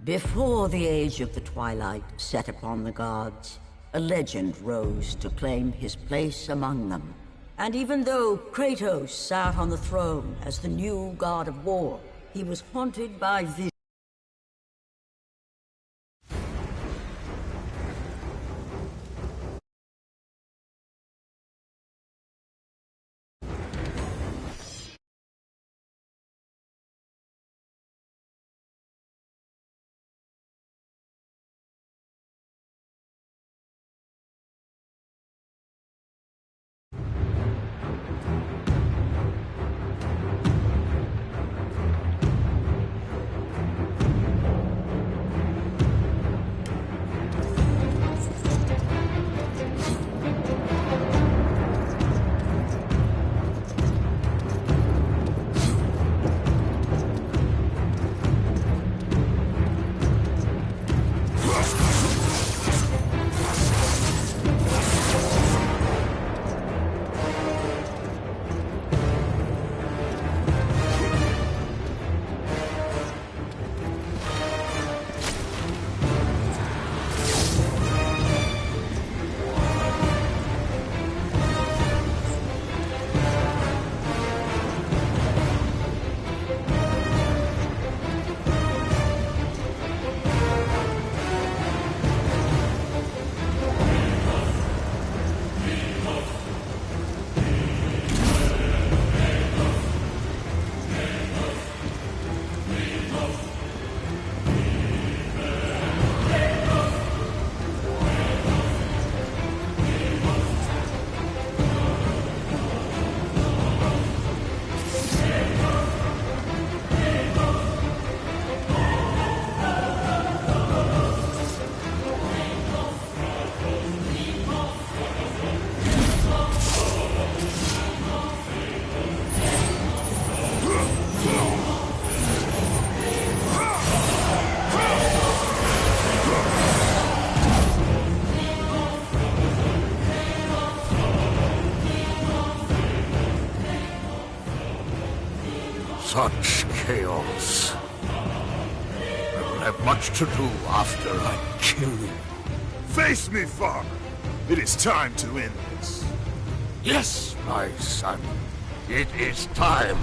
Before the age of the twilight set upon the gods, a legend rose to claim his place among them. And even though Kratos sat on the throne as the new god of war, he was haunted by visions. Such chaos. I will have much to do after I kill you. Face me, father. It is time to end this. Yes, my son. It is time.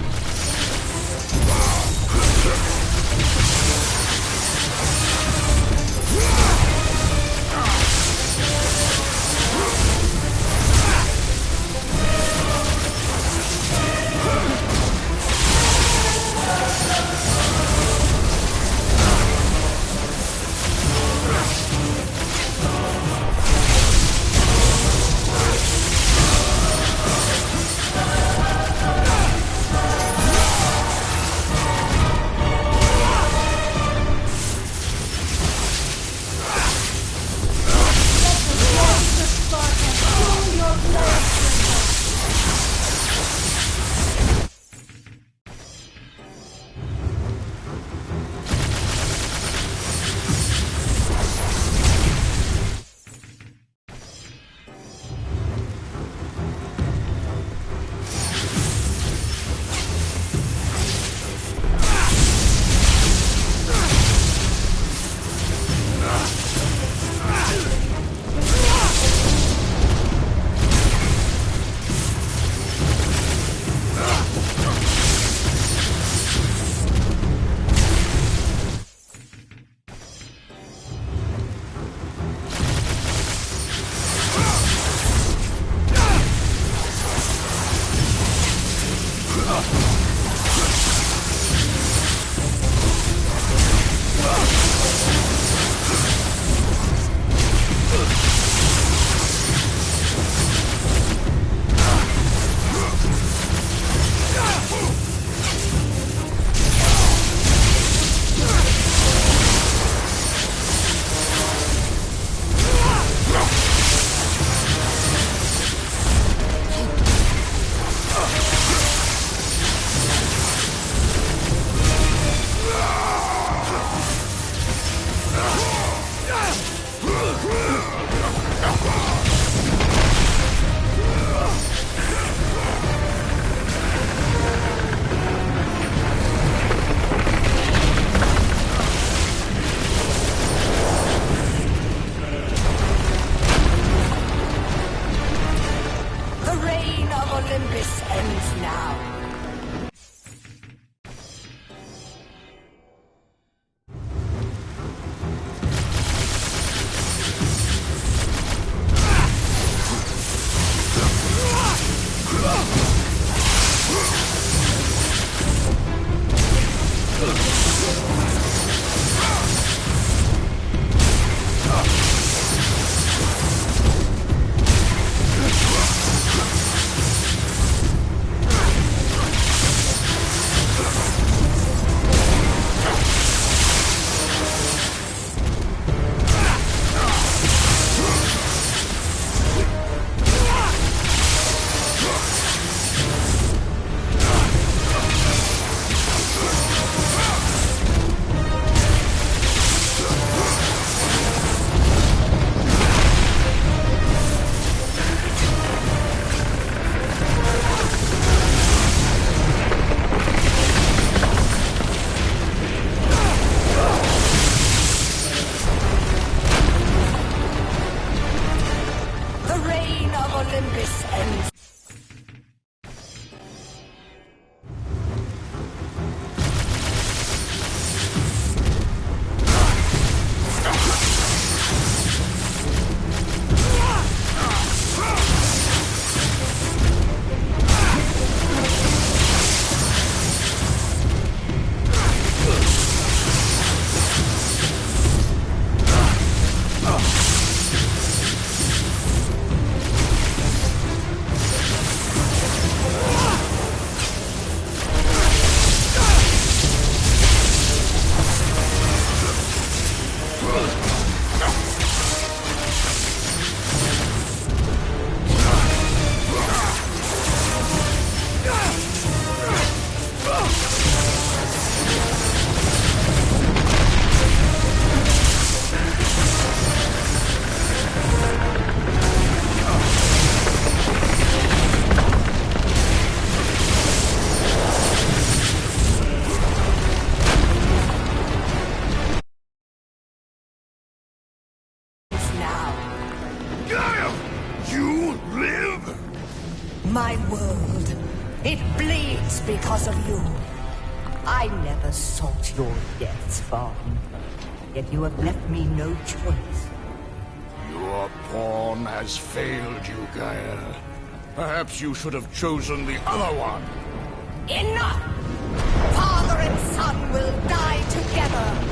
my world. It bleeds because of you. I never sought your death, Vaughn. Yet you have left me no choice. Your pawn has failed you, Gaia. Perhaps you should have chosen the other one. Enough! Father and son will die together!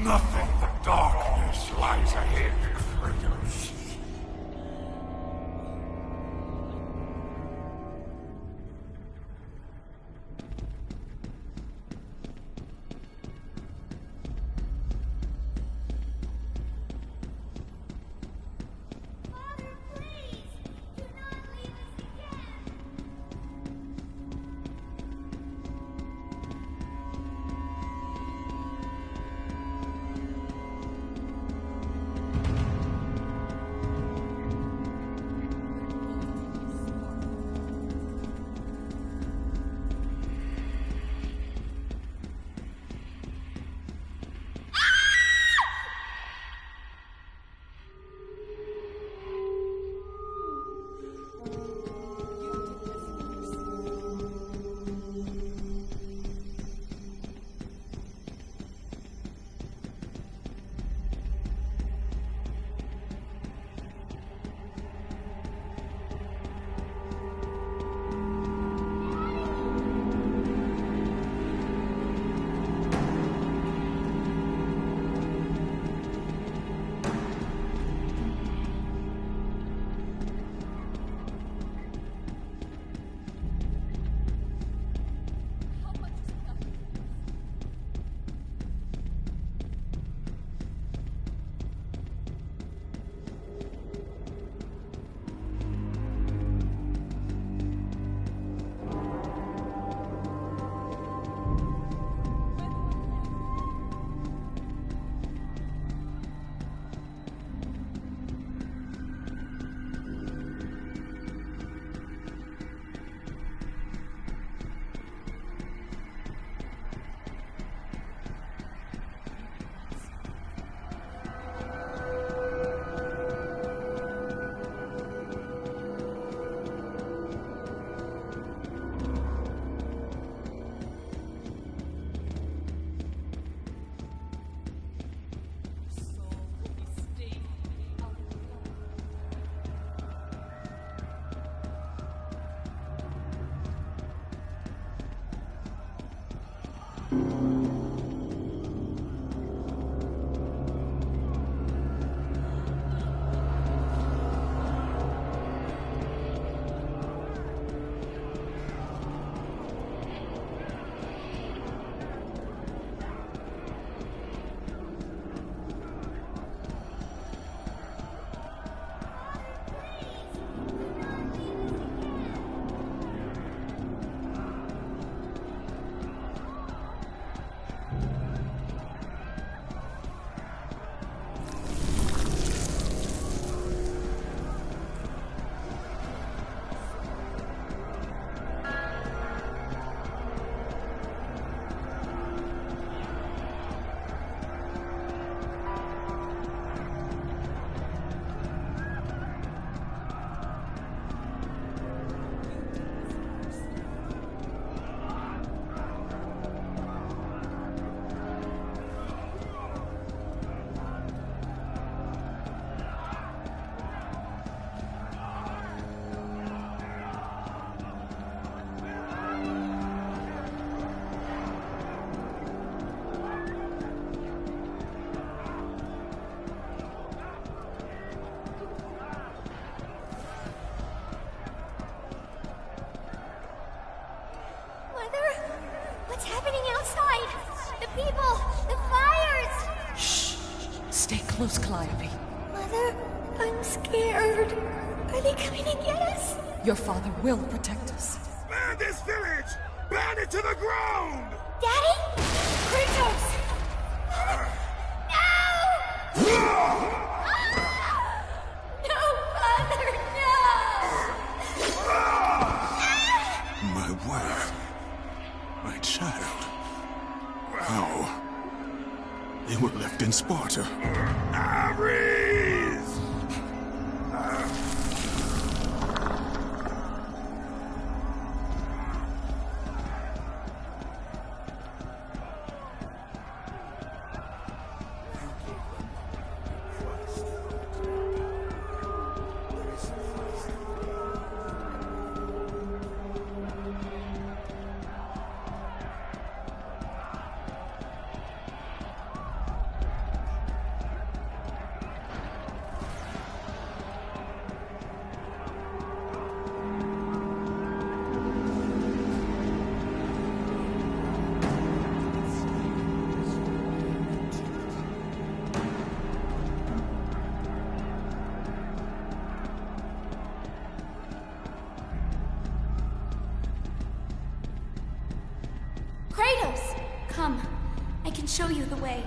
Nothing but darkness lies ahead, Kratos. Father, please! Do not leave us again! What's happening outside? The people! The fires! Shh! Stay close, Calliope. Mother, I'm scared. Are they coming to get us? Your father will protect us. Man this village! Burn it to the ground! Daddy? Kratos! No! No, Father, no! My wife. My child. How? They were left in Sparta. Ares! Kratos! Come. I can show you the way.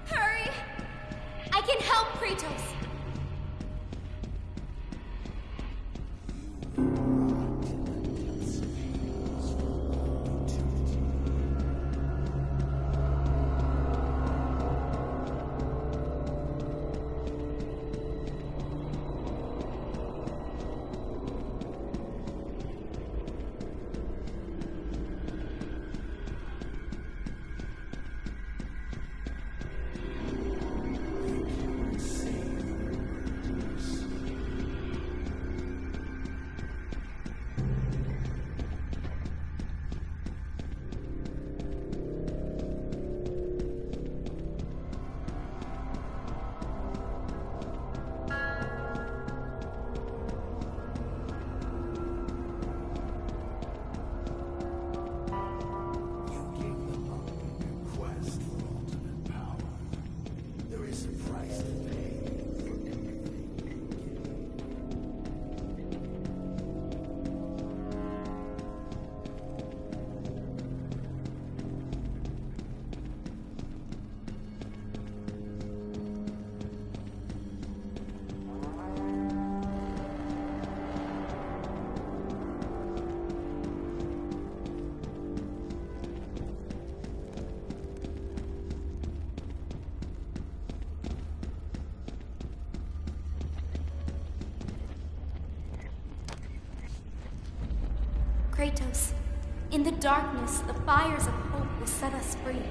Hurry! I can help Kratos! Kratos, in the darkness, the fires of hope will set us free.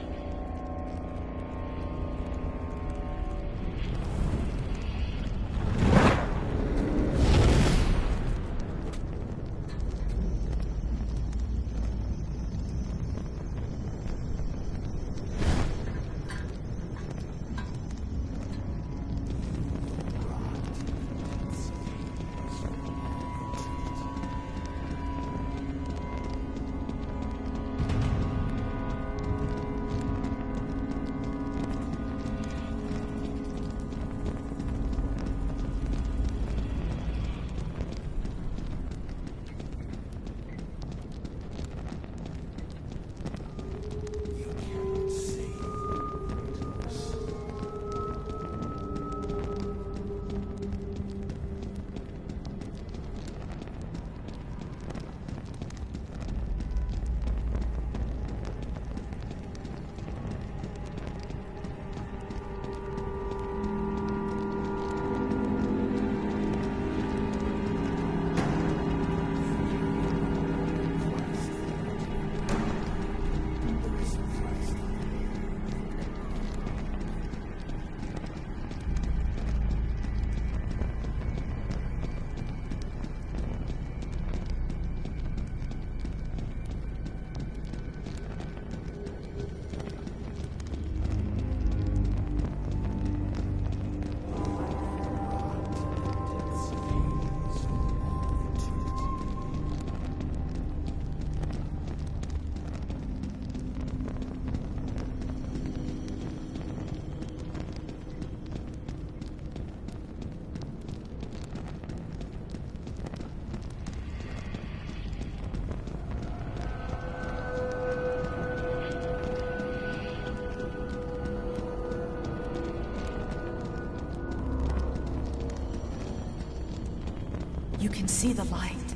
can see the light.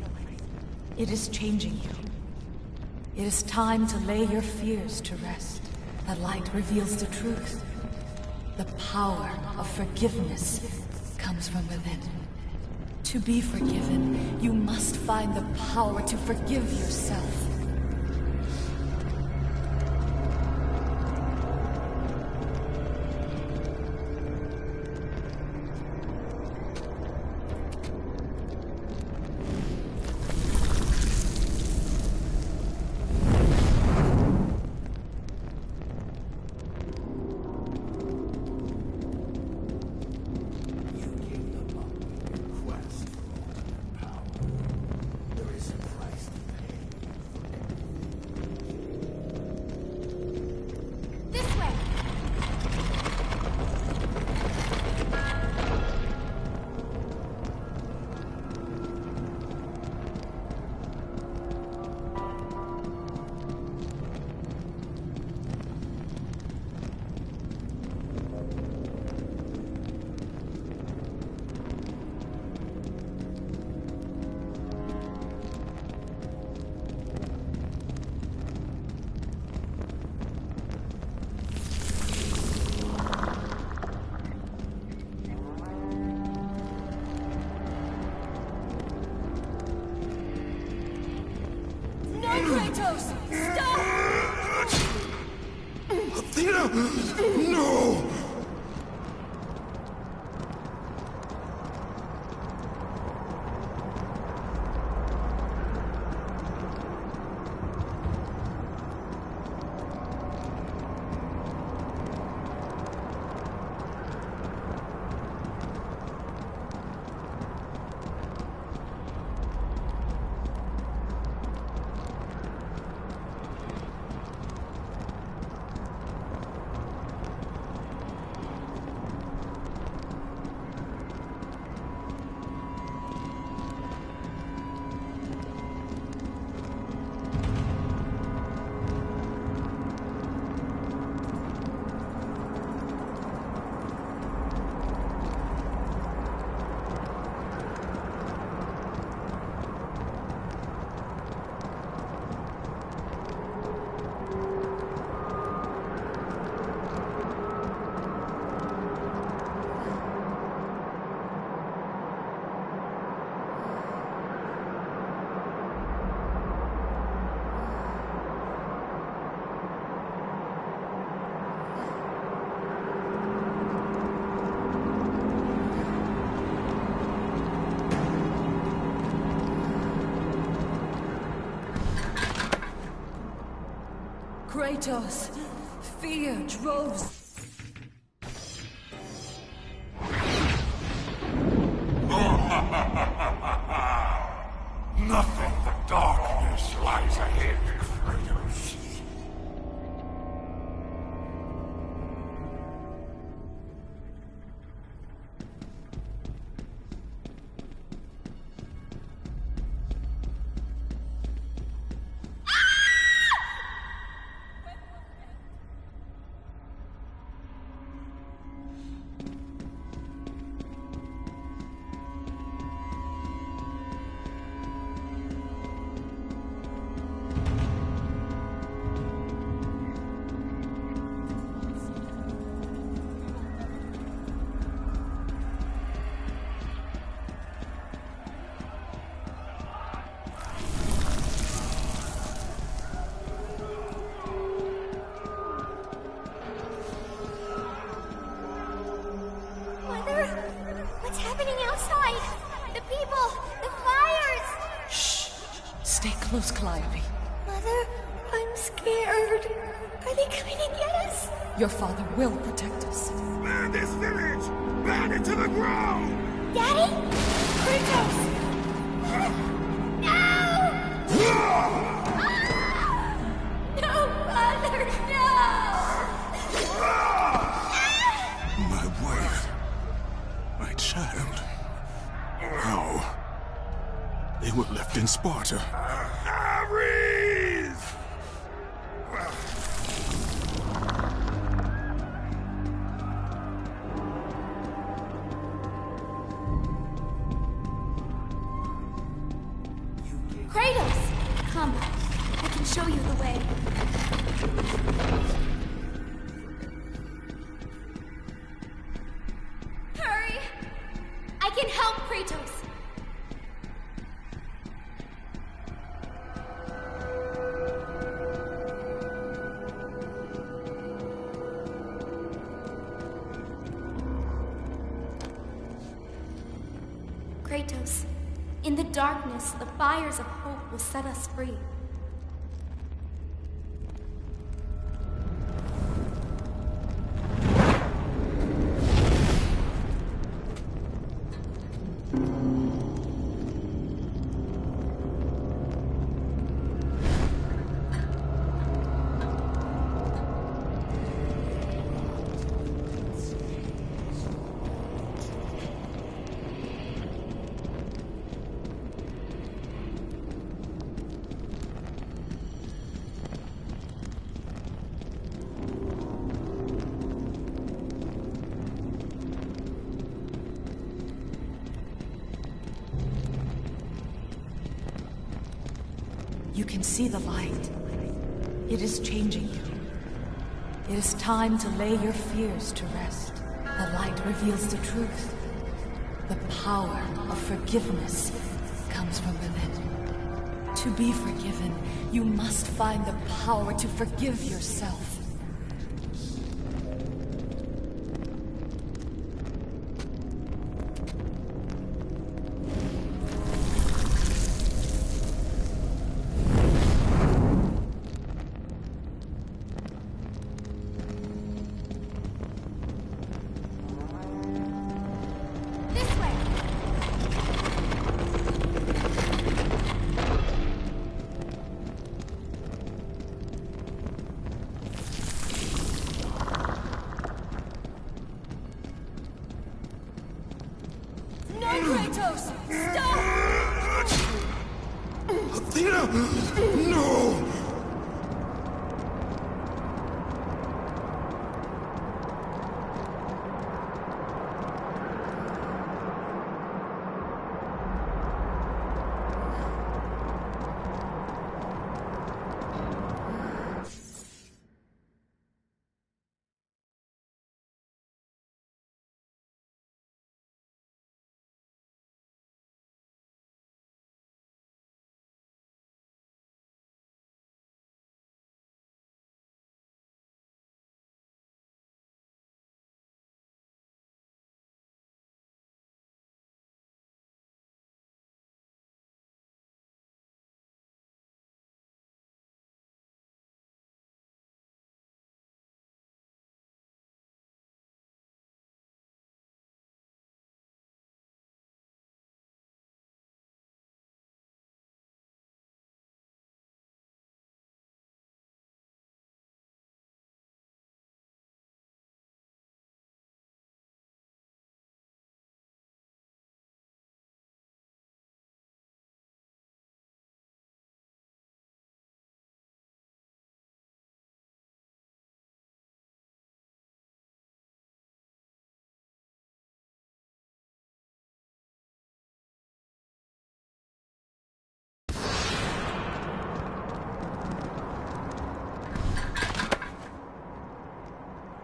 It is changing you. It is time to lay your fears to rest. The light reveals the truth. The power of forgiveness comes from within. To be forgiven, you must find the power to forgive yourself. Kratos! Stop! Athena! No! Kratos, fear drove... Nothing but darkness lies ahead, Kratos. What's happening outside? The people! The fires! Shh! Stay close, Calliope. Mother, I'm scared. Are they coming to get us? Your father will protect us. Burn this village! Burn it to the ground! Daddy? Kratos! No! No, Father, no! My wife. My child. How? They were left in Sparta. Ares! way. Hurry! I can help Kratos. Kratos, in the darkness, the fires of hope will set us free. You can see the light. It is changing you. It is time to lay your fears to rest. The light reveals the truth. The power of forgiveness comes from within. To be forgiven, you must find the power to forgive yourself. This way! No, Kratos! Stop! Athena! No!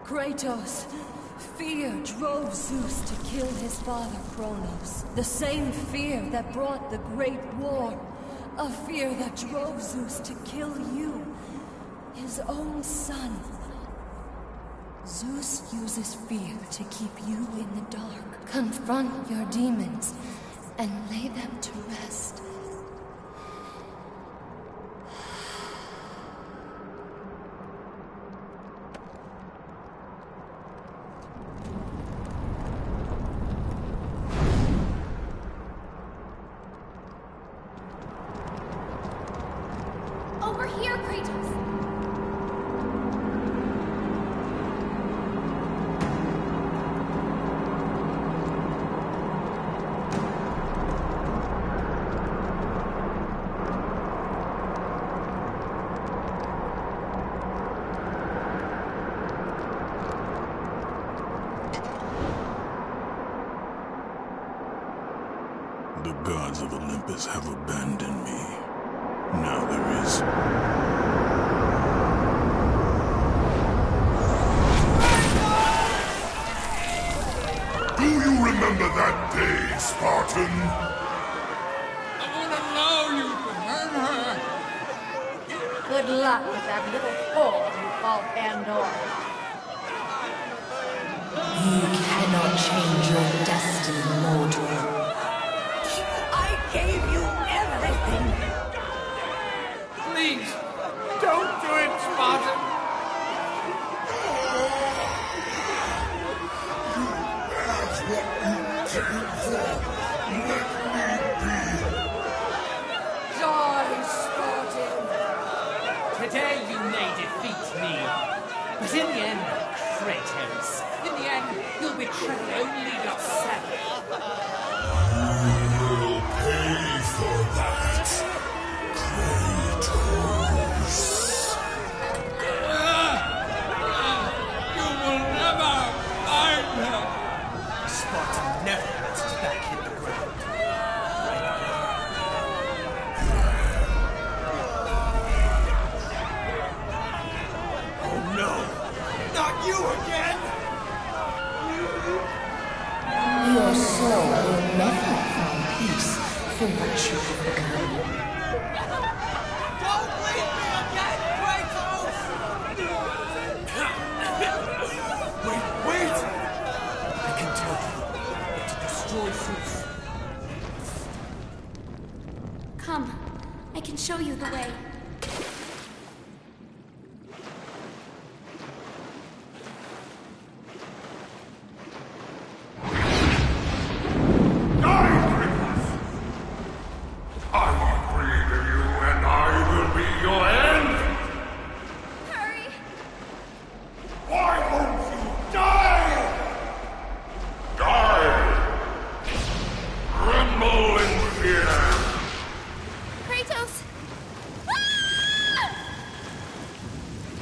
Kratos, fear drove Zeus to kill his father Kronos. The same fear that brought the Great War. A fear that drove Zeus to kill you, his own son. Zeus uses fear to keep you in the dark. Confront your demons and lay them to rest. Over here, Kratos! The gods of Olympus have abandoned me. Now there is Spartan! I won't allow you to hurt her! Good luck with that little whore you call Pandora. You cannot change your destiny, mortal. I gave you everything. Please, don't do it, Spartan! Die, Spartan! Today you may defeat me, but in the end, Kratos, in the end, you'll betray only yourself. You'll pay for that, Kratos. You will never find her! Spartan never puts his back in the ground. Oh no! Not you again! Your soul will never find peace for what you have become. Don't leave me again, Kratos! Wait! I can tell you that to destroy Zeus. Come, I can show you the way. I created you, and I will be your end! Hurry! Why won't you die? Die! Tremble in fear! Kratos! Ah!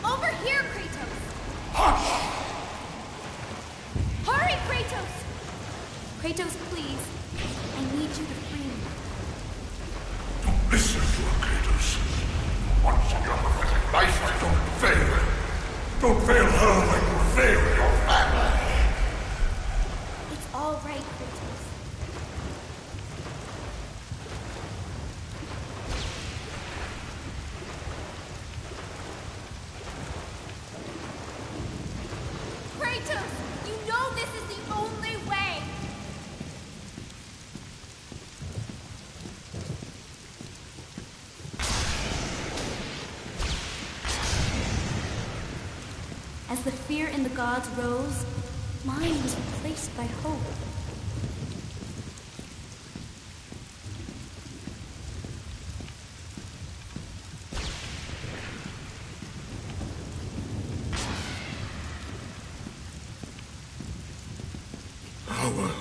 Over here, Kratos! Hush! Hurry, Kratos! Kratos, please. I need you to free me. Listen to her, Kratos. Once in your pathetic life, don't fail. Don't fail her like you failed your family. It's all right, Kratos. Kratos! You know this is the only way! As the fear in the gods rose, mine was replaced by hope. Power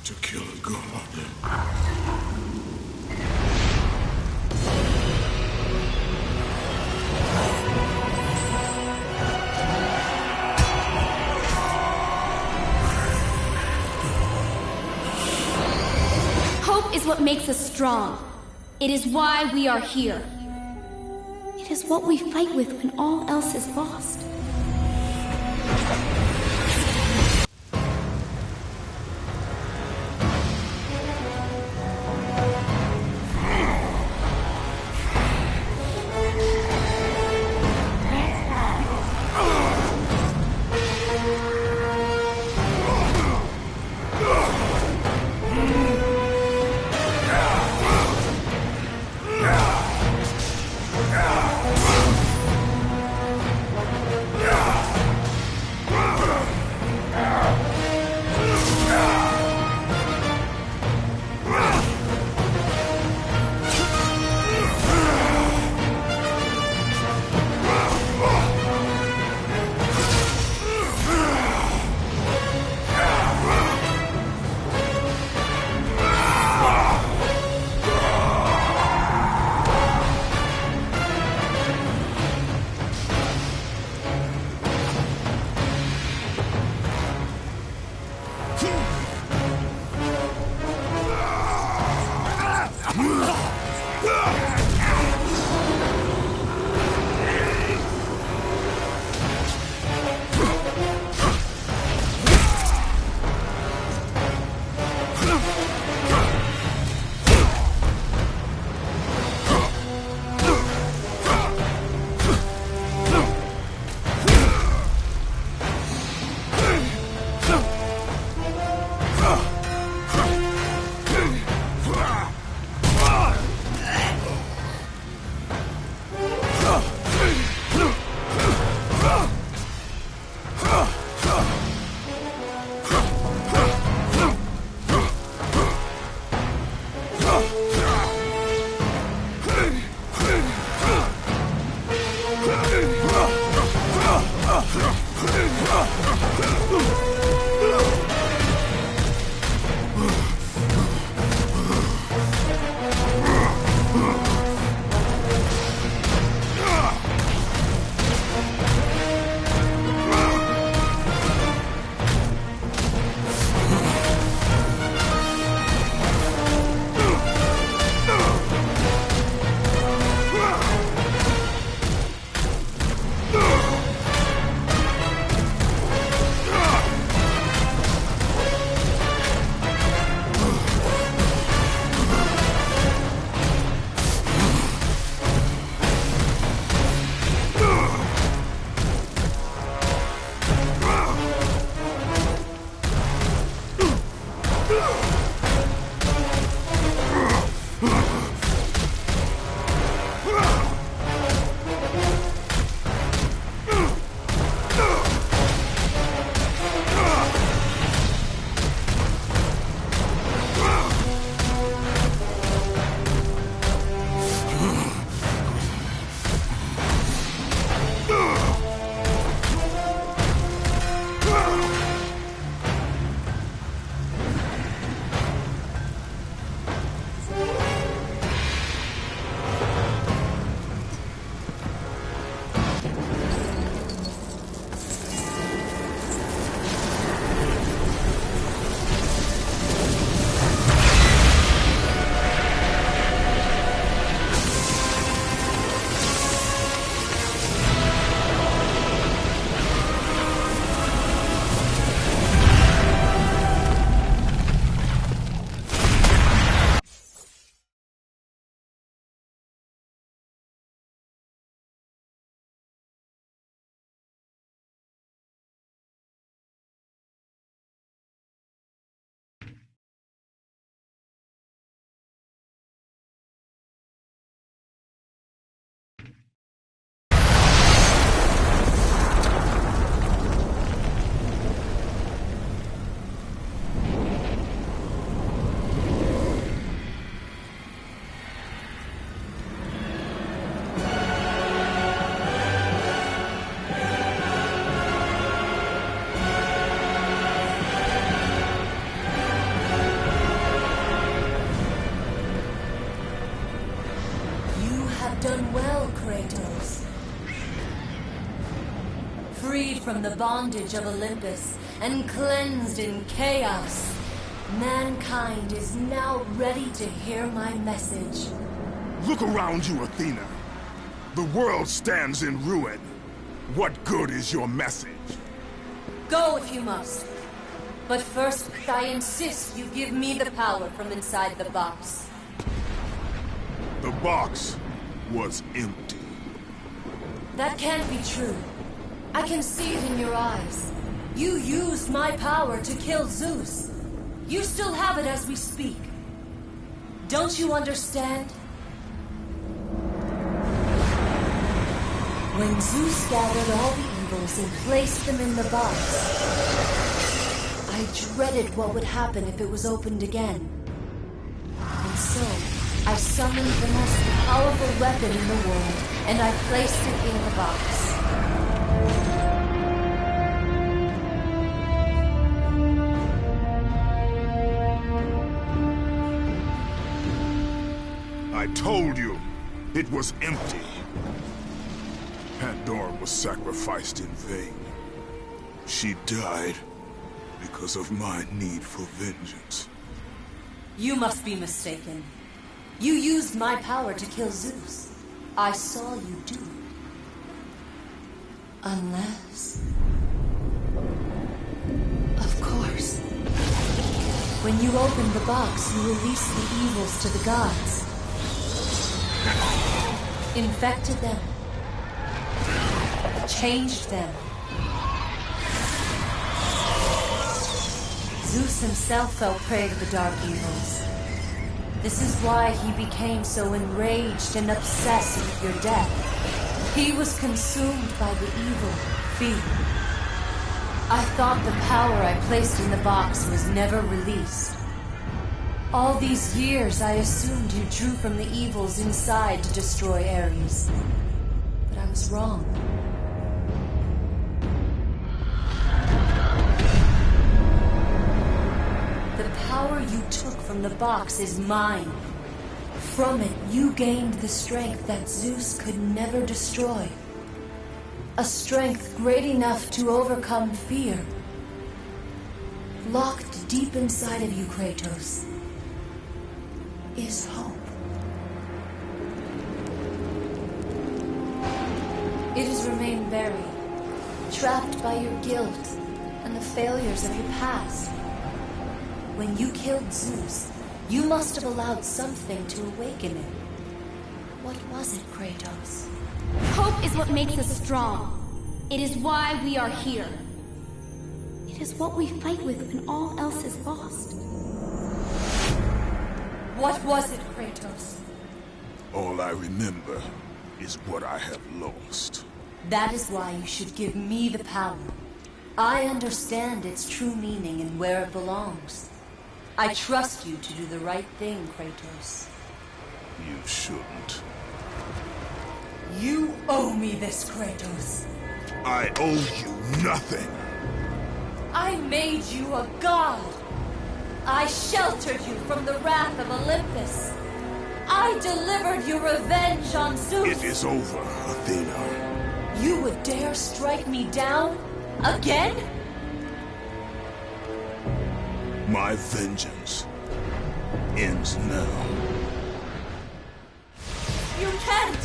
to kill a god. Hope is what makes us strong. It is why we are here. It is what we fight with when all else is lost. Done well, Kratos. Freed from the bondage of Olympus and cleansed in chaos, mankind is now ready to hear my message. Look around you, Athena. The world stands in ruin. What good is your message? Go if you must. But first, I insist you give me the power from inside the box. The box was empty. That can't be true. I can see it in your eyes. You used my power to kill Zeus. You still have it as we speak. Don't you understand? When Zeus gathered all the evils and placed them in the box, I dreaded what would happen if it was opened again. And so, I summoned the most powerful weapon in the world, and I placed it in the box. I told you, it was empty. Pandora was sacrificed in vain. She died because of my need for vengeance. You must be mistaken. You used my power to kill Zeus. I saw you do it. Unless... Of course. When you opened the box, you released the evils to the gods. Infected them. Changed them. Zeus himself fell prey to the dark evils. This is why he became so enraged and obsessed with your death. He was consumed by the evil, fear. I thought the power I placed in the box was never released. All these years I assumed you drew from the evils inside to destroy Ares. But I was wrong. power you took from the box is mine. From it, you gained the strength that Zeus could never destroy. A strength great enough to overcome fear. Locked deep inside of you, Kratos, is hope. It has remained buried, trapped by your guilt and the failures of your past. When you killed Zeus, you must have allowed something to awaken it. What was it, Kratos? Hope is what makes us strong. It is why we are here. It is what we fight with when all else is lost. What was it, Kratos? All I remember is what I have lost. That is why you should give me the power. I understand its true meaning and where it belongs. I trust you to do the right thing, Kratos. You shouldn't. You owe me this, Kratos. I owe you nothing. I made you a god. I sheltered you from the wrath of Olympus. I delivered you revenge on Zeus. It is over, Athena. You would dare strike me down? Again? My vengeance ends now. You can't!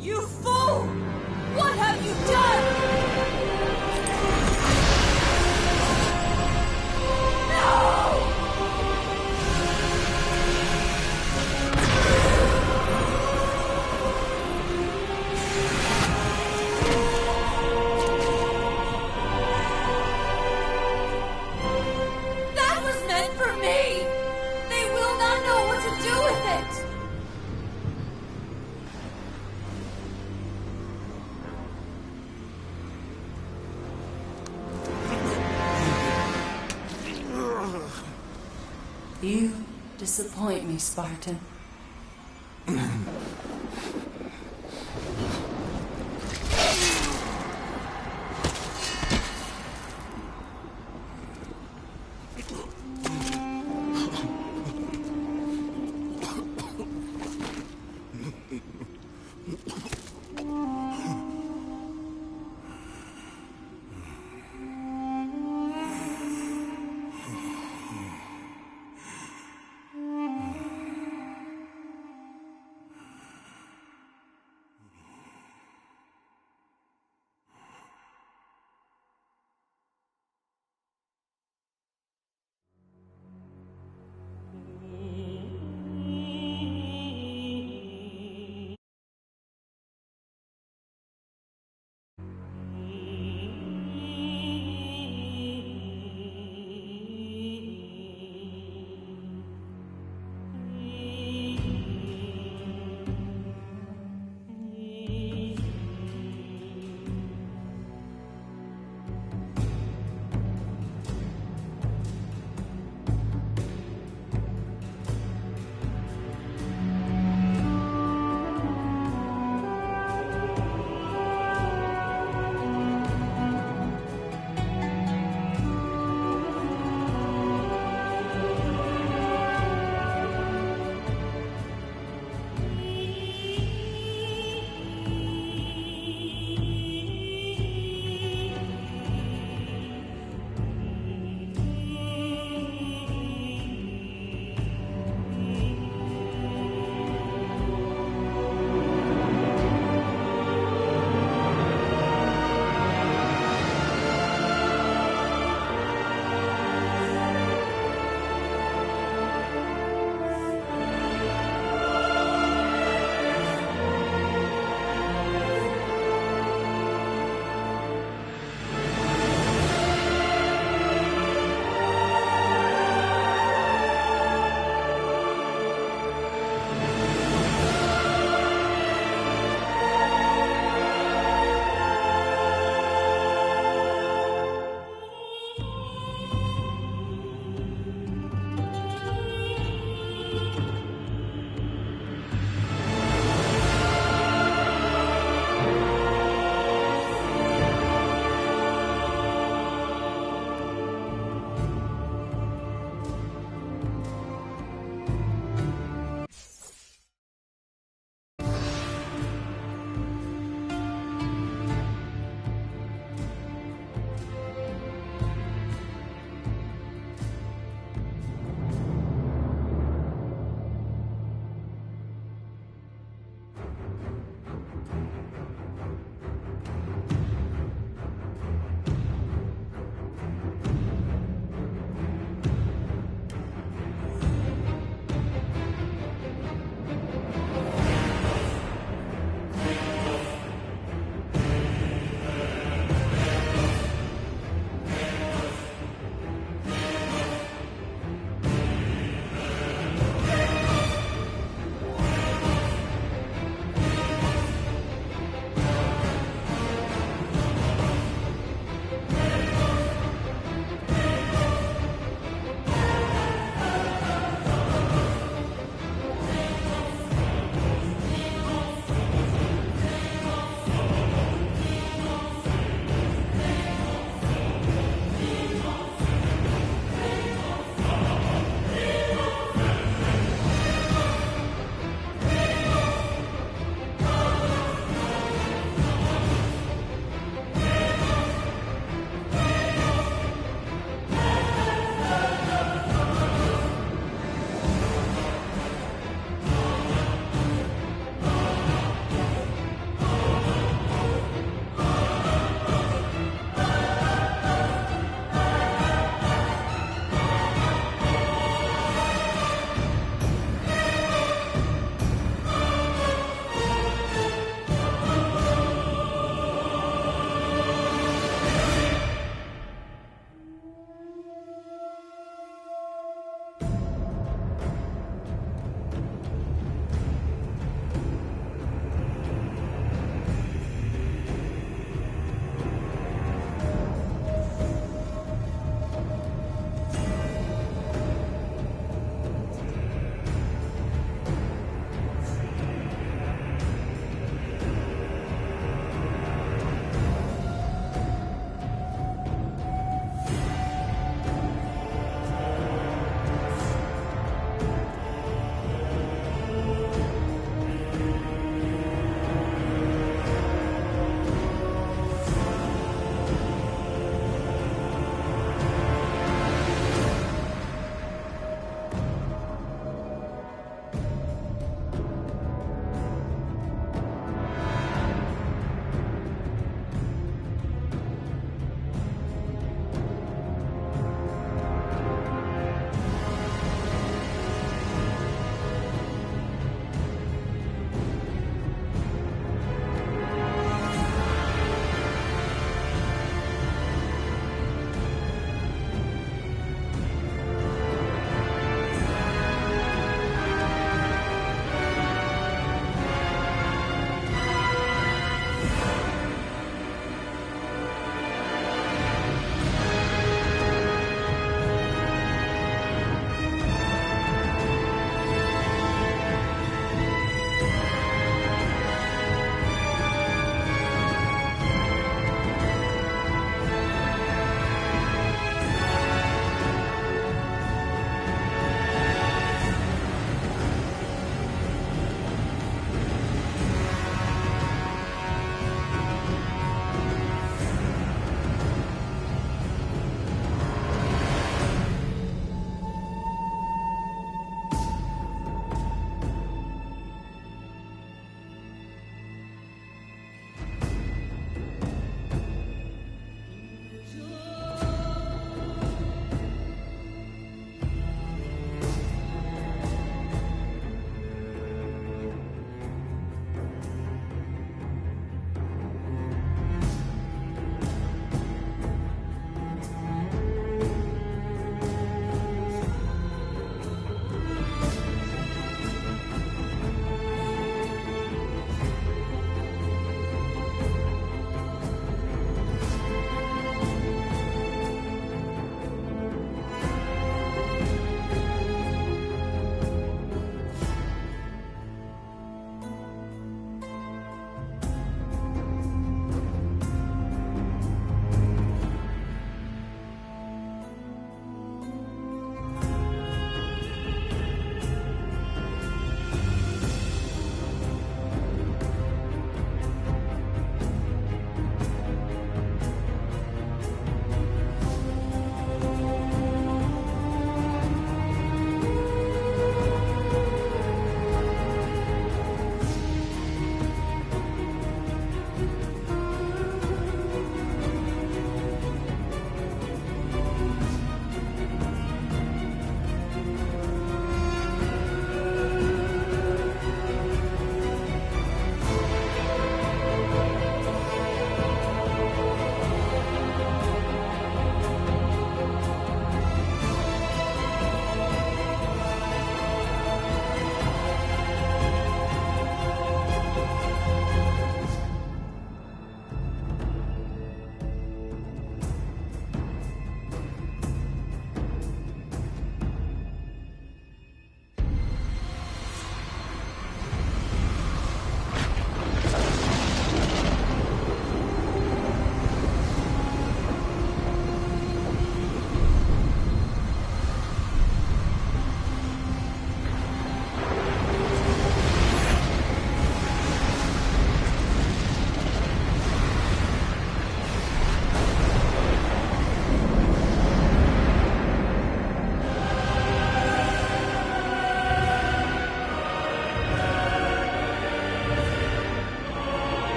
You fool! What have you done? No! That was meant for me! They will not know what to do with it! You disappoint me, Spartan.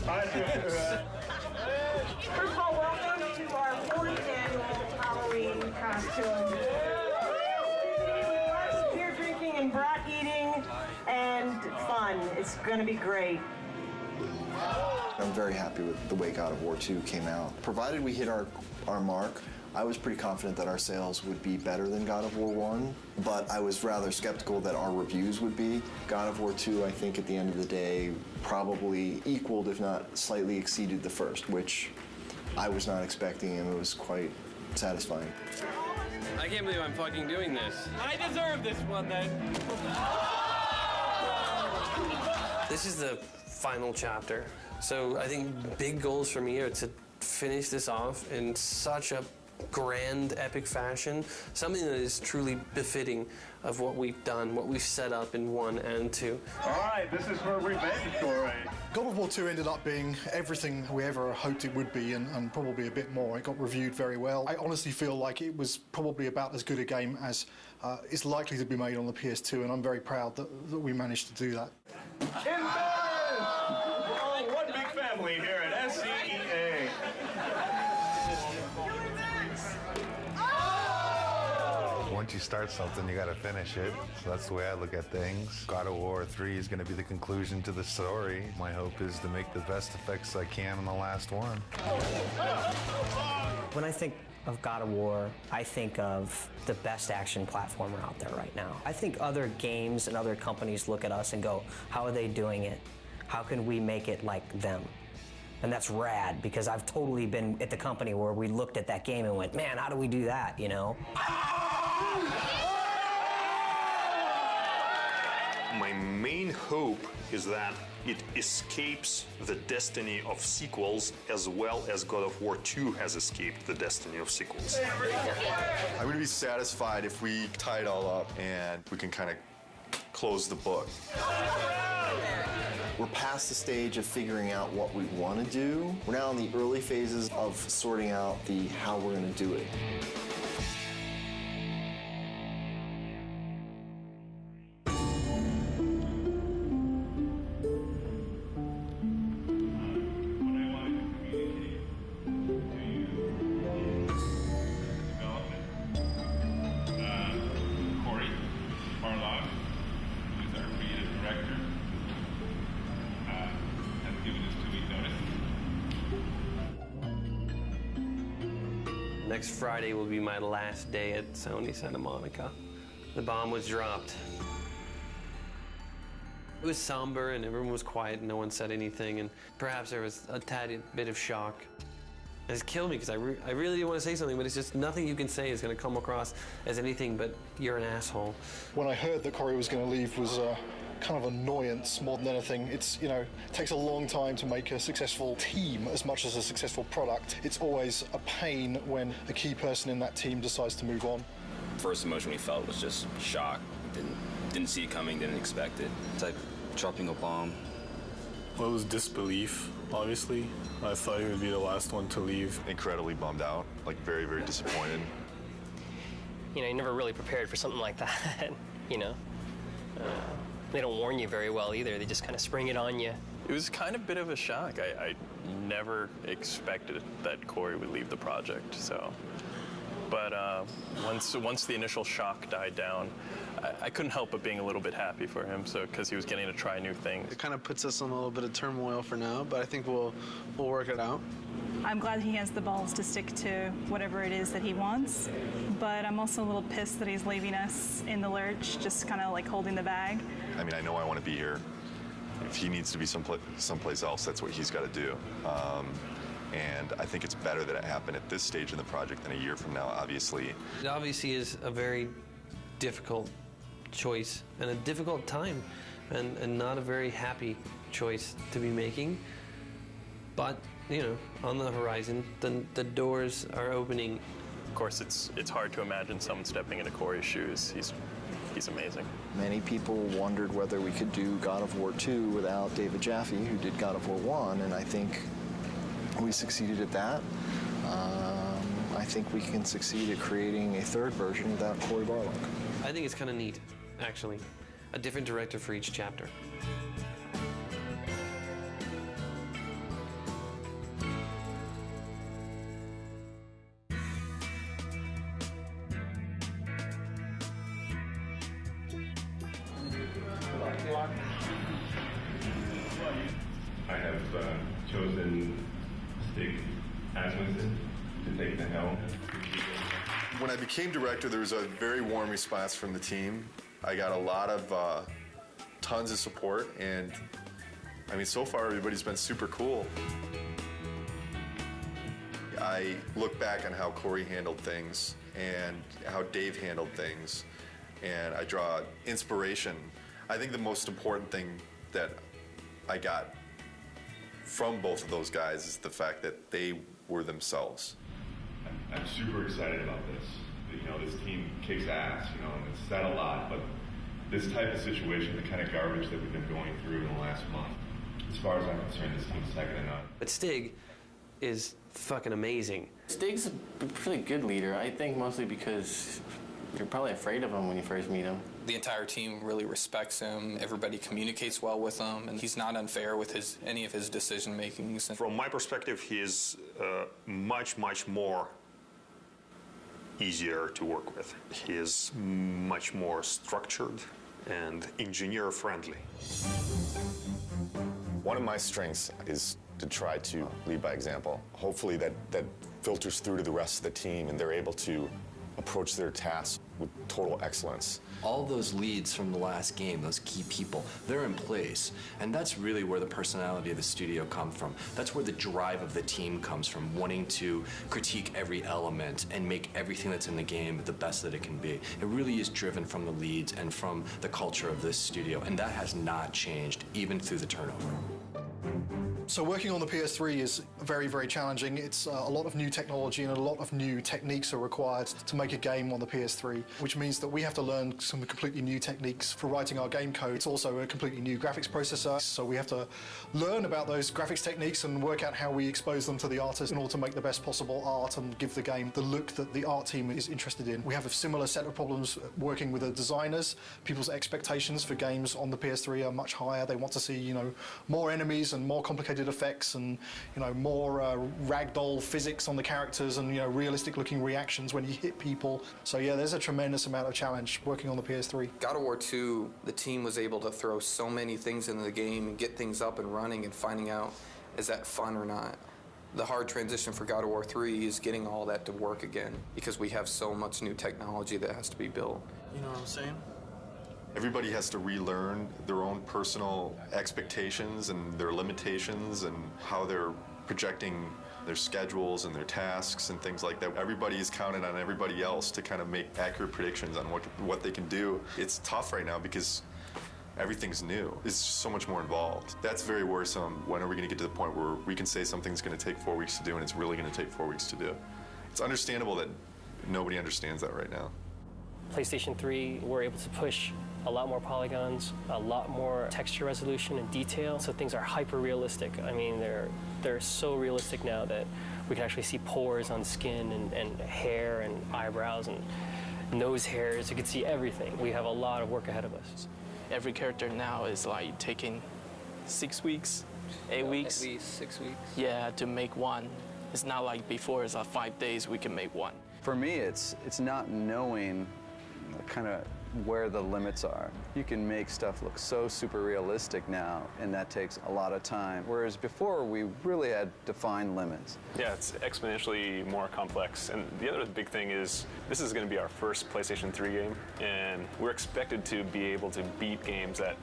First of all, welcome to our 40th annual Halloween costume. Beer drinking and brat eating and fun. It's going to be great. I'm very happy with the way God of War 2 came out. Provided we hit our mark, I was pretty confident that our sales would be better than God of War 1, but I was rather skeptical that our reviews would be. God of War 2, I think at the end of the day, probably equaled, if not slightly exceeded the first, which I was not expecting, and it was quite satisfying. I can't believe I'm fucking doing this. I deserve this one, then. This is the final chapter. So I think big goals for me are to finish this off in such a grand, epic fashion, something that is truly befitting of what we've done, what we've set up in 1 and 2. All right, this is for revenge story. God of War 2 ended up being everything we ever hoped it would be, and probably a bit more. It got reviewed very well. I honestly feel like it was probably about as good a game as is likely to be made on the PS2, and I'm very proud that we managed to do that. Oh, one big family here at SCEA. Once you start something, you got to finish it. So that's the way I look at things. God of War 3 is going to be the conclusion to the story. My hope is to make the best effects I can on the last one. When I think of God of War, I think of the best action platformer out there right now. I think other games and other companies look at us and go, how are they doing it? How can we make it like them? And that's rad, because I've totally been at the company where we looked at that game and went, man, how do we do that, you know? My main hope is that it escapes the destiny of sequels as well as God of War 2 has escaped the destiny of sequels. I'm going to be satisfied if we tie it all up and we can kind of close the book. We're past the stage of figuring out what we want to do. We're now in the early phases of sorting out the how we're going to do it. Next Friday will be my last day at Sony Santa Monica. The bomb was dropped. It was somber and everyone was quiet and no one said anything, and perhaps there was a tad bit of shock. It's killed me because I really didn't want to say something, but it's just nothing you can say is going to come across as anything but you're an asshole. When I heard that Corey was going to leave was kind of annoyance more than anything. It's, you know, it takes a long time to make a successful team as much as a successful product. It's always a pain when a key person in that team decides to move on. First emotion we felt was just shock. Didn't see it coming, didn't expect it. It's like dropping a bomb. Well, it was disbelief, obviously. I thought he would be the last one to leave. Incredibly bummed out, like very, very disappointed. You know, you're never really prepared for something like that, you know. They don't warn you very well either. They just kind of spring it on you. It was kind of a bit of a shock. I never expected that Corey would leave the project, so. But once the initial shock died down, I couldn't help but being a little bit happy for him, so because he was getting to try new things. It kind of puts us in a little bit of turmoil for now, but I think we'll work it out. I'm glad he has the balls to stick to whatever it is that he wants, but I'm also a little pissed that he's leaving us in the lurch, just kind of like holding the bag. I mean, I know I want to be here. If he needs to be someplace else, that's what he's got to do. And I think it's better that it happened at this stage in the project than a year from now, obviously. It obviously is a very difficult choice and a difficult time and not a very happy choice to be making. But, you know, on the horizon, the doors are opening. Of course, it's hard to imagine someone stepping into Corey's shoes. He's amazing. Many people wondered whether we could do God of War 2 without David Jaffe, who did God of War 1, and I think we succeeded at that. I think we can succeed at creating a third version without Cory Barlog. I think it's kind of neat, actually. A different director for each chapter. everyone. I have chosen Stig Asmussen to take the helm. When I became director, there was a very warm response from the team. I got a lot of tons of support, and I mean, so far everybody's been super cool. I look back on how Corey handled things and how Dave handled things, and I draw inspiration. I think the most important thing that I got from both of those guys is the fact that they were themselves. I'm super excited about this. You know, this team kicks ass, you know, and it's said a lot, but this type of situation, the kind of garbage that we've been going through in the last month, as far as I'm concerned, this team's second to none. But Stig is fucking amazing. Stig's a pretty good leader, I think mostly because you're probably afraid of him when you first meet him. The entire team really respects him. Everybody communicates well with him, and he's not unfair with any of his decision makings. From my perspective, he is much more easier to work with. He is much more structured and engineer friendly. One of my strengths is to try to lead by example. Hopefully that filters through to the rest of the team and they're able to approach their tasks with total excellence. All those leads from the last game, those key people, they're in place. And that's really where the personality of the studio comes from. That's where the drive of the team comes from, wanting to critique every element and make everything that's in the game the best that it can be. It really is driven from the leads and from the culture of this studio, and that has not changed, even through the turnover. So working on the PS3 is very, very challenging. It's a lot of new technology and a lot of new techniques are required to make a game on the PS3, which means that we have to learn some completely new techniques for writing our game code. It's also a completely new graphics processor, so we have to learn about those graphics techniques and work out how we expose them to the artist in order to make the best possible art and give the game the look that the art team is interested in. We have a similar set of problems working with the designers. People's expectations for games on the PS3 are much higher. They want to see, you know, more enemies and more complicated effects and, you know, more ragdoll physics on the characters and, you know, realistic looking reactions when you hit people. So yeah, there's a tremendous amount of challenge working on the PS3. God of War 2, the team was able to throw so many things into the game and get things up and running and finding out, is that fun or not? The hard transition for God of War 3 is getting all that to work again because we have so much new technology that has to be built. You know what I'm saying? Everybody has to relearn their own personal expectations and their limitations and how they're projecting their schedules and their tasks and things like that. Everybody is counted on everybody else to kind of make accurate predictions on what they can do. It's tough right now because everything's new. It's just so much more involved. That's very worrisome. When are we going to get to the point where we can say something's going to take 4 weeks to do and it's really going to take 4 weeks to do? It's understandable that nobody understands that right now. PlayStation 3, we're able to push a lot more polygons, a lot more texture resolution and detail, so things are hyper realistic. I mean, they're so realistic now that we can actually see pores on skin and hair and eyebrows and nose hairs. You can see everything. We have a lot of work ahead of us. Every character now is like taking 6 weeks, 8 weeks. At least 6 weeks. Yeah, to make one. It's not like before, it's like 5 days we can make one. For me, it's not knowing kind of where the limits are. You can make stuff look so super realistic now, and that takes a lot of time. Whereas before, we really had defined limits. Yeah, it's exponentially more complex. And the other big thing is, this is going to be our first PlayStation 3 game, and we're expected to be able to beat games that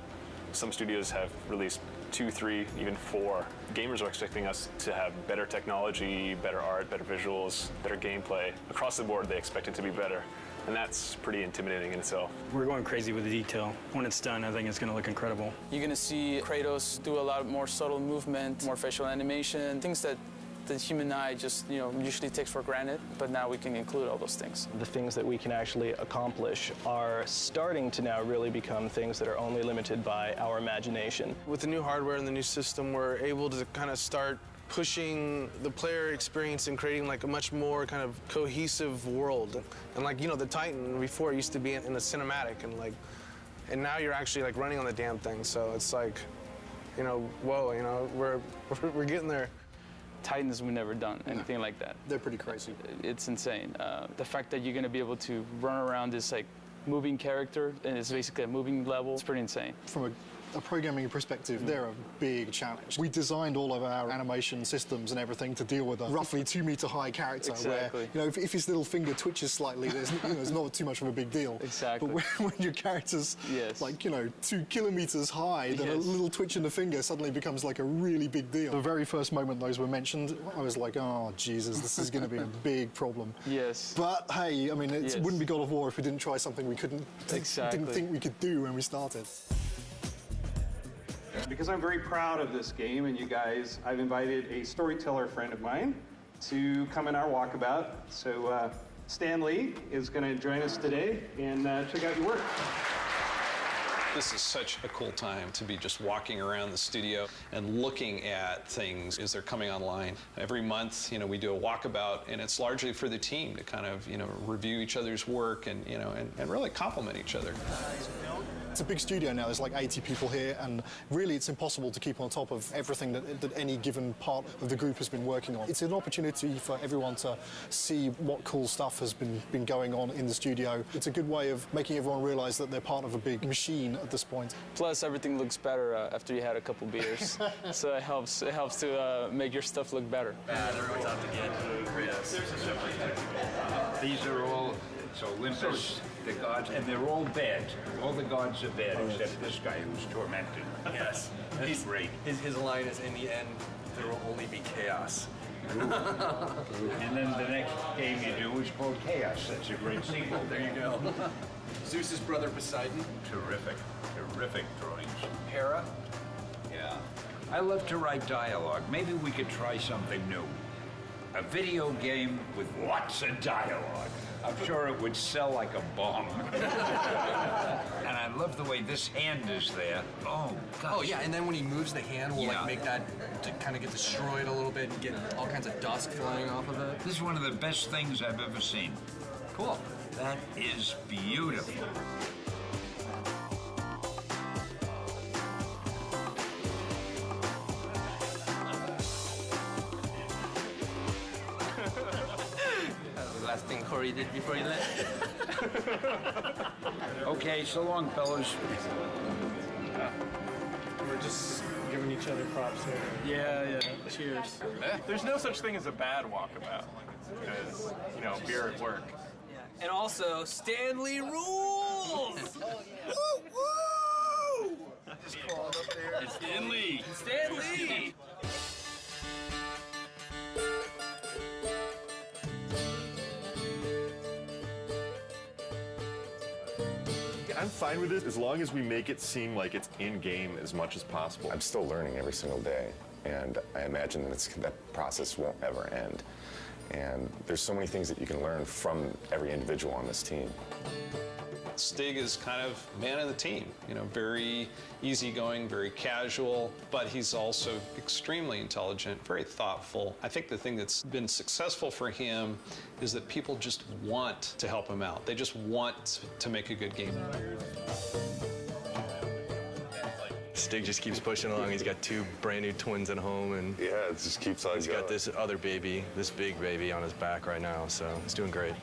some studios have released 2, 3, even 4. Gamers are expecting us to have better technology, better art, better visuals, better gameplay. Across the board, they expect it to be better. And that's pretty intimidating in itself. We're going crazy with the detail. When it's done, I think it's going to look incredible. You're going to see Kratos do a lot more subtle movement, more facial animation, things that the human eye just, usually takes for granted, but now we can include all those things. The things that we can actually accomplish are starting to now really become things that are only limited by our imagination. With the new hardware and the new system, we're able to kind of start pushing the player experience and creating like a much more kind of cohesive world. And like, the Titan before used to be in a cinematic and now you're actually like running on the damn thing. So it's like, whoa, we're getting there. Titans, we've never done anything like that. They're pretty crazy. It's insane. The fact that you're going to be able to run around this like moving character and it's basically a moving level, it's pretty insane. From a a programming perspective, they're a big challenge. We designed all of our animation systems and everything to deal with a roughly 2 meter high character. Exactly. Where, if his little finger twitches slightly, there's not too much of a big deal. Exactly. But when your character's 2 kilometers high, then a little twitch in the finger suddenly becomes like a really big deal. The very first moment those were mentioned, I was like, oh Jesus, this is going to be a big problem. Yes. But hey, I mean, it wouldn't be God of War if we didn't try something we didn't think we could do when we started. Because I'm very proud of this game and you guys, I've invited a storyteller friend of mine to come in our walkabout. So Stan Lee is going to join us today and check out your work. This is such a cool time to be just walking around the studio and looking at things as they're coming online. Every month, we do a walkabout, and it's largely for the team to kind of, review each other's work and, and really compliment each other. It's a big studio now, there's like 80 people here, and really it's impossible to keep on top of everything that any given part of the group has been working on. It's an opportunity for everyone to see what cool stuff has been going on in the studio. It's a good way of making everyone realize that they're part of a big machine at this point. Plus, everything looks better after you had a couple beers, so it helps to make your stuff look better. Everyone's out to get Kratos. These are all, it's Olympus, the gods, and they're all bad. All the gods are bad, except this guy who's tormented. Yes. That's great. His line is, in the end, there will only be chaos. And then the next game you do is called Chaos. That's a great sequel. There you go. Zeus's brother Poseidon. Terrific. Terrific drawings. Hera. Yeah. I love to write dialogue. Maybe we could try something new. A video game with lots of dialogue. I'm sure it would sell like a bomb. And I love the way this hand is there. Oh, gosh. Oh, yeah, and then when he moves the hand, we'll like make that to kind of get destroyed a little bit and get all kinds of dust flying off of it. This is one of the best things I've ever seen. Cool. That is beautiful. Last thing Corey did before he left. Okay, so long, fellas. We're just giving each other props here. Yeah. Cheers. There's no such thing as a bad walkabout, because, beer at work. And also, Stanley rules! Woo, woo! Just crawled up there. It's Stanley! Stanley! I'm fine with it as long as we make it seem like it's in-game as much as possible. I'm still learning every single day, and I imagine that process won't ever end. And there's so many things that you can learn from every individual on this team. Stig is kind of man of the team, very easygoing, very casual, but he's also extremely intelligent, very thoughtful. I think the thing that's been successful for him is that people just want to help him out. They just want to make a good game. Stig just keeps pushing along. He's got 2 brand new twins at home, and yeah, it just keeps on He's got this other baby, this big baby on his back right now, so he's doing great.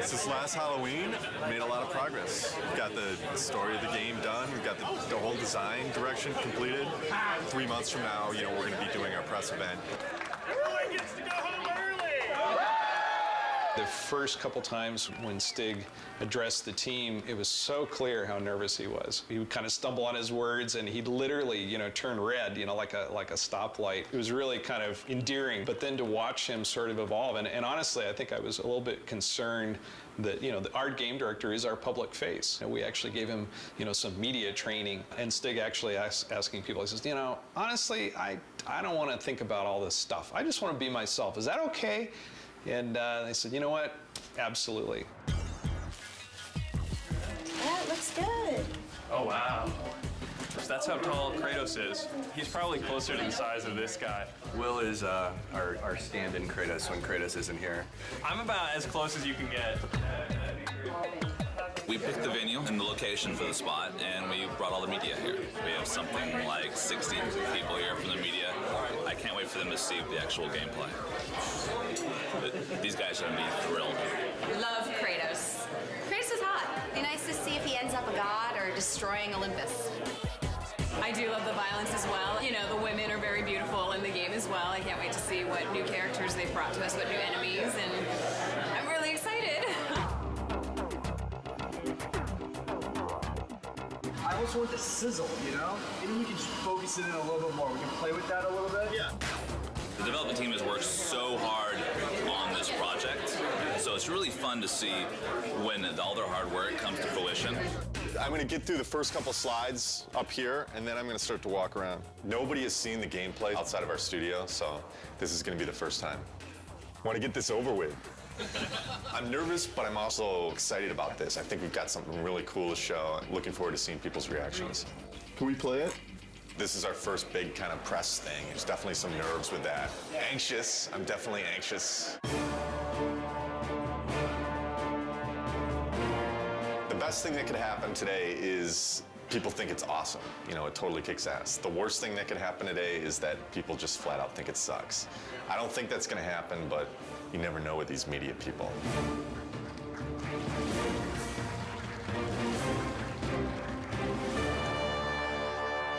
Since last Halloween, we made a lot of progress. We've got the story of the game done. We've got the whole design direction completed. 3 months from now, we're going to be doing our press event. Everyone gets to go home early! The first couple times when Stig addressed the team, it was so clear how nervous he was. He would kind of stumble on his words, and he'd literally, turn red, like a stoplight. It was really kind of endearing. But then to watch him sort of evolve, and honestly, I think I was a little bit concerned that, our game director is our public face. And we actually gave him, some media training. And Stig actually asking people, he says, honestly, I don't want to think about all this stuff. I just want to be myself. Is that okay? And they said, you know what? Absolutely. That looks good. Oh, wow. So that's how tall Kratos is. He's probably closer to the size of this guy. Will is our stand-in Kratos when Kratos isn't here. I'm about as close as you can get. We picked the venue and the location for the spot, and we brought all the media here. We have something like 60 people here from the media. I can't wait for them to see the actual gameplay. These guys are going to be thrilled. Love Kratos. Kratos is hot. Be nice to see if he ends up a god or destroying Olympus. what new characters they've brought to us, what new enemies, and I'm really excited. I also want the sizzle, you know? Maybe we can just focus it in a little bit more. We can play with that a little bit. Yeah. The development team has worked so hard on this project, so it's really fun to see when all their hard work comes to fruition. I'm going to get through the first couple slides up here, and then I'm going to start to walk around. Nobody has seen the gameplay outside of our studio, so this is going to be the first time. I want to get this over with. I'm nervous, but I'm also excited about this. I think we've got something really cool to show. I'm looking forward to seeing people's reactions. Can we play it? This is our first big kind of press thing. There's definitely some nerves with that. Anxious. I'm definitely anxious. The best thing that could happen today is people think it's awesome. You know, it totally kicks ass. The worst thing that could happen today is that people just flat out think it sucks. I don't think that's going to happen, but you never know with these media people.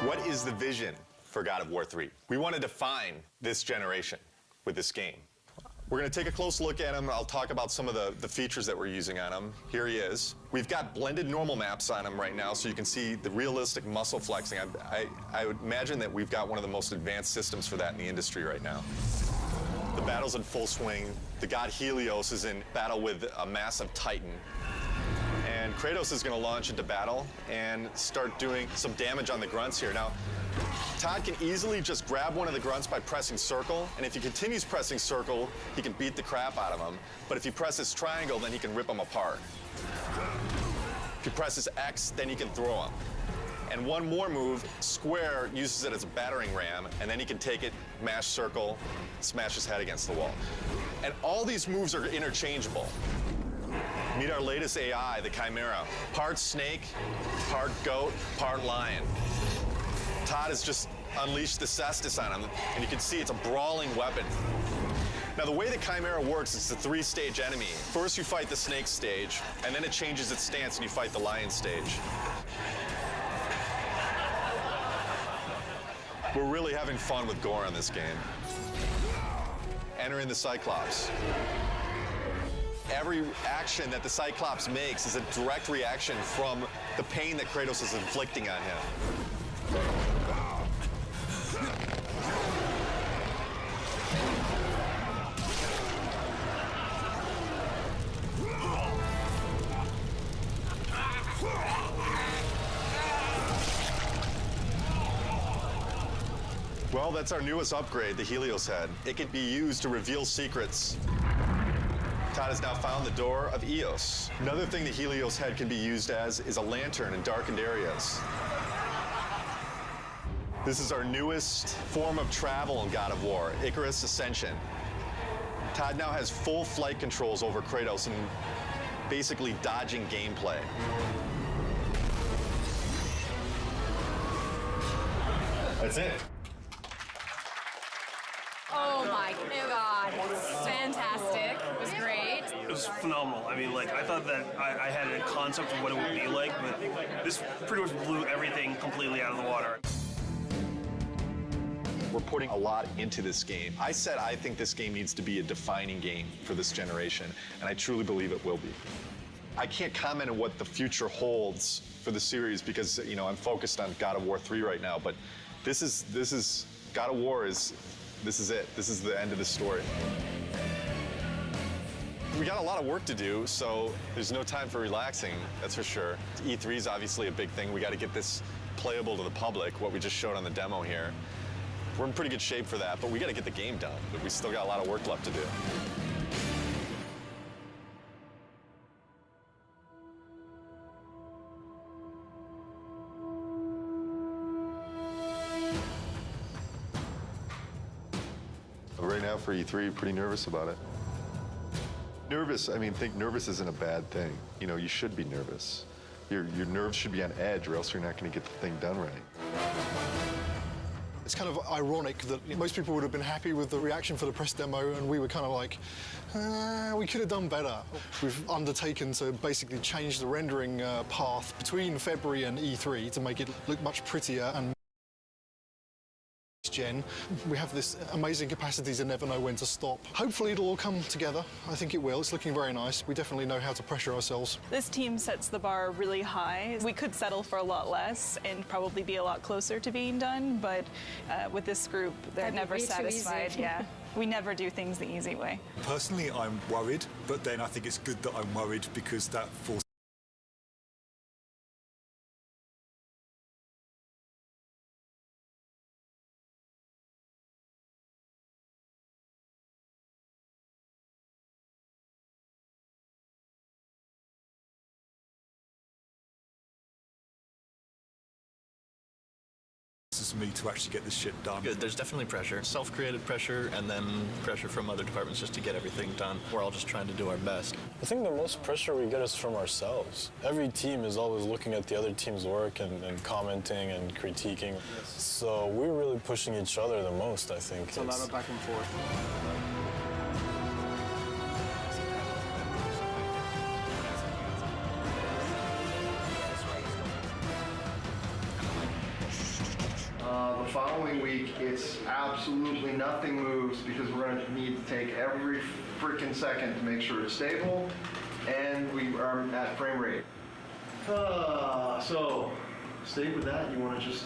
What is the vision for God of War 3? We want to define this generation with this game. We're going to take a close look at him. I'll talk about some of the features that we're using on him. Here he is. We've got blended normal maps on him right now, so you can see the realistic muscle flexing. I would imagine that we've got one of the most advanced systems for that in the industry right now. The battle's in full swing. The god Helios is in battle with a massive titan. And Kratos is going to launch into battle and start doing some damage on the grunts here. Now, Todd can easily just grab one of the grunts by pressing circle, and if he continues pressing circle, he can beat the crap out of him. But if he presses triangle, then he can rip them apart. If he presses X, then he can throw them. And one more move, square, uses it as a battering ram, and then he can take it, mash circle, smash his head against the wall. And all these moves are interchangeable. Meet our latest AI, the Chimera. Part snake, part goat, part lion. Todd has just unleashed the cestus on him, and you can see it's a brawling weapon. Now, the way the Chimera works, it's a three-stage enemy. First, you fight the snake stage, and then it changes its stance, and you fight the lion stage. We're really having fun with gore in this game. Entering the Cyclops. Every action that the Cyclops makes is a direct reaction from the pain that Kratos is inflicting on him. Well, that's our newest upgrade, the Helios head. It can be used to reveal secrets. Todd has now found the door of Eos. Another thing the Helios head can be used as is a lantern in darkened areas. This is our newest form of travel in God of War, Icarus Ascension. Todd now has full flight controls over Kratos and basically dodging gameplay. That's it. Oh my God, fantastic. It was great. It was phenomenal. I mean, like, I thought that I had a concept of what it would be like, but this pretty much blew everything completely out of the water. We're putting a lot into this game. I said I think this game needs to be a defining game for this generation, and I truly believe it will be. I can't comment on what the future holds for the series because, you know, I'm focused on God of War 3 right now, but this is God of War this is it. This is the end of the story. We got a lot of work to do, so there's no time for relaxing, that's for sure. E3 is obviously a big thing. We got to get this playable to the public, what we just showed on the demo here. We're in pretty good shape for that, but we got to get the game done. But we still got a lot of work left to do. Right now for E3, pretty nervous about it. Nervous, I mean, think nervous isn't a bad thing. You know, you should be nervous. Your nerves should be on edge or else you're not going to get the thing done right. It's kind of ironic that most people would have been happy with the reaction for the press demo, and we were kind of like, we could have done better. We've undertaken to basically change the rendering path between February and E3 to make it look much prettier and gen. We have this amazing capacity to never know when to stop. Hopefully it'll all come together. I think it will. It's looking very nice. We definitely know how to pressure ourselves. This team sets the bar really high. We could settle for a lot less and probably be a lot closer to being done, but with this group, they're never satisfied. Yeah, we never do things the easy way. Personally, I'm worried, but then I think it's good that I'm worried because that forces me to actually get this shit done. Good. There's definitely pressure, self-created pressure, and then pressure from other departments just to get everything done. We're all just trying to do our best. I think the most pressure we get is from ourselves. Every team is always looking at the other team's work and commenting and critiquing. So we're really pushing each other the most, I think. It's a lot of back and forth. The following week, it's absolutely nothing moves because we're going to need to take every freaking second to make sure it's stable and we are at frame rate. So, stay with that. You want to just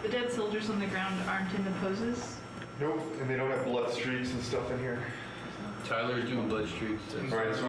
The dead soldiers on the ground aren't in the poses? Nope, and they don't have blood streaks and stuff in here. Tyler's doing blood streaks. All right, so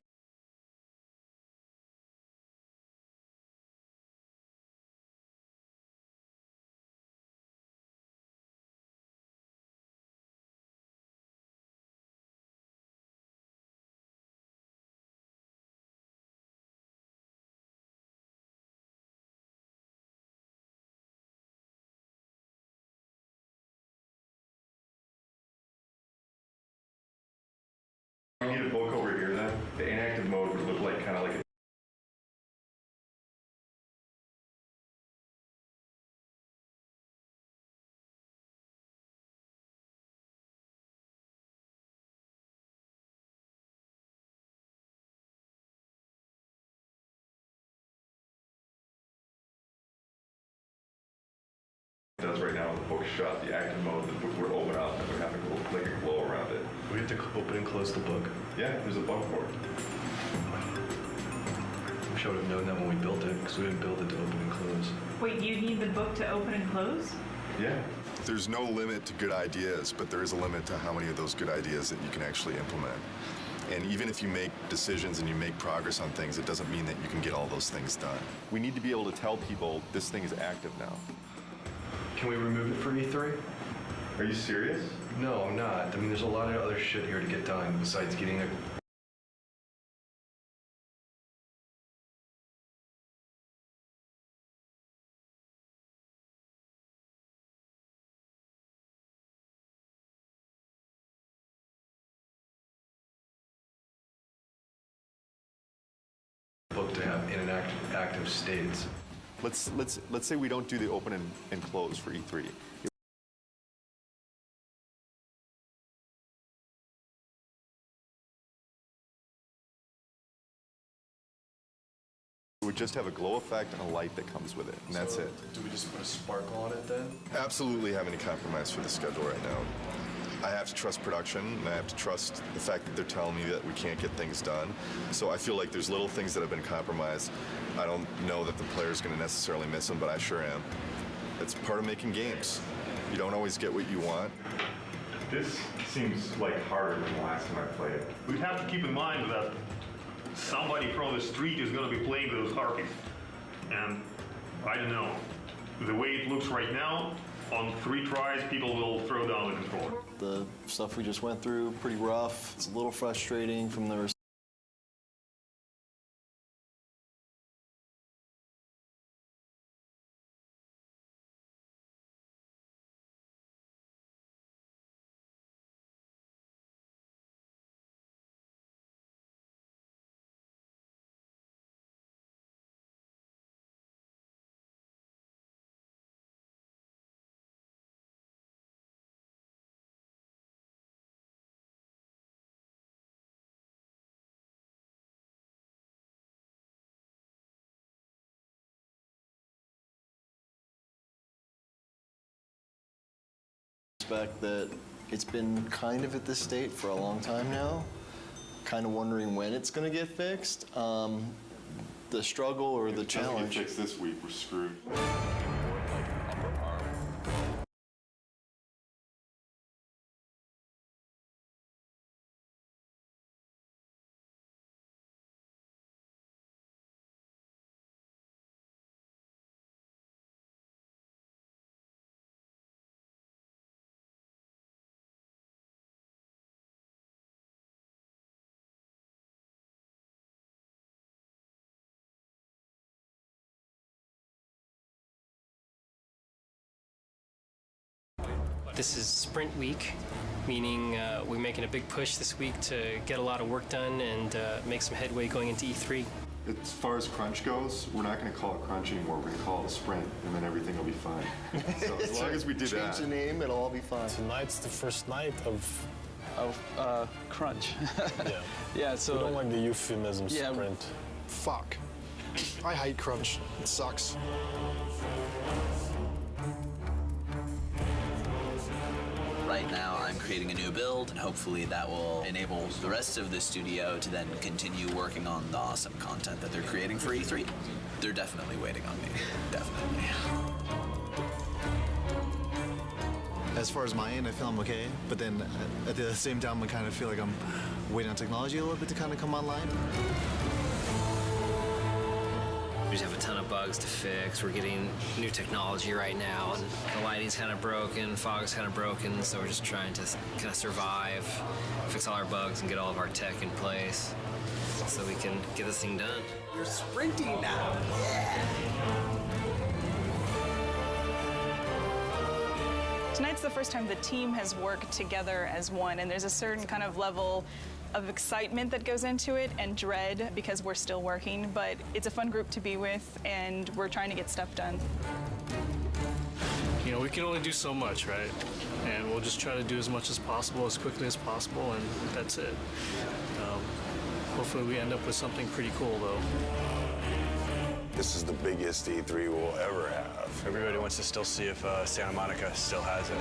does right now with the book shut, the active mode, the book would open up and would have like a glow around it. We have to open and close the book. Yeah, there's a button for it. Wish I would have known that when we built it, because we didn't build it to open and close. Wait, you need the book to open and close? Yeah. There's no limit to good ideas, but there is a limit to how many of those good ideas that you can actually implement. And even if you make decisions and you make progress on things, it doesn't mean that you can get all those things done. We need to be able to tell people this thing is active now. Can we remove it for E3? Are you serious? No, I'm not. I mean, there's a lot of other shit here to get done besides getting a... book to have in an active states. Let's say we don't do the open and close for E3. It would just have a glow effect and a light that comes with it, and that's it. Do we just put a sparkle on it then? Absolutely have any compromise for the schedule right now. I have to trust production, and I have to trust the fact that they're telling me that we can't get things done. So I feel like there's little things that have been compromised. I don't know that the player's going to necessarily miss them, but I sure am. It's part of making games. You don't always get what you want. This seems like harder than the last time I played it. We have to keep in mind that somebody from the street is going to be playing those harpies. And I don't know. The way it looks right now, on 3 tries, people will throw down the controller. The stuff we just went through, pretty rough. It's a little frustrating from the that it's been kind of at this state for a long time now, kind of wondering when it's going to get fixed. The struggle or the challenge. If it doesn't get fixed this week, we're screwed. This is sprint week, meaning we're making a big push this week to get a lot of work done and make some headway going into E3. As far as crunch goes, we're not going to call it crunch anymore. We're going to call it a sprint, and then everything will be fine. So as long as we do that. Change the name, it'll all be fine. Tonight's the first night of crunch. Yeah. Yeah, so... We don't like the euphemism sprint. Fuck. I hate crunch. It sucks. Right now, I'm creating a new build, and hopefully that will enable the rest of the studio to then continue working on the awesome content that they're creating for E3. They're definitely waiting on me. Definitely. As far as my end, I feel I'm okay, but then at the same time, I kind of feel like I'm waiting on technology a little bit to kind of come online. We just have a ton of bugs to fix. We're getting new technology right now, and the lighting's kind of broken, fog's kind of broken, so we're just trying to kind of survive, fix all our bugs, and get all of our tech in place so we can get this thing done. You're sprinting now. Yeah. Tonight's the first time the team has worked together as one, and there's a certain kind of level of excitement that goes into it and dread because we're still working, but it's a fun group to be with, and we're trying to get stuff done. You know, we can only do so much, right? And we'll just try to do as much as possible, as quickly as possible, and that's it. Hopefully we end up with something pretty cool, though. This is the biggest E3 we'll ever have. Everybody wants to still see if Santa Monica still has it.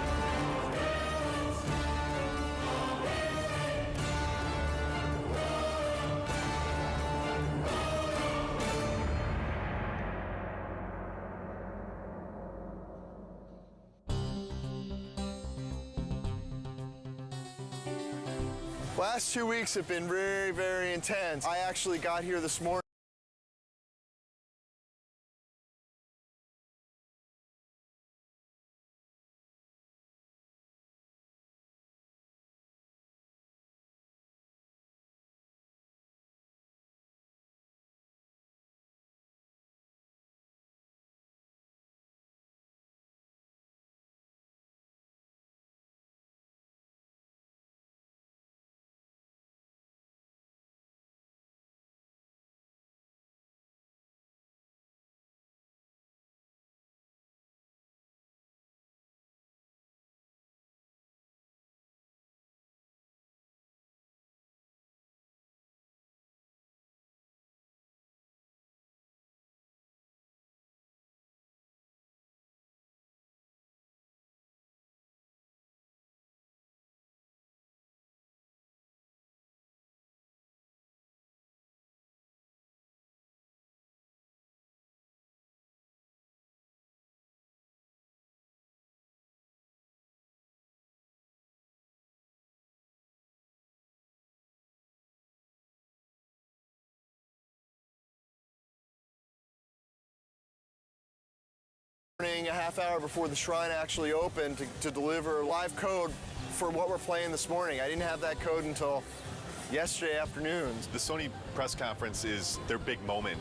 Last 2 weeks have been very, very intense. I actually got here this morning. A half hour before the shrine actually opened to deliver live code for what we're playing this morning. I didn't have that code until yesterday afternoon. The Sony press conference is their big moment,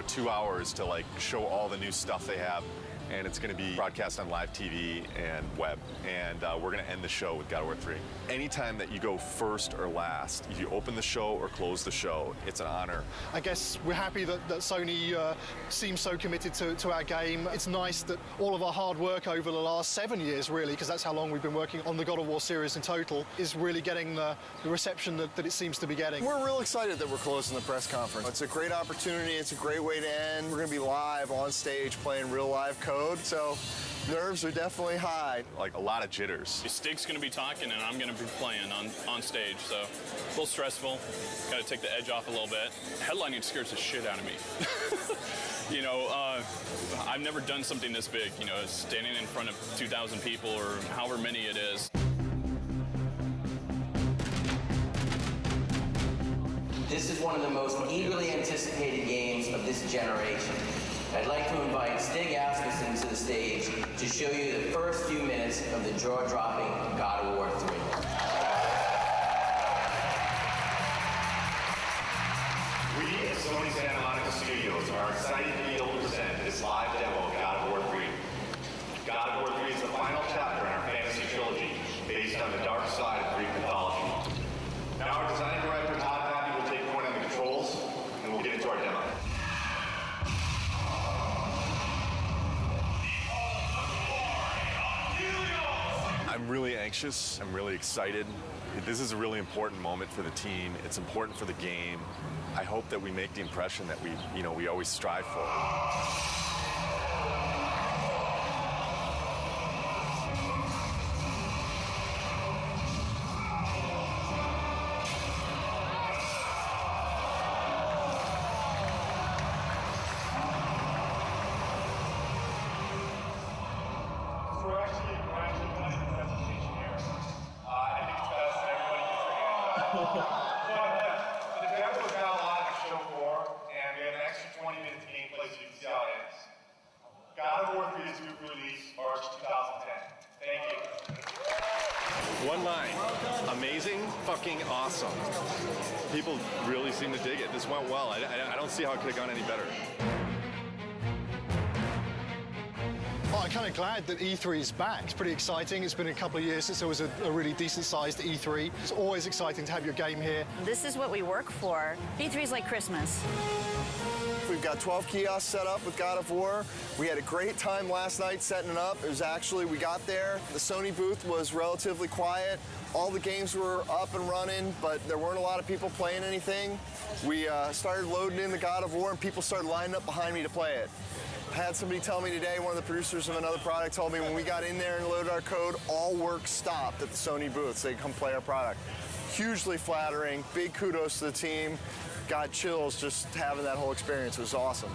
2 hours to like show all the new stuff they have. And it's going to be broadcast on live TV and web. And we're going to end the show with God of War 3. Anytime that you go first or last, if you open the show or close the show, it's an honor. I guess we're happy that Sony seems so committed to our game. It's nice that all of our hard work over the last 7 years, really, because that's how long we've been working on the God of War series in total, is really getting the reception that it seems to be getting. We're real excited that we're closing the press conference. It's a great opportunity. It's a great way to end. We're going to be live on stage playing real live code, so nerves are definitely high. Like a lot of jitters. Stig's going to be talking and I'm going to be playing on stage, so a little stressful. Got to take the edge off a little bit. Headlining scares the shit out of me. I've never done something this big, standing in front of 2,000 people or however many it is. This is one of the most eagerly anticipated games of this generation. I'd like to invite Stig Asmussen to the stage to show you the first few minutes of the jaw-dropping God of War 3. We at Sony Santa Monica Studios are excited to be able to present this live demo of God of War 3. God of War 3 is the final chapter in our fantasy trilogy, based on the dark side of Greek mythology. Now our design director, Todd Pappy, will take point on the controls, and we'll get into our demo. I'm really anxious. I'm really excited. This is a really important moment for the team. It's important for the game. I hope that we make the impression that we always strive for. The demo is now live on show 4, and we have an extra 20 minutes of gameplay so you can see how it ends. God of War 3 is due for release March 2010. Thank you. One line. Amazing, fucking awesome. People really seem to dig it. This went well. I don't see how it could have gone any better. Well, I'm kind of glad that E3 is back. It's pretty exciting. It's been a couple of years since there was a really decent-sized E3. It's always exciting to have your game here. This is what we work for. E3 is like Christmas. We've got 12 kiosks set up with God of War. We had a great time last night setting it up. It was actually, we got there, the Sony booth was relatively quiet. All the games were up and running, but there weren't a lot of people playing anything. We started loading in the God of War, and people started lining up behind me to play it. I had somebody tell me today, one of the producers of another product told me when we got in there and loaded our code, all work stopped at the Sony booth so they could come play our product. Hugely flattering, big kudos to the team. Got chills just having that whole experience. It was awesome.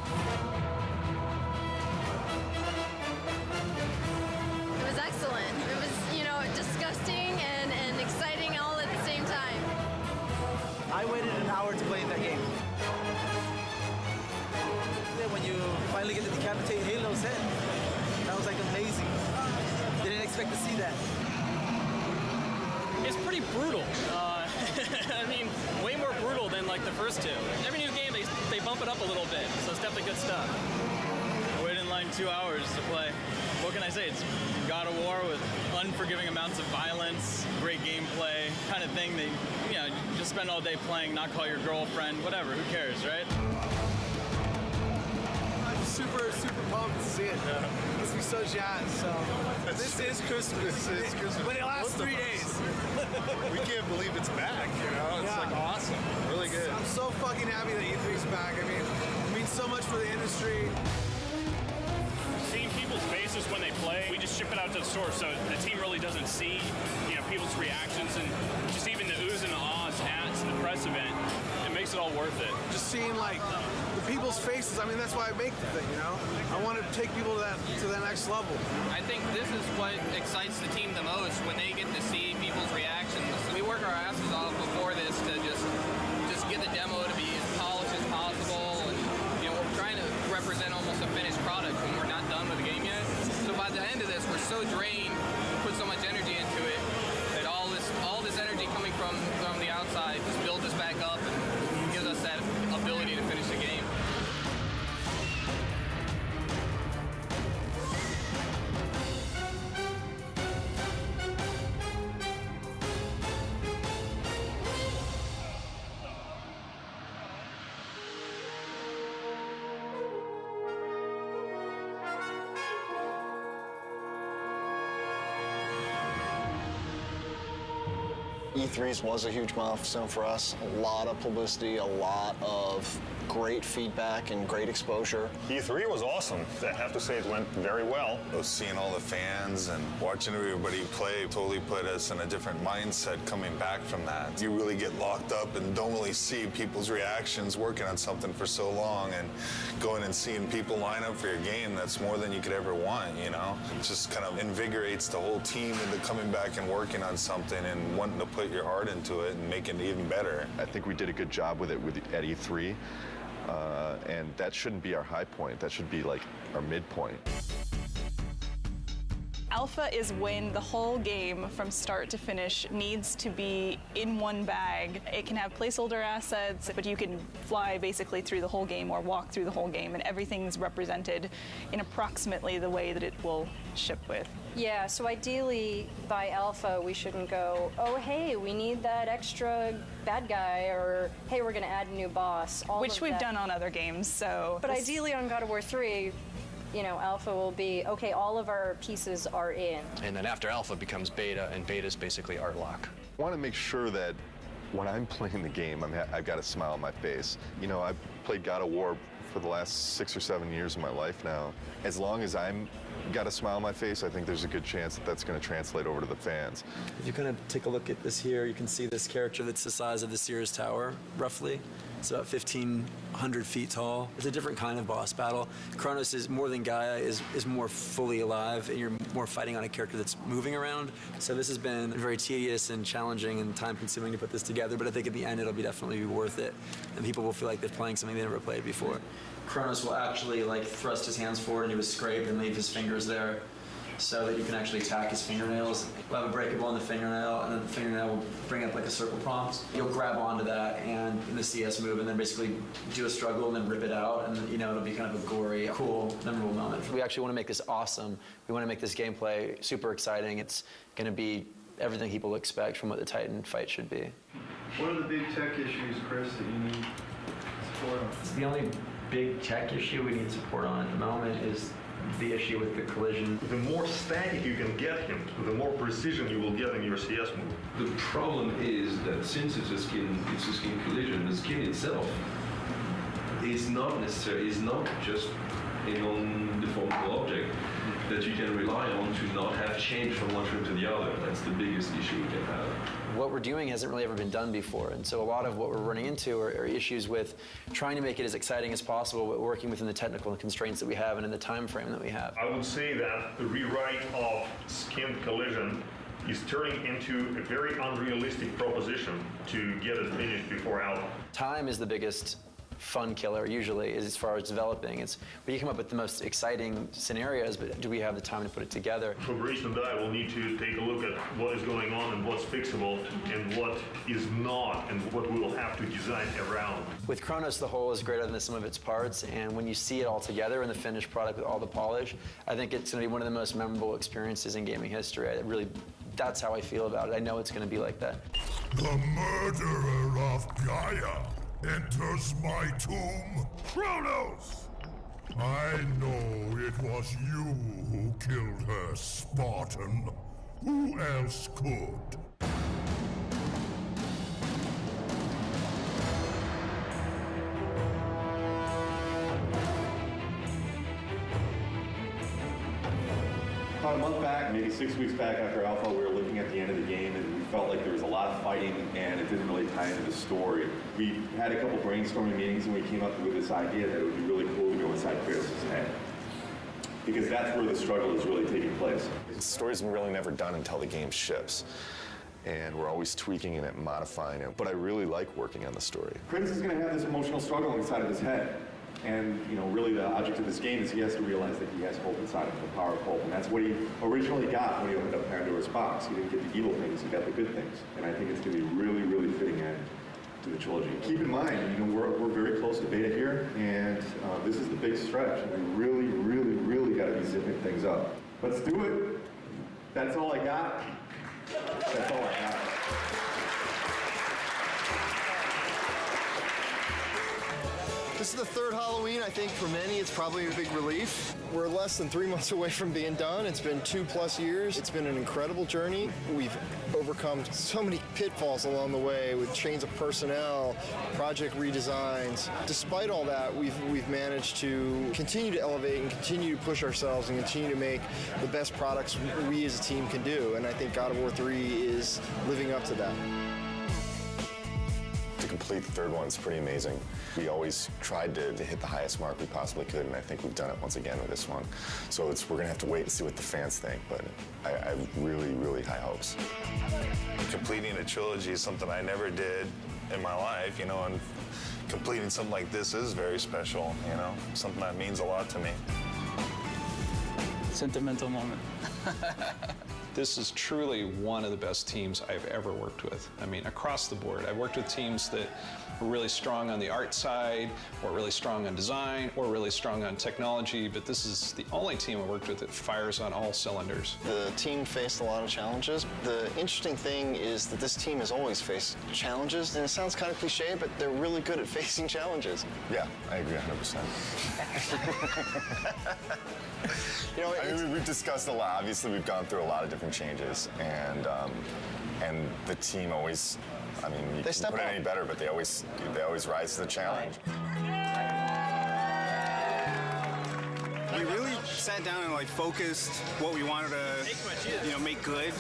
It was excellent. It was, you know, disgusting and exciting all at the same time. I waited an hour to play in that game. When you finally get to decapitate Halo's head, that was like amazing. Didn't expect to see that. It's pretty brutal. I mean, way more brutal than like the first two. Every new game, they bump it up a little bit, so it's definitely good stuff. I waited in line 2 hours to play. What can I say? It's God of War with unforgiving amounts of violence, great gameplay, kind of thing that, you know, you just spend all day playing, not call your girlfriend, whatever, who cares, right? Super pumped to see it. It makes me so jazzed. So this is Christmas. This is Christmas. But it lasts 3 days. We can't believe it's back, you know? It's like awesome. Really good. I'm so fucking happy that E3's back. I mean, it means so much for the industry. Seeing people's faces when they play, we just ship it out to the store, so the team really doesn't see, you know, people's reactions and just even the oohs and ahs at the press event. It makes it all worth it. Just seeing like the people's faces. I mean, that's why I make the thing, you know. I want to take people to that next level. I think this is what excites the team the most when they get to see people's reactions. We work our asses off before this to just get the demo to be as polished as possible, and you know, we're trying to represent almost a finished product when we're not done with the game yet. So by the end of this, we're so drained, put so much energy into it, that all this energy coming from the outside just builds us back up and gives us that ability to finish the game. E3's was a huge milestone for us. A lot of publicity, a lot of great feedback and great exposure. E3 was awesome. I have to say it went very well. Seeing all the fans and watching everybody play totally put us in a different mindset coming back from that. You really get locked up and don't really see people's reactions working on something for so long, and going and seeing people line up for your game, that's more than you could ever want, you know? It just kind of invigorates the whole team into coming back and working on something and wanting to put your heart into it and make it even better. I think we did a good job with it at E3. And that shouldn't be our high point. That should be like our midpoint. Alpha is when the whole game from start to finish needs to be in one bag. It can have placeholder assets, but you can fly basically through the whole game or walk through the whole game, and everything's represented in approximately the way that it will ship with. Yeah, so ideally by Alpha we shouldn't go, oh hey, we need that extra bad guy, or hey, we're gonna add a new boss. Which we've done on other games, so. But ideally on God of War 3, you know, Alpha will be, okay, all of our pieces are in. And then after Alpha becomes Beta, and Beta is basically art lock. I want to make sure that when I'm playing the game, I've got a smile on my face. You know, I've played God of War for the last 6 or 7 years of my life now. As long as I'm got a smile on my face, I think there's a good chance that that's going to translate over to the fans. If you kind of take a look at this here, you can see this character that's the size of the Sears Tower, roughly. It's about 1,500 feet tall. It's a different kind of boss battle. Kratos is more than Gaia, is more fully alive, and you're more fighting on a character that's moving around. So this has been very tedious and challenging and time-consuming to put this together, but I think at the end it'll definitely be worth it, and people will feel like they're playing something they never played before. Kratos will actually thrust his hands forward and do a scrape and leave his fingers there, so that you can actually attack his fingernails. We'll have a breakable on the fingernail, and then the fingernail will bring up a circle prompt. You'll grab onto that and in the CS move, and then basically do a struggle and then rip it out, and it'll be kind of a gory, cool, memorable moment. We actually want to make this awesome. We want to make this gameplay super exciting. It's going to be everything people expect from what the Titan fight should be. What are the big tech issues, Chris, that you need support on? The only big tech issue we need support on at the moment is the issue with the collision. The more static you can get him, the more precision you will get in your CS move. The problem is that since it's a skin collision, the skin itself is not just a non-deformable object that you can rely on to not have change from one frame to the other. That's the biggest issue we can have. What we're doing hasn't really ever been done before, and so a lot of what we're running into are issues with trying to make it as exciting as possible, but working within the technical constraints that we have and in the time frame that we have. I would say that the rewrite of skin collision is turning into a very unrealistic proposition to get it finished before alpha. Time is the biggest fun killer usually as far as developing. It's where you come up with the most exciting scenarios, but do we have the time to put it together? Fabrice and I will need to take a look at what is going on and what's fixable and what is not and what we will have to design around. With Kratos, the whole is greater than the sum of its parts, and when you see it all together in the finished product with all the polish, I think it's going to be one of the most memorable experiences in gaming history. That's how I feel about it. I know it's going to be like that. The murderer of Gaia enters my tomb. Kratos! I know it was you who killed her, Spartan. Who else could? About a month back, maybe 6 weeks back after Alpha, we were looking at the end of the game and we felt like there was a lot of fighting and it didn't really tie into the story. We had a couple brainstorming meetings and we came up with this idea that it would be really cool to go inside Kratos' head. Because that's where the struggle is really taking place. The story's really never done until the game ships. And we're always tweaking it and modifying it. But I really like working on the story. Kratos is going to have this emotional struggle inside of his head. And, you know, really the object of this game is he has to realize that he has hope inside of him, the power of hope. And that's what he originally got when he opened up Pandora's box. He didn't get the evil things, he got the good things. And I think it's going to be a really, really fitting end to the trilogy. Keep in mind, you know, we're very close to beta here, and this is the big stretch. We really, really, really got to be zipping things up. Let's do it. That's all I got. That's all I got. This is the third Halloween. I think for many it's probably a big relief. We're less than 3 months away from being done. It's been 2+ years. It's been an incredible journey. We've overcome so many pitfalls along the way with change of personnel, project redesigns. Despite all that, we've managed to continue to elevate and continue to push ourselves and continue to make the best products we as a team can do. And I think God of War 3 is living up to that. To complete the third one is pretty amazing. We always tried to hit the highest mark we possibly could, and I think we've done it once again with this one. So we're going to have to wait and see what the fans think, but I have really, really high hopes. Completing a trilogy is something I never did in my life, you know, and completing something like this is very special, you know, something that means a lot to me. Sentimental moment. This is truly one of the best teams I've ever worked with. I mean, across the board. I've worked with teams that were really strong on the art side, or really strong on design, or really strong on technology, but this is the only team I worked with that fires on all cylinders. The team faced a lot of challenges. The interesting thing is that this team has always faced challenges, and it sounds kind of cliche, but they're really good at facing challenges. Yeah, I agree 100%. You know, I mean, we've discussed a lot. Obviously, we've gone through a lot of different changes, and the team always, I mean, you can put it any better, but they always rise to the challenge. We really sat down and focused what we wanted to, make good,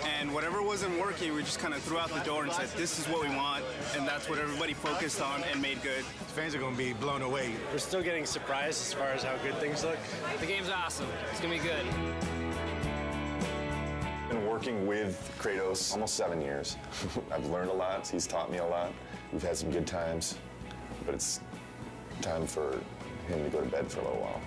and whatever wasn't working, we just kind of threw out the door and said, this is what we want, and that's what everybody focused on and made good. Fans are going to be blown away. We're still getting surprised as far as how good things look. The game's awesome. It's going to be good. Been working with Kratos almost 7 years. I've learned a lot. He's taught me a lot. We've had some good times, but it's time for him to go to bed for a little while.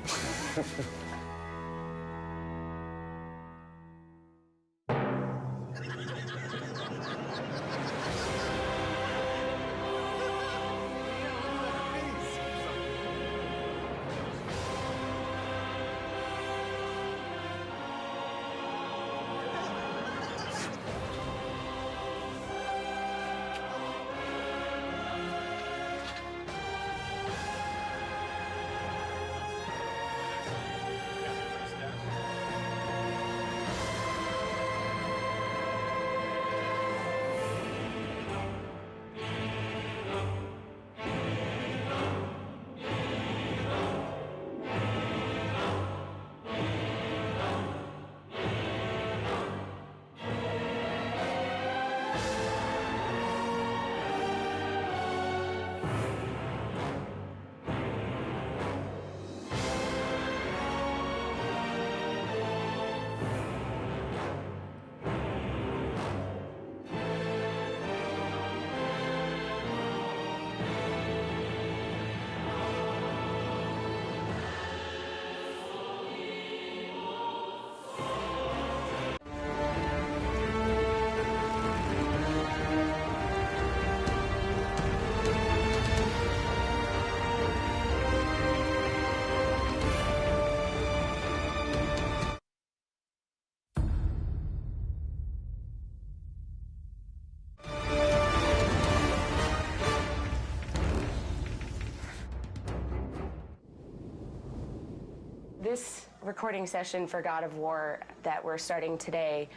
This recording session for God of War that we're starting today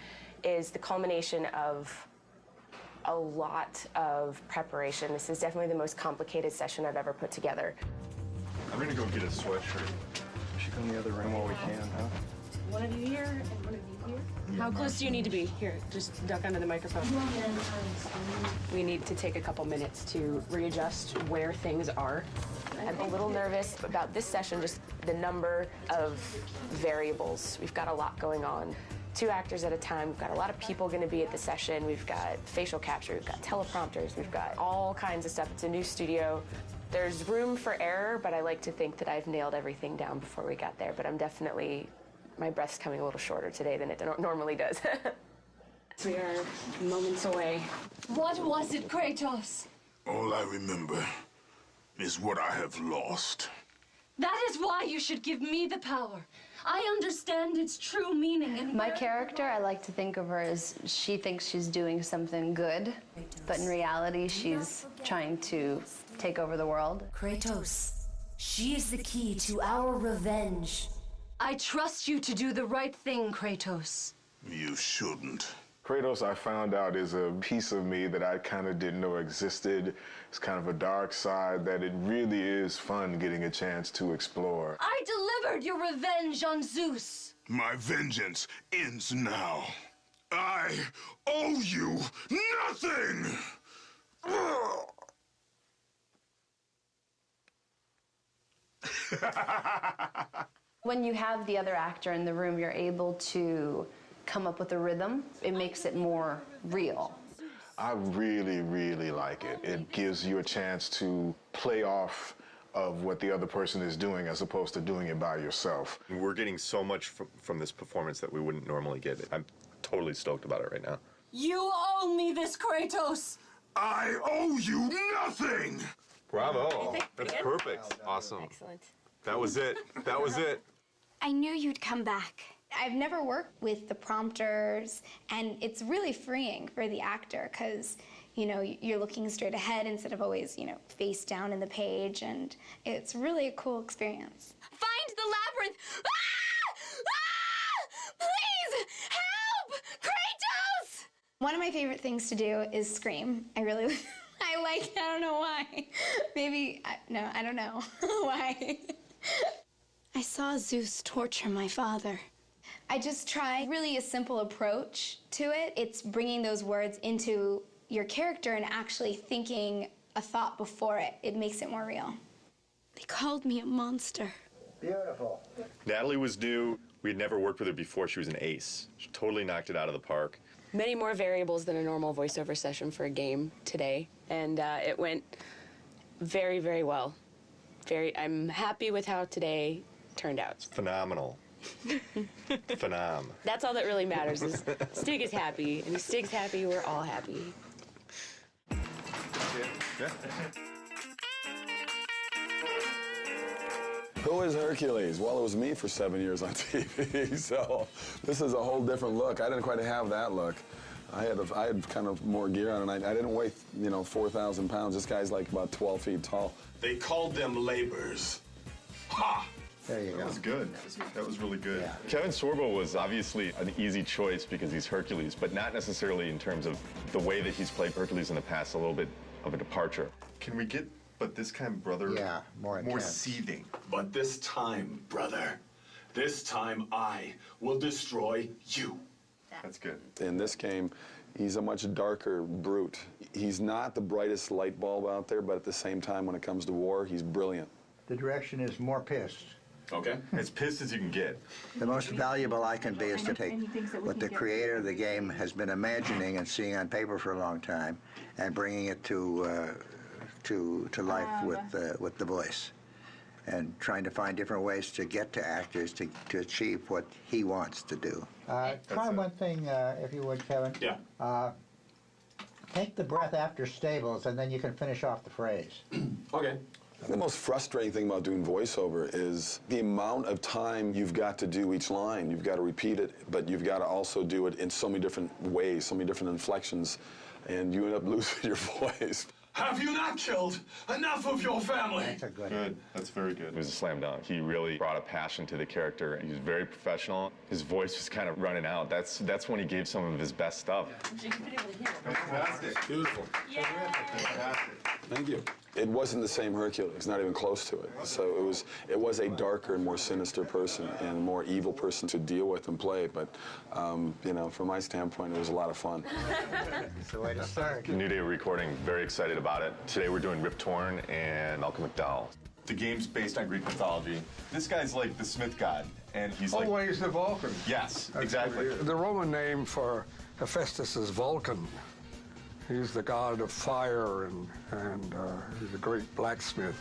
is the culmination of a lot of preparation. This is definitely the most complicated session I've ever put together. I'm gonna go get a sweatshirt. We should go in the other room while we can, huh? One of you here and one of you here. How close do you need to be? Here, just duck under the microphone. We need to take a couple minutes to readjust where things are. I'm a little nervous about this session, just the number of variables. We've got a lot going on. 2 actors at a time. We've got a lot of people going to be at the session. We've got facial capture, we've got teleprompters, we've got all kinds of stuff. It's a new studio. There's room for error, but I like to think that I've nailed everything down before we got there. But I'm definitely, my breath's coming a little shorter today than it normally does. We are moments away. What was it, Kratos? All I remember is what I have lost. That is why you should give me the power. I understand its true meaning. And My character, I like to think of her as she thinks she's doing something good, but in reality, she's trying to take over the world. Kratos, she is the key to our revenge. I trust you to do the right thing, Kratos. You shouldn't. Kratos, I found out, is a piece of me that I kind of didn't know existed. It's kind of a dark side that it really is fun getting a chance to explore. I delivered your revenge on Zeus. My vengeance ends now. I owe you nothing! When you have the other actor in the room, you're able to come up with a rhythm. It makes it more real. I really, really like it. It gives you a chance to play off of what the other person is doing as opposed to doing it by yourself. We're getting so much from this performance that we wouldn't normally get. I'm totally stoked about it right now. You owe me this, Kratos. I owe you nothing! Bravo. That's perfect. Awesome. Excellent. That was it. That was it. I knew you'd come back. I've never worked with the prompters, and it's really freeing for the actor because, you know, you're looking straight ahead instead of always, you know, face down in the page, and it's really a cool experience. Find the labyrinth! Ah! Ah! Please! Help! Kratos! One of my favorite things to do is scream. I really, I don't know why. Maybe, no, I don't know why. I saw Zeus torture my father. I just try really a simple approach to it. It's bringing those words into your character and actually thinking a thought before it. It makes it more real. They called me a monster. Beautiful. Natalie was new. We had never worked with her before. She was an ace. She totally knocked it out of the park. Many more variables than a normal voiceover session for a game today, and it went very, very well. I'm happy with how today turned out. Phenomenal. Phenom. That's all that really matters is Stig is happy, and if Stig's happy, we're all happy. Yeah. Who is Hercules? Well, it was me for 7 years on TV, so this is a whole different look. I didn't quite have that look. I had kind of more gear on, and I didn't weigh, 4,000 pounds. This guy's like about 12 feet tall. They called them labors. Ha! There you go. That was good. That was really good. Yeah. Kevin Sorbo was obviously an easy choice because he's Hercules, but not necessarily in terms of the way that he's played Hercules in the past, a little bit of a departure. Can we get, but this time, brother, more seething? But this time, brother, this time I will destroy you. That's good. In this game, he's a much darker brute. He's not the brightest light bulb out there, but at the same time, when it comes to war, he's brilliant. The direction is more pissed. Okay. As pissed as you can get. The most valuable I can be is to take what the creator of the game has been imagining and seeing on paper for a long time and bringing it to life with the voice. And trying to find different ways to get to actors to achieve what he wants to do. Try one thing, if you would, Kevin. Yeah. Take the breath after stables, and then you can finish off the phrase. Okay. The most frustrating thing about doing voiceover is the amount of time you've got to do each line. You've got to repeat it, but you've got to also do it in so many different ways, so many different inflections, and you end up losing your voice. Have you not killed enough of your family? That's a Good. That's very good. It was a slam dunk. He really brought a passion to the character. He was very professional. His voice was kind of running out. That's when he gave some of his best stuff. Fantastic. Beautiful. Yeah. Fantastic. Thank you. It wasn't the same Hercules, not even close to it. So it was a darker and more sinister person and a more evil person to deal with and play. But, you know, from my standpoint, it was a lot of fun. It's the way to start. New Day recording, very excited about it. Today we're doing Rip Torn and Malcolm McDowell. The game's based on Greek mythology. This guy's like the Smith god, and he's like... Oh, he's the Vulcan. Yes, That's exactly. The Roman name for Hephaestus is Vulcan. He's the god of fire, and he's a great blacksmith.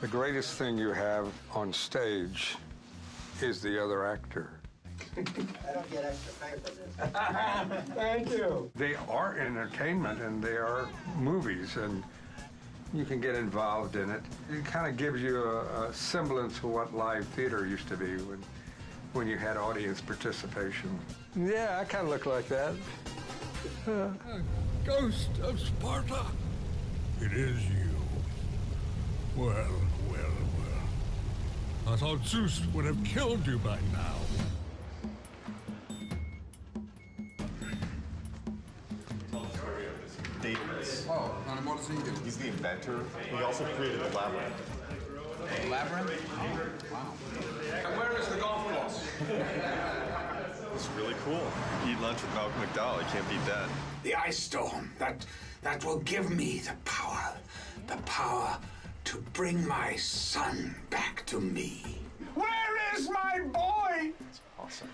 The greatest thing you have on stage is the other actor. I don't get extra pay for this. Thank you. They are entertainment, and they are movies, and you can get involved in it. It kind of gives you a semblance of what live theater used to be when you had audience participation. Yeah, I kind of look like that. Ghost of Sparta, it is you. Well. I thought Zeus would have killed you by now. Daedalus. Oh, and what does he do? He's the inventor. He also created the labyrinth. Labyrinth? Wow. And where is the golf course? It's really cool. Eat lunch with Malcolm McDowell. You can't beat that. The ice storm, that will give me the power to bring my son back to me. Where is my boy? Awesome.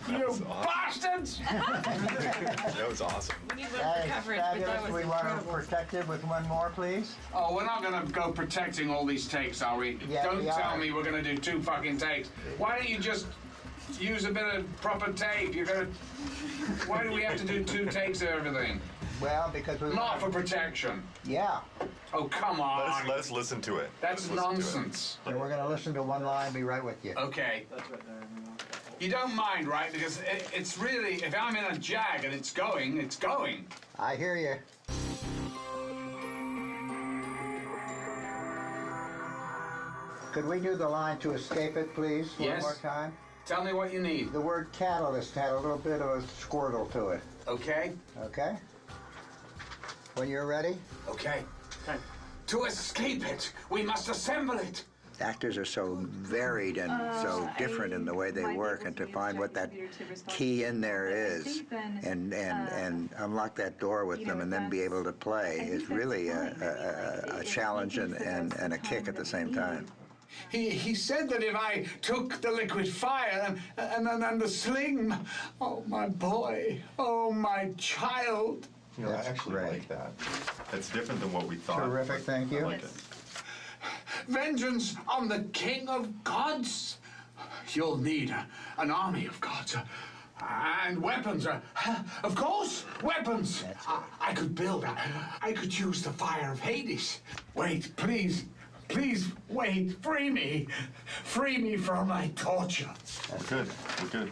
You bastards! That was awesome. Fabulous. We want to protect it with one more, please. Oh, we're not going to go protecting all these takes, are we? Yeah, Don't we tell are. me we're going to do 2 fucking takes. Why don't you just use a bit of proper tape? Why do we have to do 2 takes of everything? Well, because we... Not for protection. Yeah. Oh, come on. Let's listen to it. That's nonsense. And we're going to listen to one line, be right with you. Okay. You don't mind, right? Because it's really, if I'm in a jag and it's going, it's going. I hear you. Could we do the line to escape it, please, Yes. one more time? Tell me what you need. The word catalyst had a little bit of a squirtle to it. Okay. Okay? When you're ready? Okay. To escape it, we must assemble it. Actors are so varied and so different in the way they work, and to find what that key in there is and unlock that door with them and then be able to play is really a challenge and a kick at the same time. He said that if I took the liquid fire and the sling, oh, my boy, oh, my child. You know, I actually like that. That's different than what we thought. Terrific, thank you. I like it. Vengeance on the king of gods. You'll need an army of gods. And weapons. Of course, weapons. I could build. I could use the fire of Hades. Wait, please. Please, wait. Free me. Free me from my torture. We're good. We're good.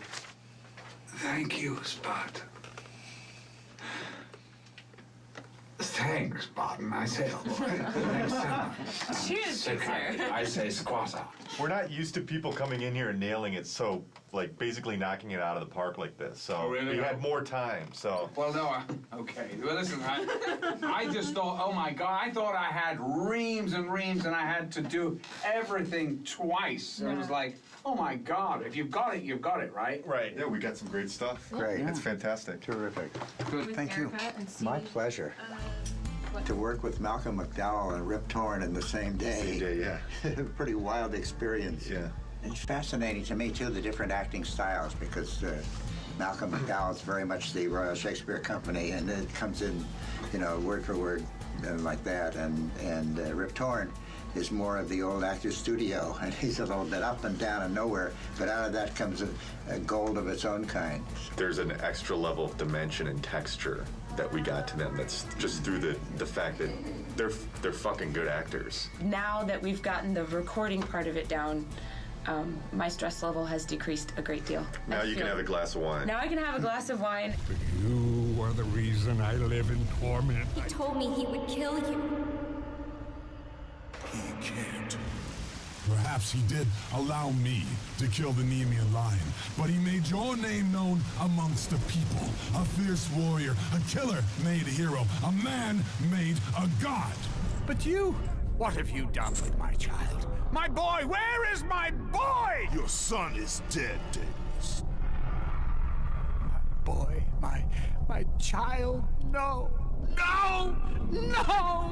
Thank you, Sparta. Thanks, Barton. I say, thanks so much. Cheers, So kind. I say squatter. We're not used to people coming in here and nailing it so, like, basically knocking it out of the park like this. So Oh, really? we had more time, so. Well, no, okay. Well, listen, I just thought, oh, my God, I thought I had reams and reams and I had to do everything twice. And it was like, oh, my God, if you've got it, right? Right. Yeah, we got some great stuff. Great. It's fantastic. Terrific. Good. Thank you. My pleasure. To work with Malcolm McDowell and Rip Torn in the same day. Same day, yeah. Pretty wild experience. Yeah. It's fascinating to me, too, the different acting styles, because Malcolm McDowell is very much the Royal Shakespeare Company, and it comes in, you know, word for word like that. And Rip Torn is more of the old actor's studio, and he's a little bit up and down and nowhere, but out of that comes a gold of its own kind. There's an extra level of dimension and texture that we got to them that's just through the fact that they're fucking good actors. Now that we've gotten the recording part of it down, My stress level has decreased a great deal. Now you can have a glass of wine. Now I can have a glass of wine. You are the reason I live in torment. He told me he would kill you. He can't. Perhaps he did allow me to kill the Nemean lion, but he made your name known amongst the people. A fierce warrior, a killer made a hero, a man made a god. But you, what have you done with my child? My boy, where is my boy? Your son is dead, Daedalus. My boy, my child, no, no, no!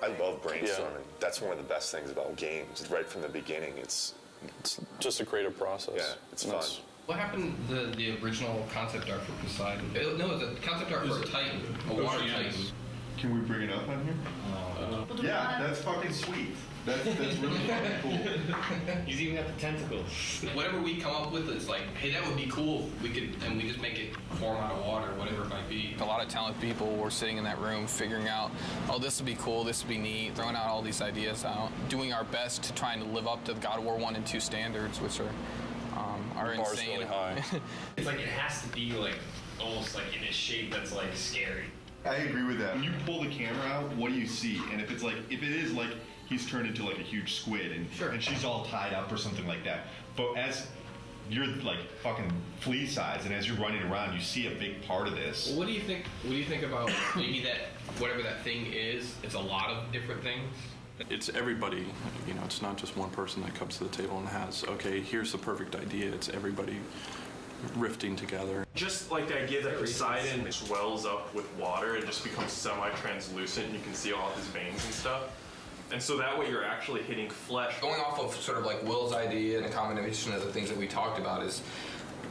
I love brainstorming. That's one of the best things about games. Right from the beginning, it's just a creative process. Yeah, it's fun. What happened to the original concept art for Poseidon? No, the concept art for Titan, a water Titan. Can we bring it up on here? Yeah, that's fucking sweet. That's really fucking cool. He's even got the tentacles. Whatever we come up with, it's like, hey, that would be cool. We could, and we just make it form out of water, whatever it might be. A lot of talented people were sitting in that room figuring out, oh, this would be cool, this would be neat, throwing out all these ideas out, doing our best to trying to live up to the God of War 1 and 2 standards, which are insane. Really high. It's like it has to be like almost like in a shape that's like scary. I agree with that. When you pull the camera out, what do you see? And if it is like he's turned into like a huge squid and she's all tied up or something like that. But as you're like fucking flea size and as you're running around, you see a big part of this. Well, what do you think about maybe that whatever that thing is, it's a lot of different things? It's everybody, you know, it's not just one person that comes to the table and has, okay, here's the perfect idea. It's everybody rifting together. Just like the idea that Poseidon swells up with water and just becomes semi-translucent and you can see all his veins and stuff. And so that way you're actually hitting flesh. Going off of sort of like Will's idea and a combination of the things that we talked about is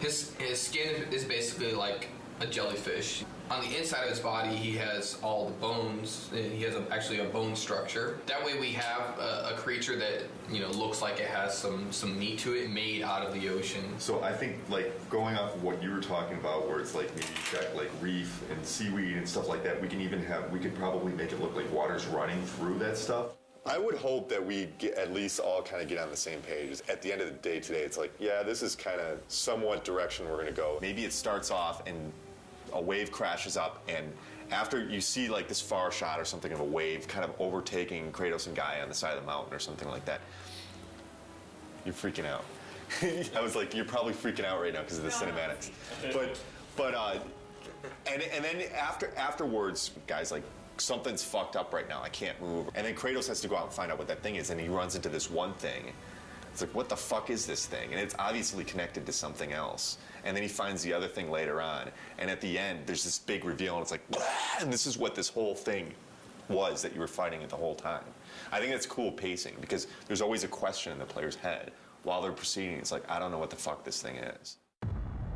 his skin is basically like a jellyfish. On the inside of his body, he has all the bones. He has actually a bone structure. That way we have a creature that, you know, looks like it has some meat to it, made out of the ocean. So I think, like, going off of what you were talking about, where it's like maybe you've got like reef and seaweed and stuff like that, we could probably make it look like water's running through that stuff. I would hope that we at least all kind of get on the same page. At the end of the day today, it's like, yeah, this is kind of somewhat direction we're going to go. Maybe it starts off and a wave crashes up, and after you see like this far shot or something of a wave kind of overtaking Kratos and Gaia on the side of the mountain or something like that, you're freaking out. I was like, you're probably freaking out right now because of the cinematics. And then afterwards, guys, like, something's fucked up right now. I can't move. And then Kratos has to go out and find out what that thing is, and he runs into this one thing. It's like, what the fuck is this thing? And it's obviously connected to something else. And then he finds the other thing later on. And at the end, there's this big reveal, and it's like, blah! And this is what this whole thing was that you were fighting it the whole time. I think that's cool pacing, because there's always a question in the player's head while they're proceeding. It's like, I don't know what the fuck this thing is.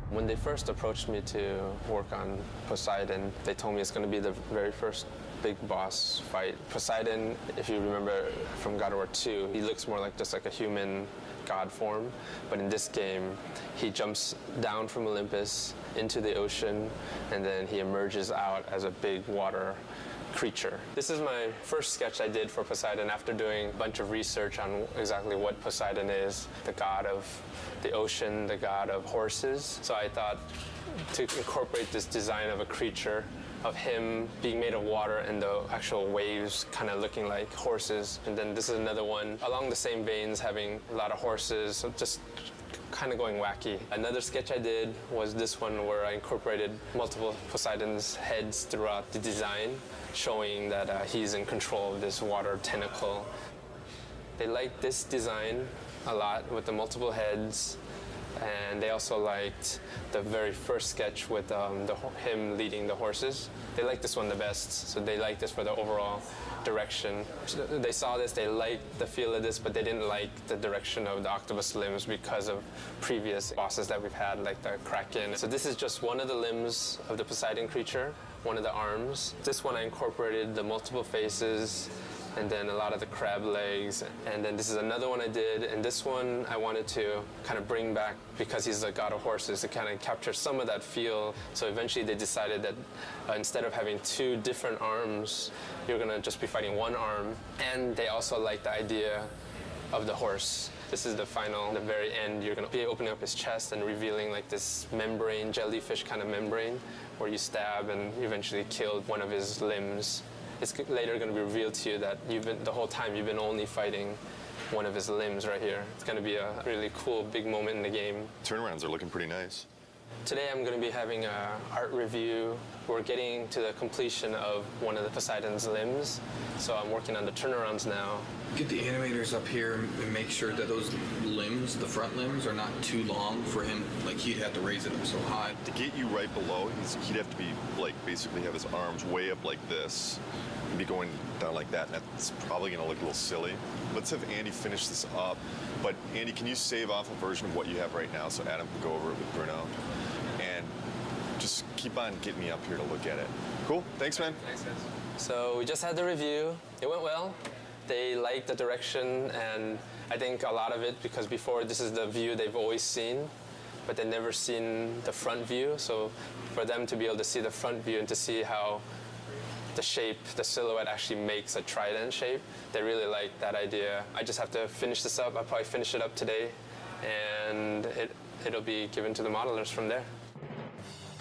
When they first approached me to work on Poseidon, they told me it's going to be the very first big boss fight. Poseidon, if you remember from God of War 2, he looks more like just like a human god form, but in this game, he jumps down from Olympus into the ocean, and then he emerges out as a big water creature. This is my first sketch I did for Poseidon after doing a bunch of research on exactly what Poseidon is, the god of the ocean, the god of horses. So I thought to incorporate this design of a creature, of him being made of water and the actual waves kind of looking like horses. And then this is another one along the same veins, having a lot of horses, so just kind of going wacky. Another sketch I did was this one where I incorporated multiple Poseidon's heads throughout the design, showing that he's in control of this water tentacle. They liked this design a lot with the multiple heads, And they also liked the very first sketch with him leading the horses. They liked this one the best, so they liked this for the overall direction. They saw this, they liked the feel of this, but they didn't like the direction of the octopus limbs because of previous bosses that we've had, like the Kraken. So this is just one of the limbs of the Poseidon creature, one of the arms. This one I incorporated the multiple faces, and then a lot of the crab legs, and then this is another one I did, and this one I wanted to kind of bring back because he's the god of horses to kind of capture some of that feel. So eventually they decided that instead of having two different arms, you're gonna just be fighting one arm. And they also like the idea of the horse. This is the final, the very end, you're gonna be opening up his chest and revealing like this membrane, jellyfish kind of membrane, where you stab and eventually kill one of his limbs. It's later going to be revealed to you that the whole time you've been only fighting one of his limbs right here. It's going to be a really cool, big moment in the game. Turnarounds are looking pretty nice. Today I'm going to be having an art review. We're getting to the completion of one of the Poseidon's limbs, so I'm working on the turnarounds now. Get the animators up here and make sure that those limbs, the front limbs, are not too long for him. Like, he'd have to raise it up so high. To get you right below, he'd have to be, like, basically have his arms way up like this and be going down like that, and that's probably going to look a little silly. Let's have Andy finish this up. But, Andy, can you save off a version of what you have right now so Adam can go over it with Bruno? And just keep on getting me up here to look at it. Cool? Thanks, man. Thanks, guys. So we just had the review. It went well. They liked the direction, and I think a lot of it, because before this is the view they've always seen, but they've never seen the front view. So for them to be able to see the front view and to see how the shape, the silhouette actually makes a trident shape, they really like that idea. I just have to finish this up. I'll probably finish it up today, and it'll be given to the modelers from there.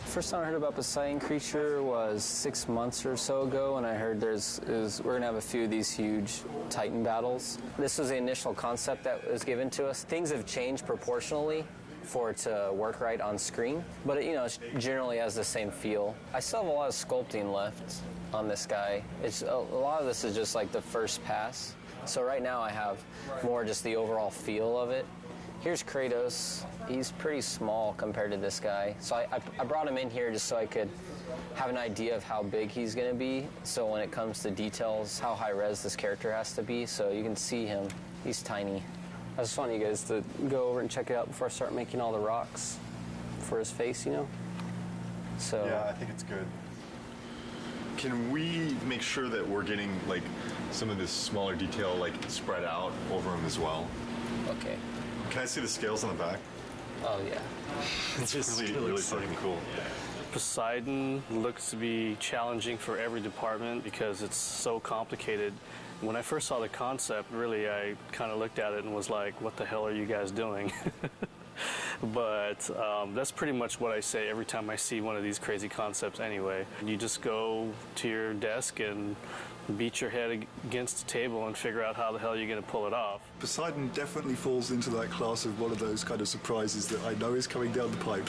First time I heard about Poseidon creature was 6 months or so ago, and I heard we're going to have a few of these huge Titan battles. This was the initial concept that was given to us. Things have changed proportionally for it to work right on screen, but it generally has the same feel. I still have a lot of sculpting left on this guy. A lot of this is just like the first pass. So right now I have more just the overall feel of it. Here's Kratos. He's pretty small compared to this guy. So I brought him in here just so I could have an idea of how big he's going to be. So when it comes to details, how high res this character has to be. So you can see him. He's tiny. I just want you guys to go over and check it out before I start making all the rocks for his face, So yeah, I think it's good. Can we make sure that we're getting like some of this smaller detail like spread out over him as well? Okay. Can I see the scales on the back? Oh, yeah. It's really fucking cool. Poseidon looks to be challenging for every department because it's so complicated. When I first saw the concept, really, I kind of looked at it and was like, what the hell are you guys doing? But that's pretty much what I say every time I see one of these crazy concepts anyway. You just go to your desk and beat your head against the table and figure out how the hell you're going to pull it off. Poseidon definitely falls into that class of one of those kind of surprises that I know is coming down the pipe.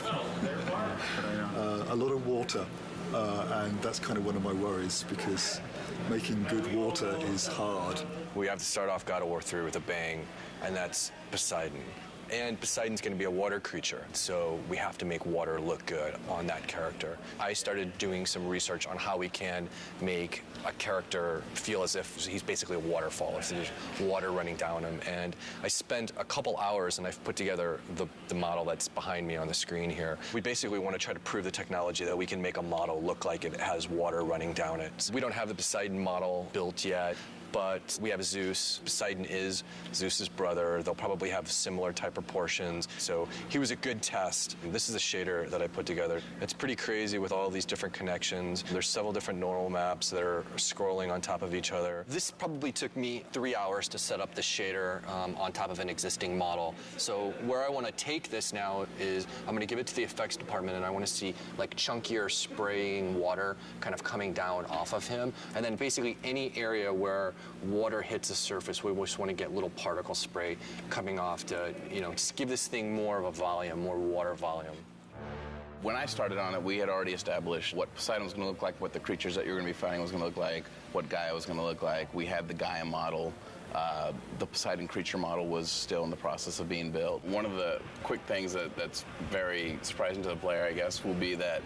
A lot of water, and that's kind of one of my worries because making good water is hard. We have to start off God of War 3 with a bang, and that's Poseidon. And Poseidon's going to be a water creature, so we have to make water look good on that character. I started doing some research on how we can make a character feel as if he's basically a waterfall, if there's water running down him. And I spent a couple hours, and I've put together the model that's behind me on the screen here. We basically want to try to prove the technology that we can make a model look like it has water running down it. We don't have the Poseidon model built yet, but we have Zeus. Poseidon is Zeus's brother. They'll probably have similar type proportions. So he was a good test. This is a shader that I put together. It's pretty crazy with all these different connections. There's several different normal maps that are scrolling on top of each other. This probably took me 3 hours to set up the shader on top of an existing model. So where I want to take this now is I'm going to give it to the effects department, and I want to see like chunkier spraying water kind of coming down off of him. And then basically any area where water hits the surface, we just want to get little particle spray coming off to, just give this thing more of a volume, more water volume. When I started on it, we had already established what Poseidon was going to look like, what the creatures that you were going to be fighting was going to look like, what Gaia was going to look like. We had the Gaia model. The Poseidon creature model was still in the process of being built. One of the quick things that's very surprising to the player, I guess, will be that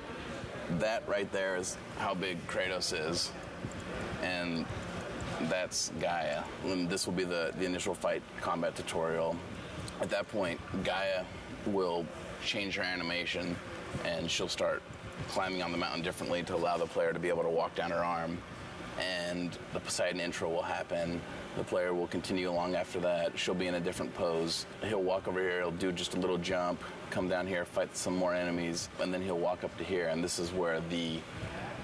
right there is how big Kratos is, and that's Gaia. And this will be the initial fight combat tutorial. At that point, Gaia will change her animation, and she'll start climbing on the mountain differently to allow the player to be able to walk down her arm. And the Poseidon intro will happen. The player will continue along after that. She'll be in a different pose. He'll walk over here, he'll do just a little jump, come down here, fight some more enemies, and then he'll walk up to here, and this is where the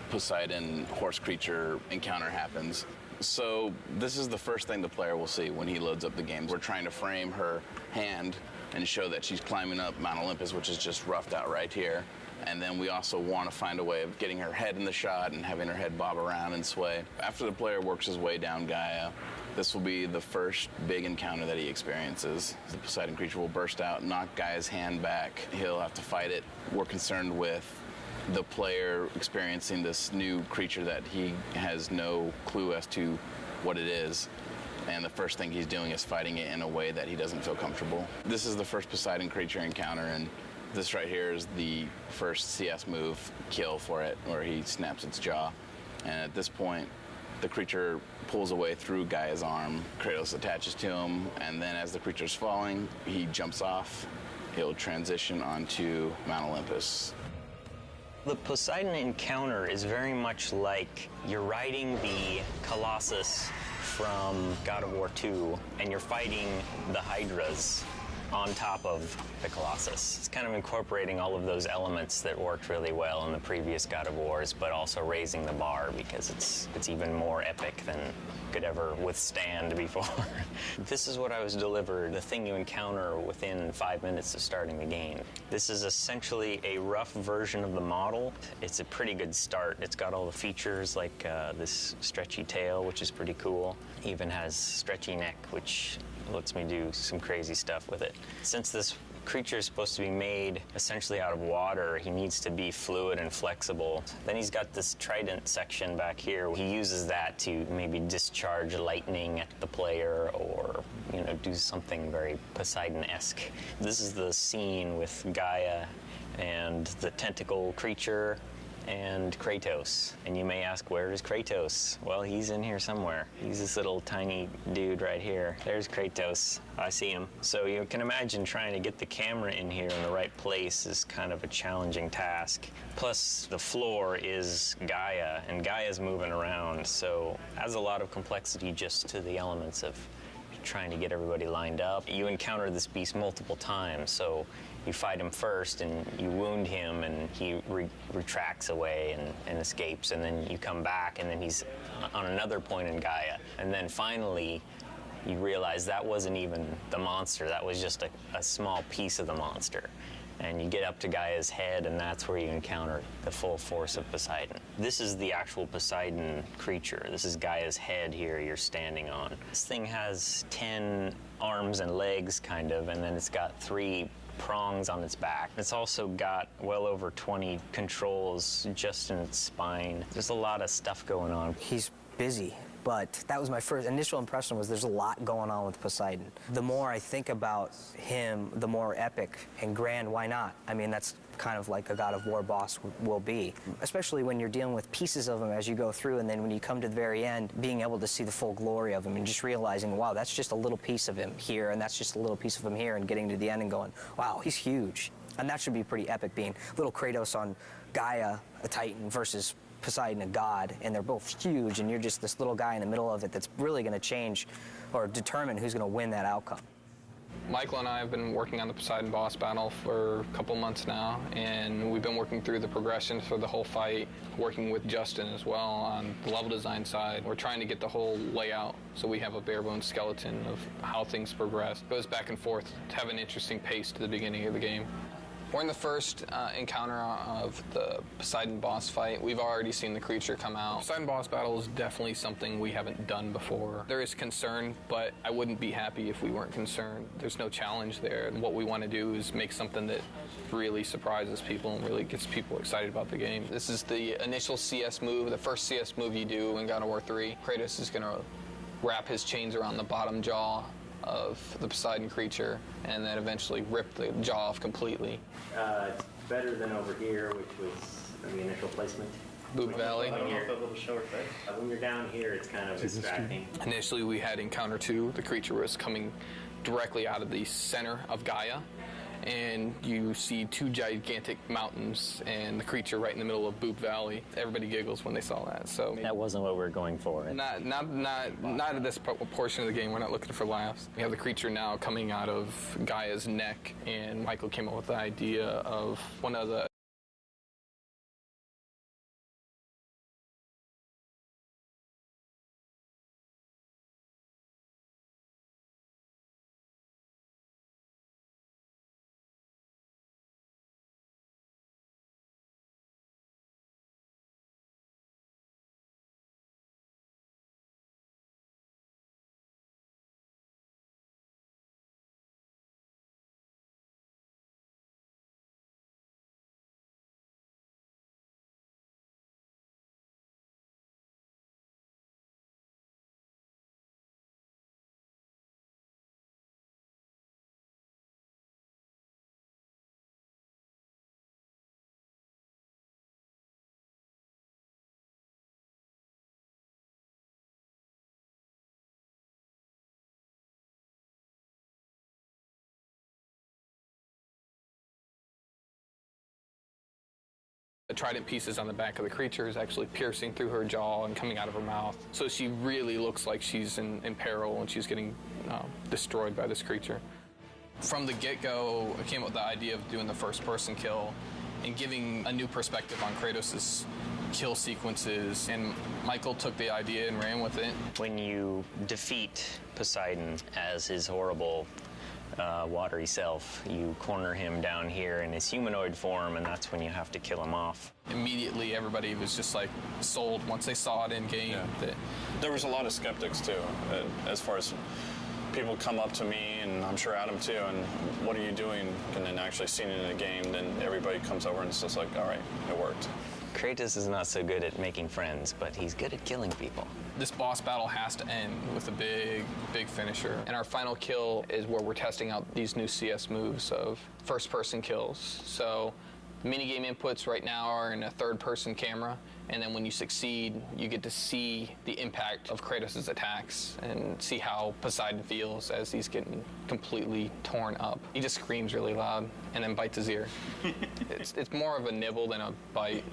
Poseidon horse creature encounter happens. So this is the first thing the player will see when he loads up the game. We're trying to frame her hand and show that she's climbing up Mount Olympus, which is just roughed out right here. And then we also want to find a way of getting her head in the shot and having her head bob around and sway. After the player works his way down Gaia, this will be the first big encounter that he experiences. The Poseidon creature will burst out, knock Gaia's hand back. He'll have to fight it. We're concerned with the player experiencing this new creature that he has no clue as to what it is. And the first thing he's doing is fighting it in a way that he doesn't feel comfortable. This is the first Poseidon creature encounter, and this right here is the first CS move kill for it, where he snaps its jaw. And at this point, the creature pulls away through Gaia's arm. Kratos attaches to him, and then as the creature's falling, he jumps off. He'll transition onto Mount Olympus. The Poseidon encounter is very much like you're riding the Colossus from God of War 2, and you're fighting the Hydras on top of the Colossus. It's kind of incorporating all of those elements that worked really well in the previous God of Wars, but also raising the bar because it's even more epic than could ever withstand before. This is what I was delivered, the thing you encounter within 5 minutes of starting the game. This is essentially a rough version of the model. It's a pretty good start. It's got all the features like this stretchy tail, which is pretty cool. It even has stretchy neck, which lets me do some crazy stuff with it. Since this creature is supposed to be made essentially out of water, he needs to be fluid and flexible. Then he's got this trident section back here. He uses that to maybe discharge lightning at the player or, do something very Poseidon-esque. This is the scene with Gaia and the tentacle creature and Kratos. And you may ask, where is Kratos? Well, he's in here somewhere. He's this little tiny dude right here. There's Kratos. I see him. So you can imagine trying to get the camera in here in the right place is kind of a challenging task. Plus, the floor is Gaia, and Gaia's moving around, so adds a lot of complexity just to the elements of trying to get everybody lined up. You encounter this beast multiple times, so you fight him first and you wound him and he retracts away and escapes, and then you come back and then he's on another point in Gaia. And then finally you realize that wasn't even the monster, that was just a small piece of the monster. And you get up to Gaia's head, and that's where you encounter the full force of Poseidon. This is the actual Poseidon creature. This is Gaia's head here you're standing on. This thing has 10 arms and legs, kind of, and then it's got 3 prongs on its back. It's also got well over 20 controls just in its spine. There's a lot of stuff going on. He's busy. But that was my first initial impression, was there's a lot going on with Poseidon. The more I think about him, the more epic and grand, why not? I mean, that's kind of like a God of War boss will be, especially when you're dealing with pieces of him as you go through, and then when you come to the very end, being able to see the full glory of him and just realizing, wow, that's just a little piece of him here, and that's just a little piece of him here, and getting to the end and going, wow, he's huge. And that should be pretty epic, being little Kratos on Gaia, a Titan, versus Poseidon, a god, and they're both huge, and you're just this little guy in the middle of it that's really going to change or determine who's going to win that outcome. Michael and I have been working on the Poseidon boss battle for a couple months now, and we've been working through the progression for the whole fight, working with Justin as well on the level design side. We're trying to get the whole layout so we have a bare-bones skeleton of how things progress. It goes back and forth to have an interesting pace to the beginning of the game. We're in the first encounter of the Poseidon boss fight. We've already seen the creature come out. Poseidon boss battle is definitely something we haven't done before. There is concern, but I wouldn't be happy if we weren't concerned. There's no challenge there. And what we want to do is make something that really surprises people and really gets people excited about the game. This is the initial CS move, the first CS move you do in God of War 3. Kratos is going to wrap his chains around the bottom jaw of the Poseidon creature, and then eventually rip the jaw off completely. It's better than over here, which was the initial placement. Boob Valley. When you're a little short, but when you're down here, it's kind of distracting. Initially, we had Encounter 2. The creature was coming directly out of the center of Gaia, and you see two gigantic mountains and the creature right in the middle of Boob Valley. Everybody giggles when they saw that. So that wasn't what we were going for. Not at this portion of the game. We're not looking for laughs. We have the creature now coming out of Gaia's neck, and Michael came up with the idea of one of the trident pieces on the back of the creature is actually piercing through her jaw and coming out of her mouth. So she really looks like she's in peril and she's getting destroyed by this creature. From the get-go, I came up with the idea of doing the first-person kill and giving a new perspective on Kratos' kill sequences, and Michael took the idea and ran with it. When you defeat Poseidon as his horrible watery self, you corner him down here in his humanoid form, and that's when you have to kill him off. Immediately, everybody was just like sold once they saw it in game. Yeah. There was a lot of skeptics too, as far as people come up to me, and I'm sure Adam too, and what are you doing? And then actually seeing it in a game, then everybody comes over and it's just like, all right, it worked. Kratos is not so good at making friends, but he's good at killing people. This boss battle has to end with a big, big finisher. And our final kill is where we're testing out these new CS moves of first-person kills. So minigame inputs right now are in a third-person camera, and then when you succeed, you get to see the impact of Kratos' attacks and see how Poseidon feels as he's getting completely torn up. He just screams really loud and then bites his ear. It's more of a nibble than a bite.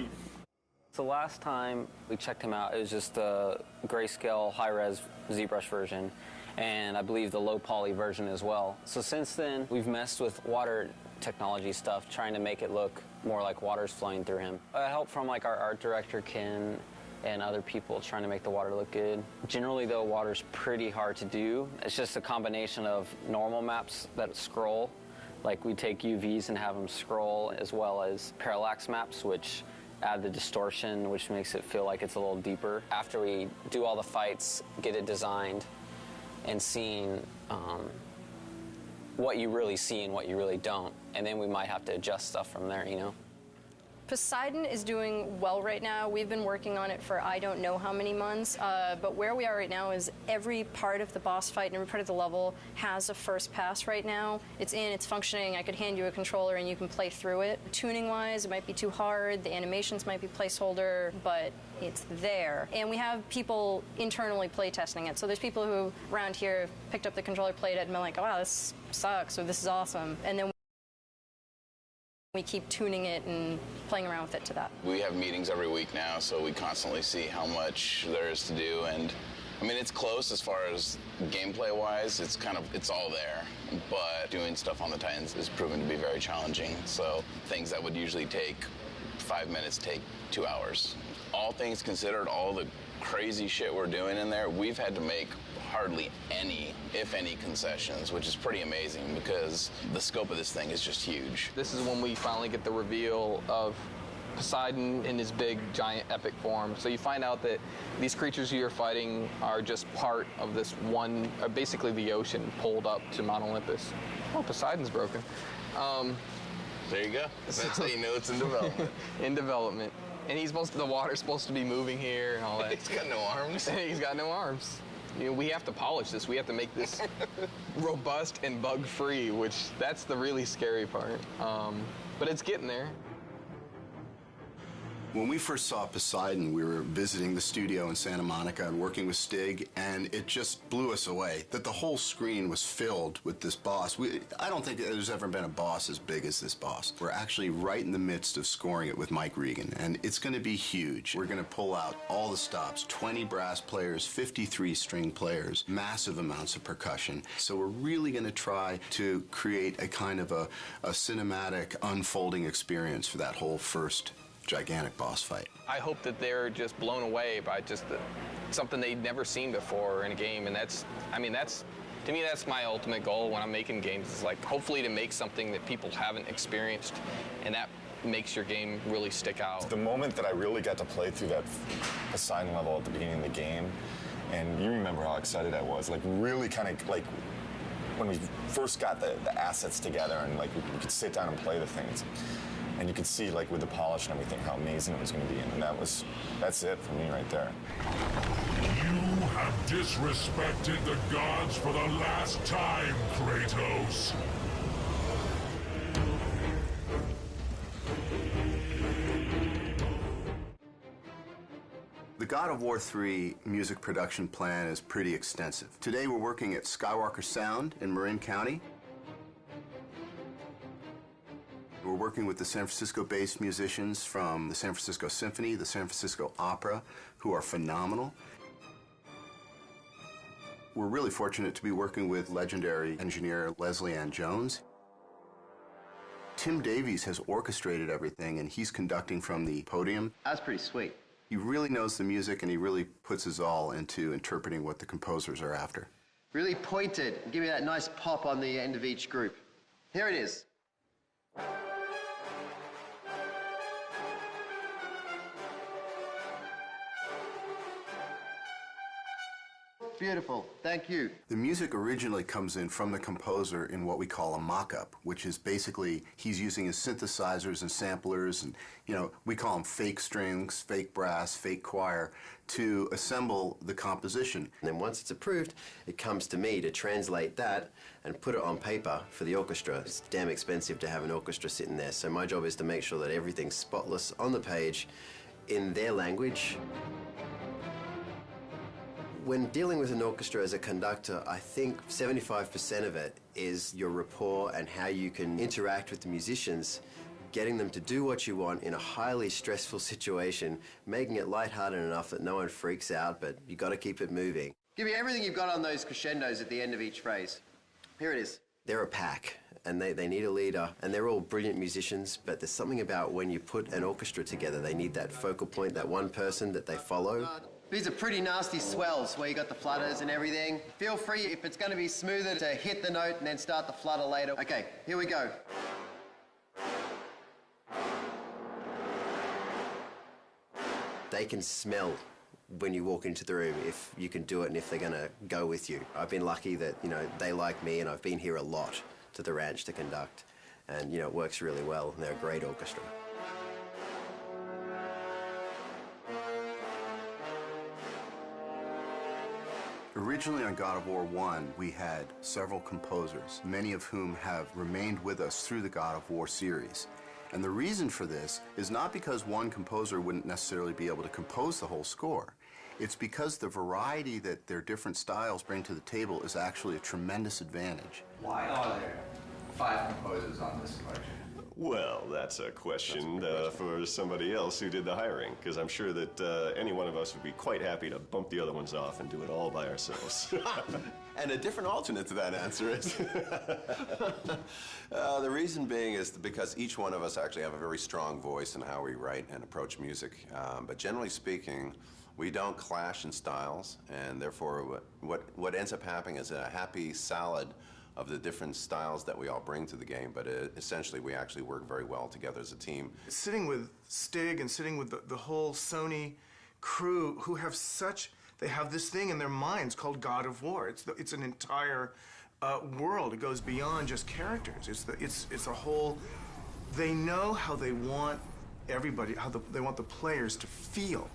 So last time we checked him out, it was just the grayscale high-res ZBrush version, and I believe the low poly version as well. So since then, we've messed with water technology stuff, trying to make it look more like water's flowing through him. Help from like our art director, Ken, and other people trying to make the water look good. Generally though, water's pretty hard to do. It's just a combination of normal maps that scroll, like we take UVs and have them scroll, as well as parallax maps, which add the distortion, which makes it feel like it's a little deeper. After we do all the fights, get it designed, and seeing what you really see and what you really don't, and then we might have to adjust stuff from there, you know? Poseidon is doing well right now. We've been working on it for I don't know how many months, but where we are right now is every part of the boss fight and every part of the level has a first pass right now. It's in, it's functioning. I could hand you a controller and you can play through it. Tuning-wise, it might be too hard. The animations might be placeholder, but it's there. And we have people internally play testing it. So there's people who around here picked up the controller, played it, and been like, oh, wow, this sucks, or this is awesome. And then we keep tuning it and playing around with it to that. We have meetings every week now, so we constantly see how much there is to do, and I mean, it's close as far as gameplay-wise. It's all there, but doing stuff on the Titans is proven to be very challenging. So things that would usually take 5 minutes take 2 hours. All things considered, all the crazy shit we're doing in there, we've had to make hardly any, if any, concessions, which is pretty amazing because the scope of this thing is just huge. This is when we finally get the reveal of Poseidon in his big, giant, epic form. So you find out that these creatures you're fighting are just part of this one, basically the ocean pulled up to Mount Olympus. Oh, Poseidon's broken. There you go. That's how you know it's in development. In development. And the water's supposed to be moving here and all that. He's got no arms. He's got no arms. You know, we have to polish this. We have to make this robust and bug-free, which that's the really scary part. But it's getting there. When we first saw Poseidon, we were visiting the studio in Santa Monica and working with Stig, and it just blew us away that the whole screen was filled with this boss. I don't think there's ever been a boss as big as this boss. We're actually right in the midst of scoring it with Mike Regan, and it's going to be huge. We're going to pull out all the stops, 20 brass players, 53 string players, massive amounts of percussion. So we're really going to try to create a kind of a cinematic unfolding experience for that whole first gigantic boss fight. I hope that they're just blown away by just something they'd never seen before in a game, and to me, that's my ultimate goal when I'm making games, is like hopefully to make something that people haven't experienced, and that makes your game really stick out. The moment that I really got to play through that Poseidon level at the beginning of the game, and you remember how excited I was, like really kind of like when we first got the assets together and like we could sit down and play the things. And you could see, like, with the polish and everything, how amazing it was going to be. And that's it for me right there. You have disrespected the gods for the last time, Kratos. The God of War 3 music production plan is pretty extensive. Today we're working at Skywalker Sound in Marin County. We're working with the San Francisco-based musicians from the San Francisco Symphony, the San Francisco Opera, who are phenomenal. We're really fortunate to be working with legendary engineer Leslie Ann Jones. Tim Davies has orchestrated everything, and he's conducting from the podium. That's pretty sweet. He really knows the music, and he really puts his all into interpreting what the composers are after. Really pointed. Give me that nice pop on the end of each group. Here it is. Beautiful. Thank you. The music originally comes in from the composer in what we call a mock-up, which is basically he's using his synthesizers and samplers and, you know, we call them fake strings, fake brass, fake choir, to assemble the composition. And then once it's approved, it comes to me to translate that and put it on paper for the orchestra. It's damn expensive to have an orchestra sitting there, so my job is to make sure that everything's spotless on the page in their language. When dealing with an orchestra as a conductor, I think 75% of it is your rapport and how you can interact with the musicians, getting them to do what you want in a highly stressful situation, making it lighthearted enough that no one freaks out, but you got to keep it moving. Give me everything you've got on those crescendos at the end of each phrase. Here it is. They're a pack, and they need a leader, and they're all brilliant musicians, but there's something about when you put an orchestra together, they need that focal point, that one person that they follow. These are pretty nasty swells where you got the flutters and everything. Feel free, if it's going to be smoother, to hit the note and then start the flutter later. Okay, here we go. They can smell when you walk into the room if you can do it and if they're going to go with you. I've been lucky that, you know, they like me and I've been here a lot to the ranch to conduct. And, you know, it works really well and they're a great orchestra. Originally on God of War 1, we had several composers, many of whom have remained with us through the God of War series. And the reason for this is not because one composer wouldn't necessarily be able to compose the whole score. It's because the variety that their different styles bring to the table is actually a tremendous advantage. Why are there 5 composers on this collection? Well, that's a question for somebody else who did the hiring, because I'm sure that any one of us would be quite happy to bump the other ones off and do it all by ourselves. And a different alternate to that answer is the reason being is because each one of us actually have a very strong voice in how we write and approach music. But generally speaking, we don't clash in styles, and therefore what ends up happening is a happy salad of the different styles that we all bring to the game, but essentially we actually work very well together as a team. Sitting with Stig and sitting with the whole Sony crew who have they have this thing in their minds called God of War. It's an entire world. It goes beyond just characters. It's a whole, they know how they want everybody, they want the players to feel.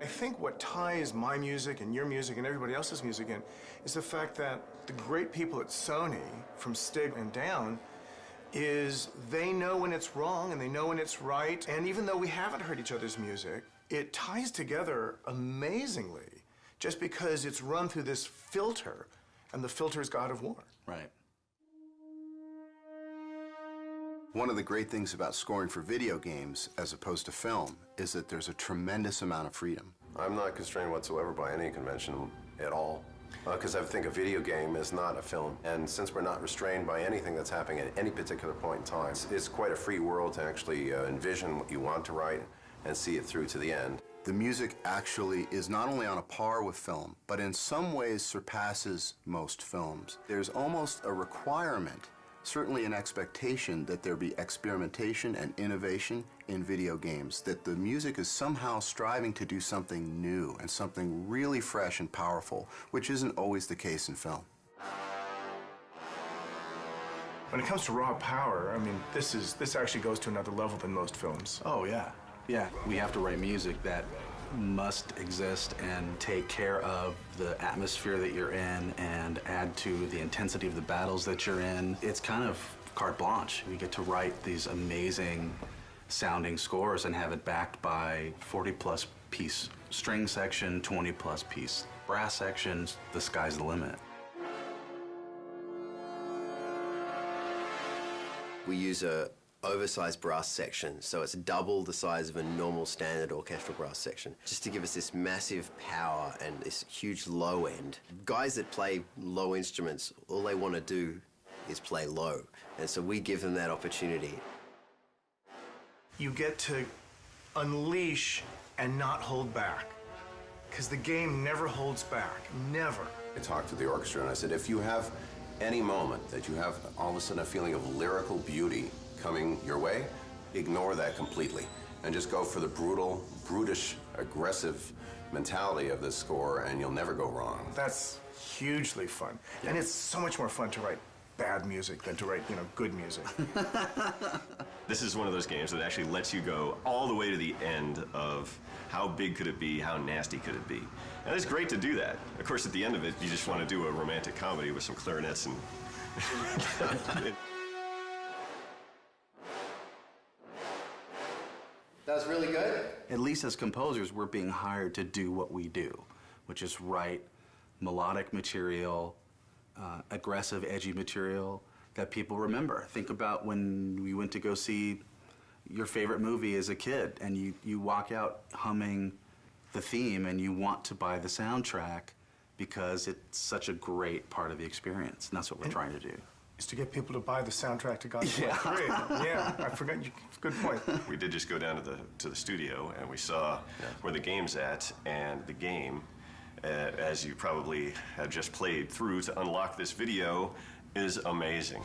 I think what ties my music and your music and everybody else's music in is the fact that the great people at Sony, from Stig and down, is they know when it's wrong and they know when it's right. And even though we haven't heard each other's music, it ties together amazingly just because it's run through this filter, and the filter is God of War. Right. One of the great things about scoring for video games as opposed to film is that there's a tremendous amount of freedom. I'm not constrained whatsoever by any convention at all, because I think a video game is not a film. And since we're not restrained by anything that's happening at any particular point in time, it's quite a free world to actually envision what you want to write and see it through to the end. The music actually is not only on a par with film, but in some ways surpasses most films. There's almost a requirement, certainly an expectation, that there be experimentation and innovation in video games, that the music is somehow striving to do something new and something really fresh and powerful, which isn't always the case in film. When it comes to raw power, I mean, this actually goes to another level than most films. Oh, yeah. Yeah, we have to write music that must exist and take care of the atmosphere that you're in and add to the intensity of the battles that you're in. It's kind of carte blanche. We get to write these amazing sounding scores and have it backed by 40-plus piece string section, 20-plus piece brass sections. The sky's the limit. We use a oversized brass section, so it's double the size of a normal standard orchestral brass section, just to give us this massive power and this huge low end. Guys that play low instruments, all they want to do is play low, and so we give them that opportunity. You get to unleash and not hold back, because the game never holds back, never. I talked to the orchestra and I said, if you have any moment that you have all of a sudden a feeling of lyrical beauty coming your way, ignore that completely and just go for the brutal, brutish, aggressive mentality of this score, and you'll never go wrong. That's hugely fun. Yeah. And it's so much more fun to write bad music than to write, good music. This is one of those games that actually lets you go all the way to the end of how big could it be, how nasty could it be. And it's great to do that. Of course, at the end of it, you just want to do a romantic comedy with some clarinets and... That was really good. At least as composers, we're being hired to do what we do, which is write melodic material, aggressive, edgy material that people remember. Think about when we went to go see your favorite movie as a kid, and you walk out humming the theme, and you want to buy the soundtrack because it's such a great part of the experience, and that's what we're trying to do. Is to get people to buy the soundtrack to God of War 3. Yeah, I forgot. Good point. We did just go down to the studio, and we saw where the game's at, and the game, as you probably have just played through to unlock this video, is amazing.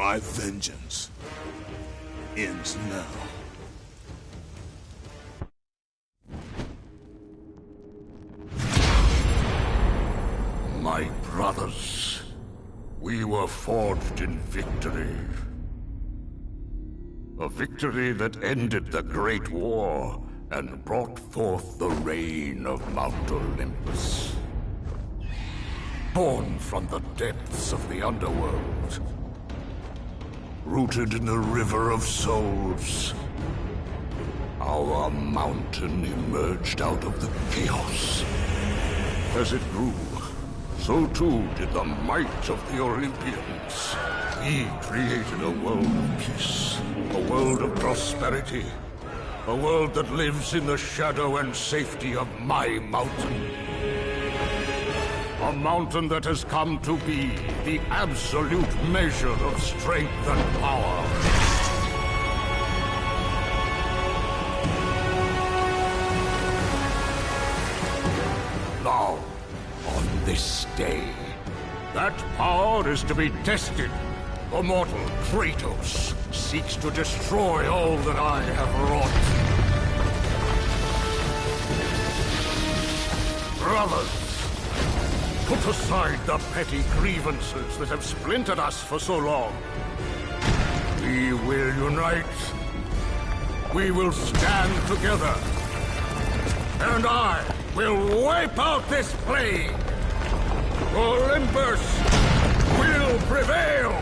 My vengeance ends now. My brothers, we were forged in victory. A victory that ended the Great War and brought forth the reign of Mount Olympus. Born from the depths of the underworld, rooted in the river of souls, our mountain emerged out of the chaos. As it grew, so too did the might of the Olympians. He created a world of peace, a world of prosperity, a world that lives in the shadow and safety of my mountain. A mountain that has come to be the absolute measure of strength and power. Now, on this day, that power is to be tested. The mortal Kratos seeks to destroy all that I have wrought. Brothers, put aside the petty grievances that have splintered us for so long. We will unite. We will stand together. And I will wipe out this plague. Olympus will prevail.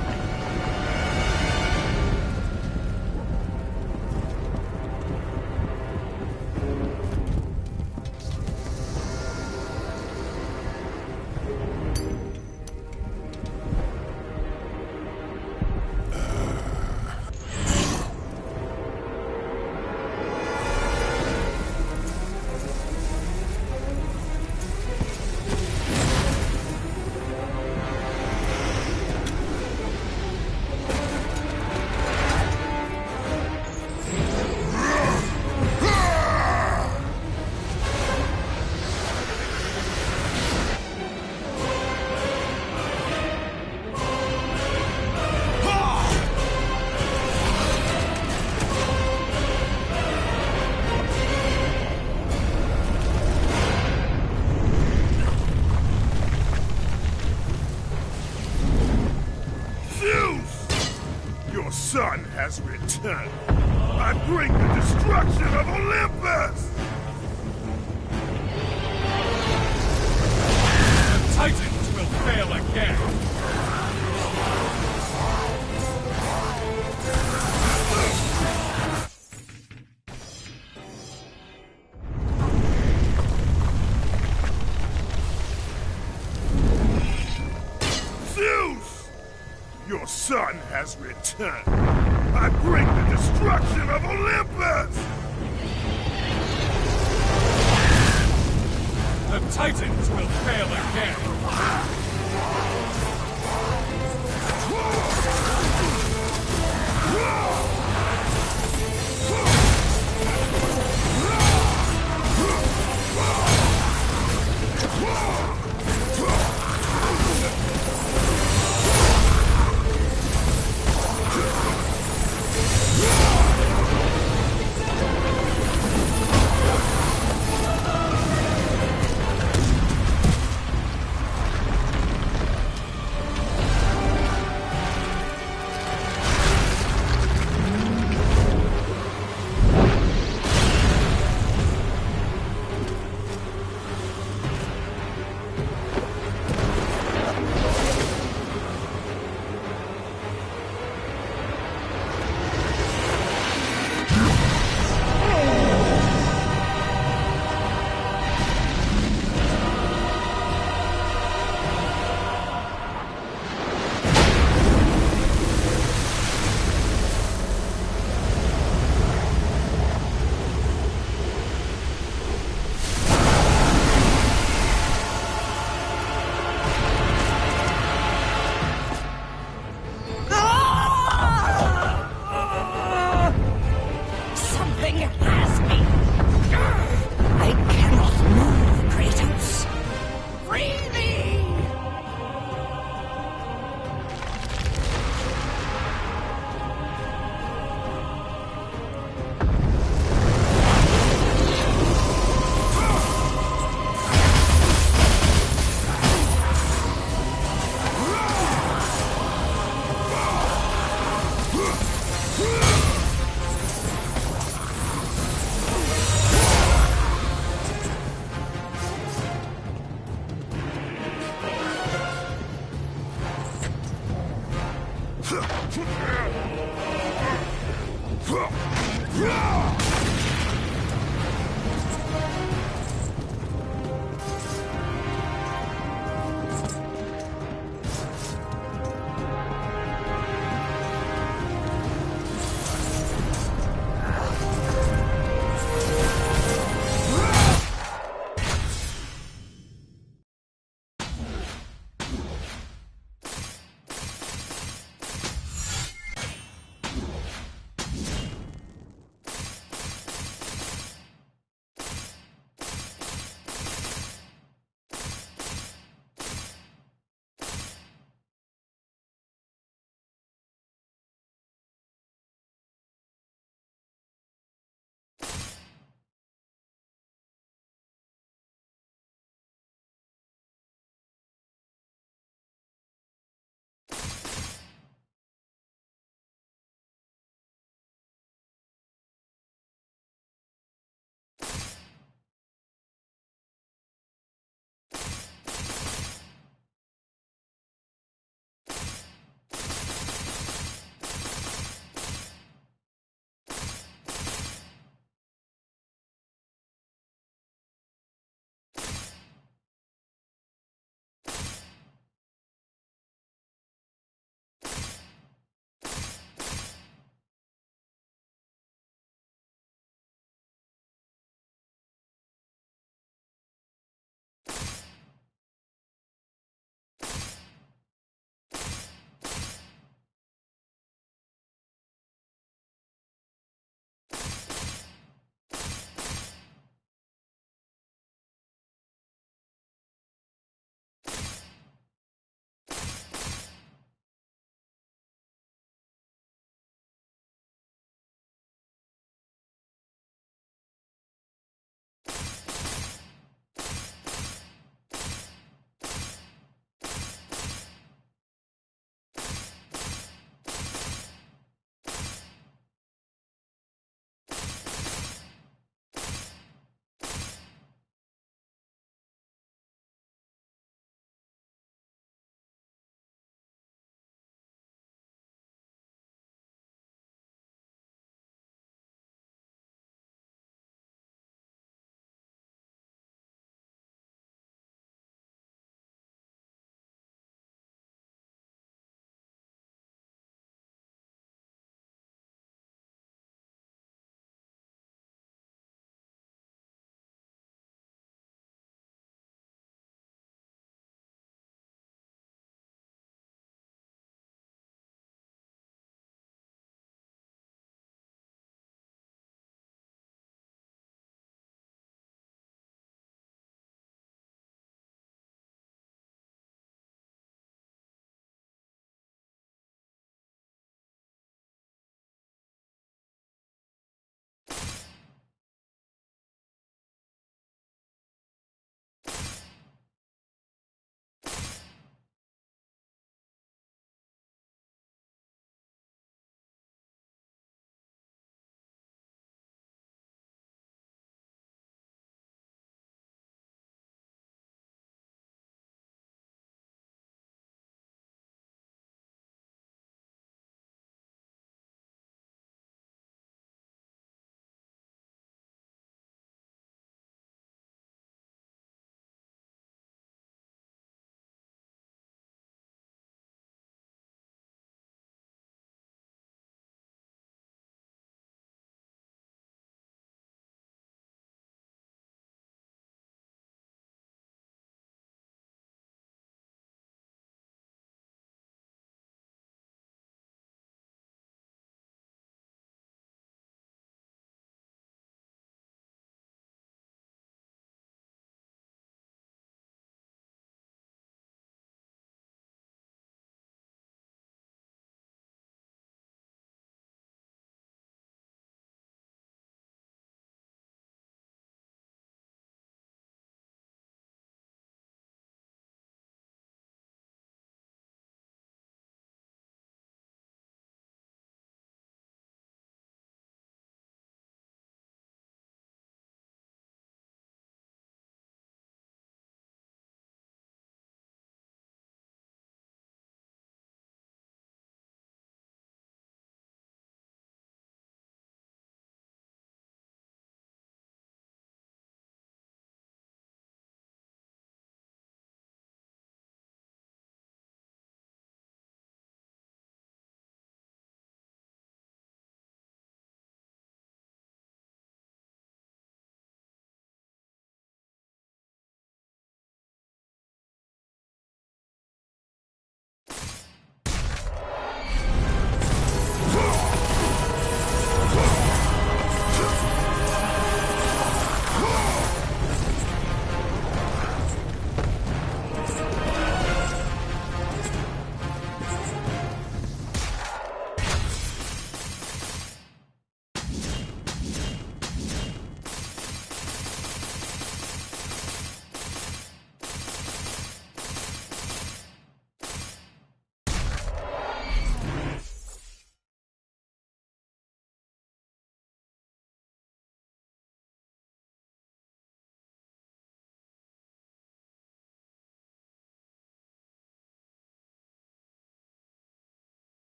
Son has returned. I bring the destruction of Olympus! The Titans will fail again! Zeus! Your son has returned. I bring the destruction of Olympus! The Titans will fail again!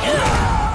Yeah!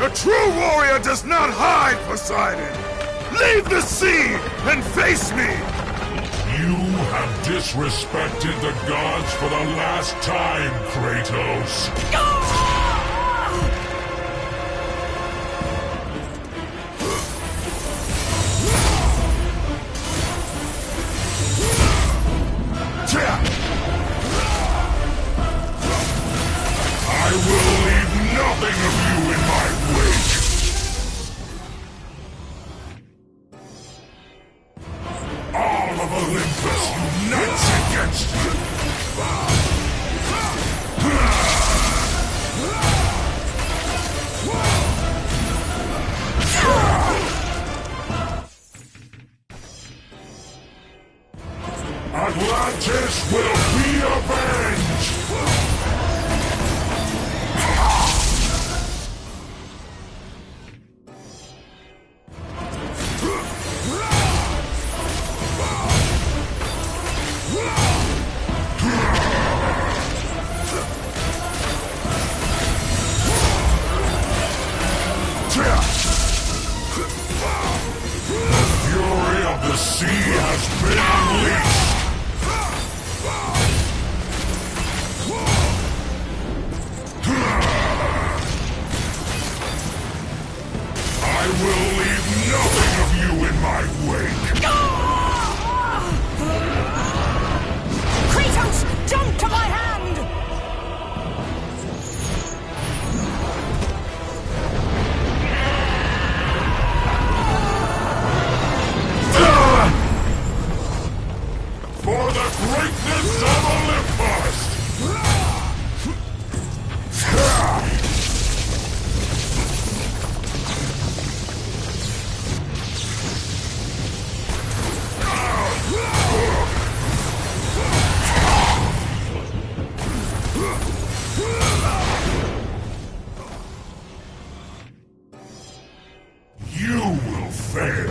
A true warrior does not hide, Poseidon! Leave the sea and face me! You have disrespected the gods for the last time, Kratos. I will leave nothing of you in my wake. All of Olympus unites against you! Atlantis will be avenged! Fury of the sea has been unleashed! I will leave nothing of you in my wake! Kratos, jump to my hand! For the greatness of Olympus! You will fail.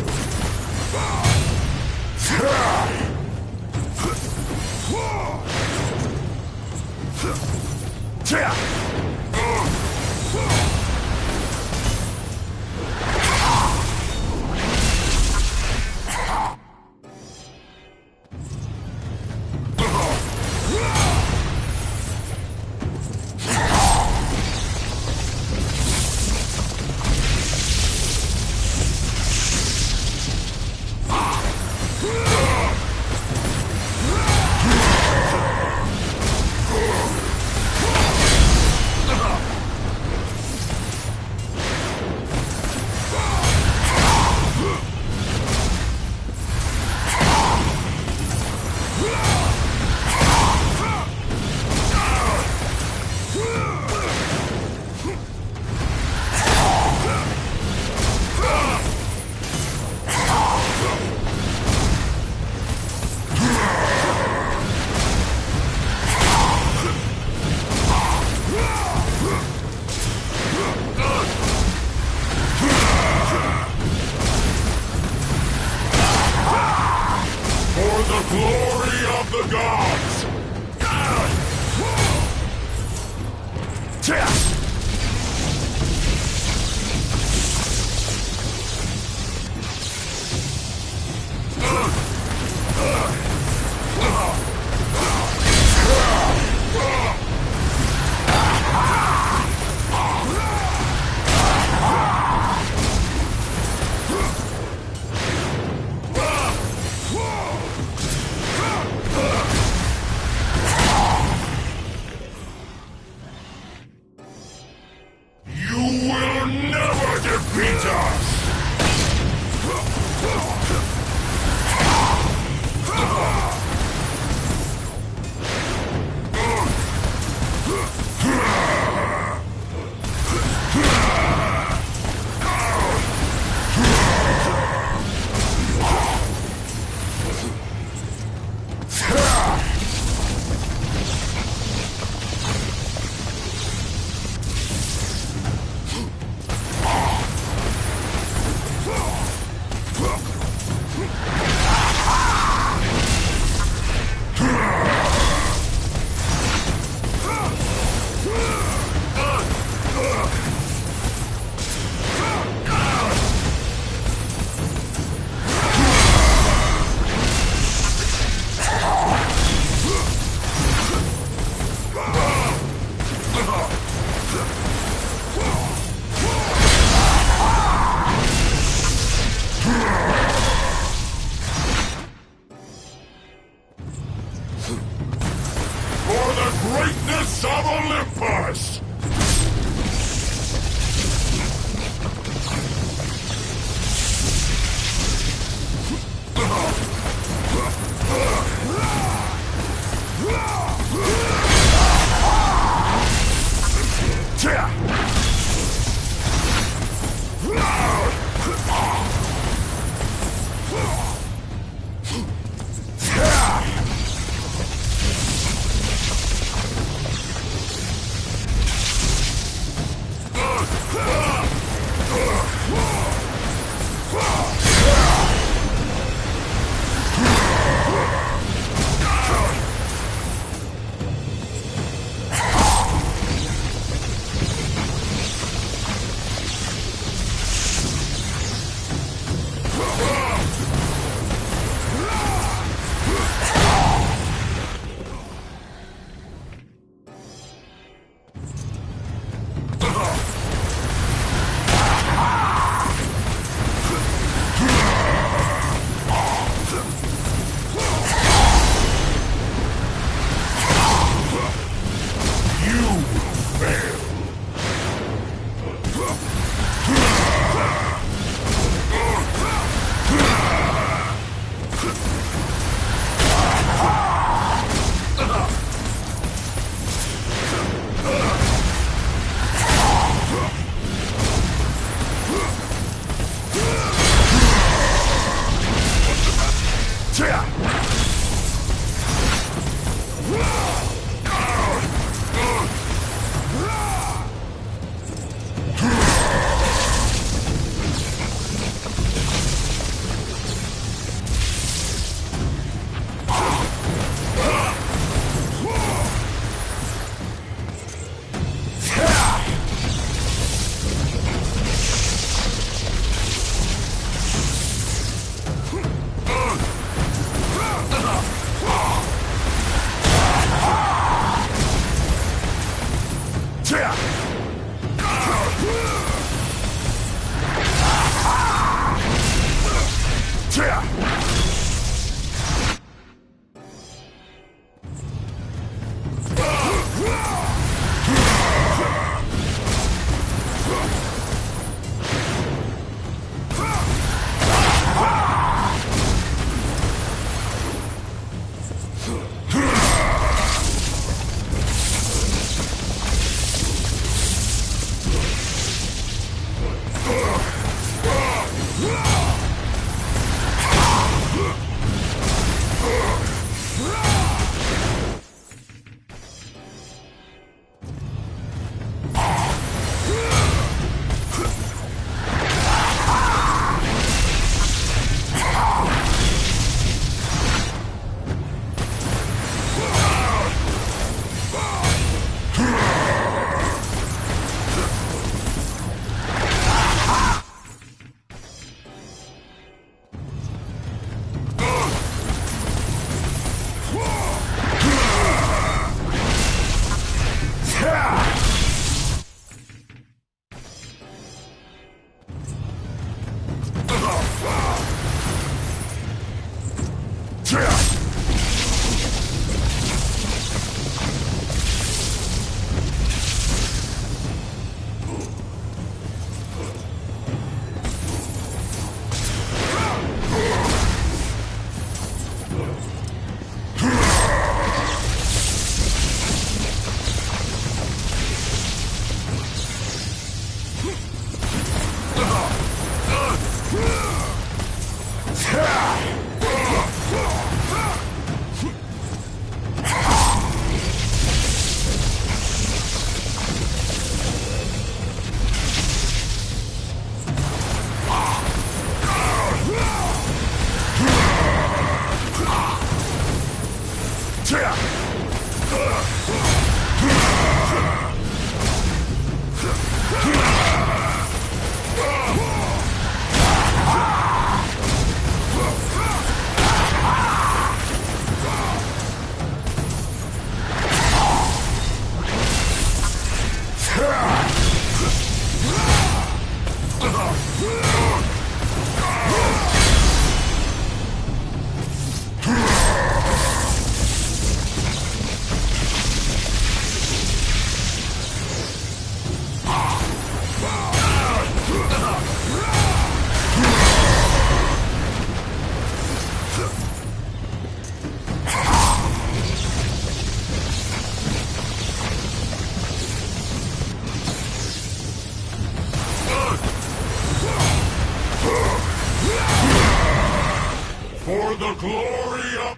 For the glory of...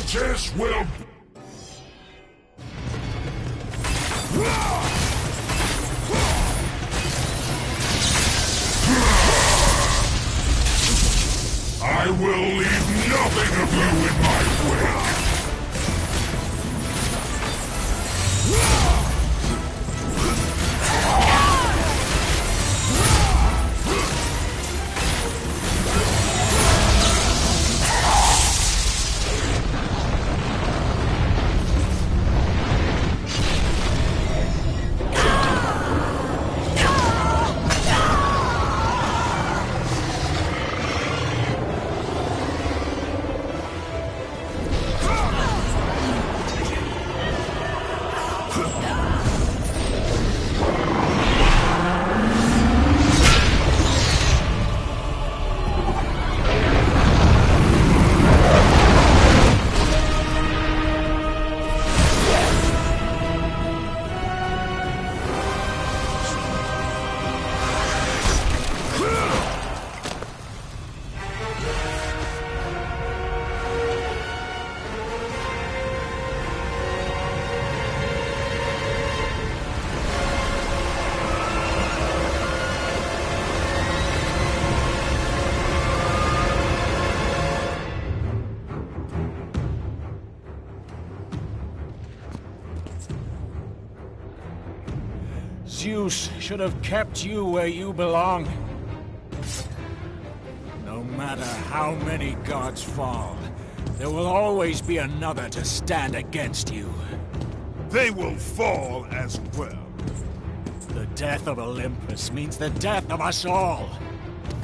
Atlantis will... I will leave nothing of you in my wake. Zeus should have kept you where you belong. No matter how many gods fall, there will always be another to stand against you. They will fall as well. The death of Olympus means the death of us all.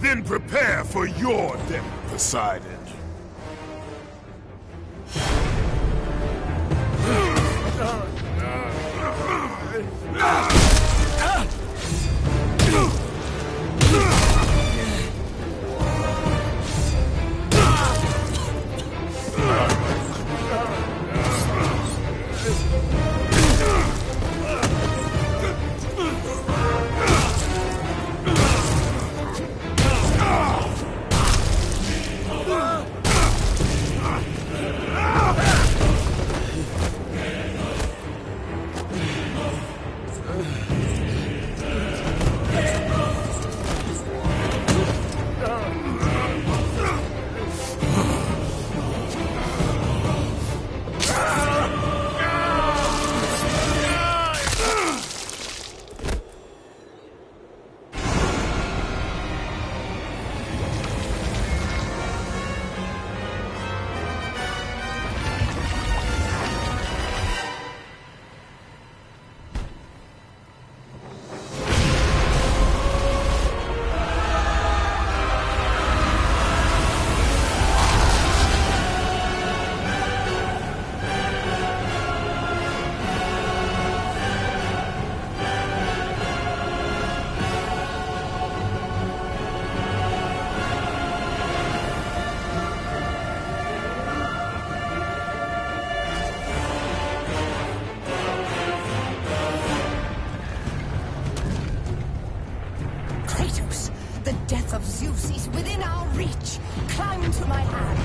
Then prepare for your death, Poseidon. Zeus is within our reach. Climb to my hand.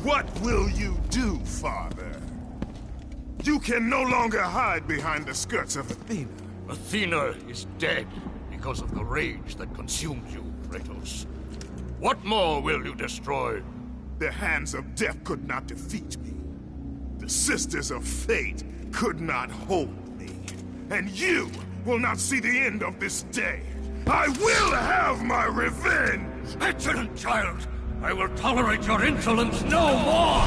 What will you do, Father? You can no longer hide behind the skirts of Athena. Athena is dead because of the rage that consumed you, Kratos. What more will you destroy? The hands of death could not defeat me. The sisters of fate could not hold me. And you will not see the end of this day. I will have my revenge! Excellent, child! I will tolerate your insolence no more!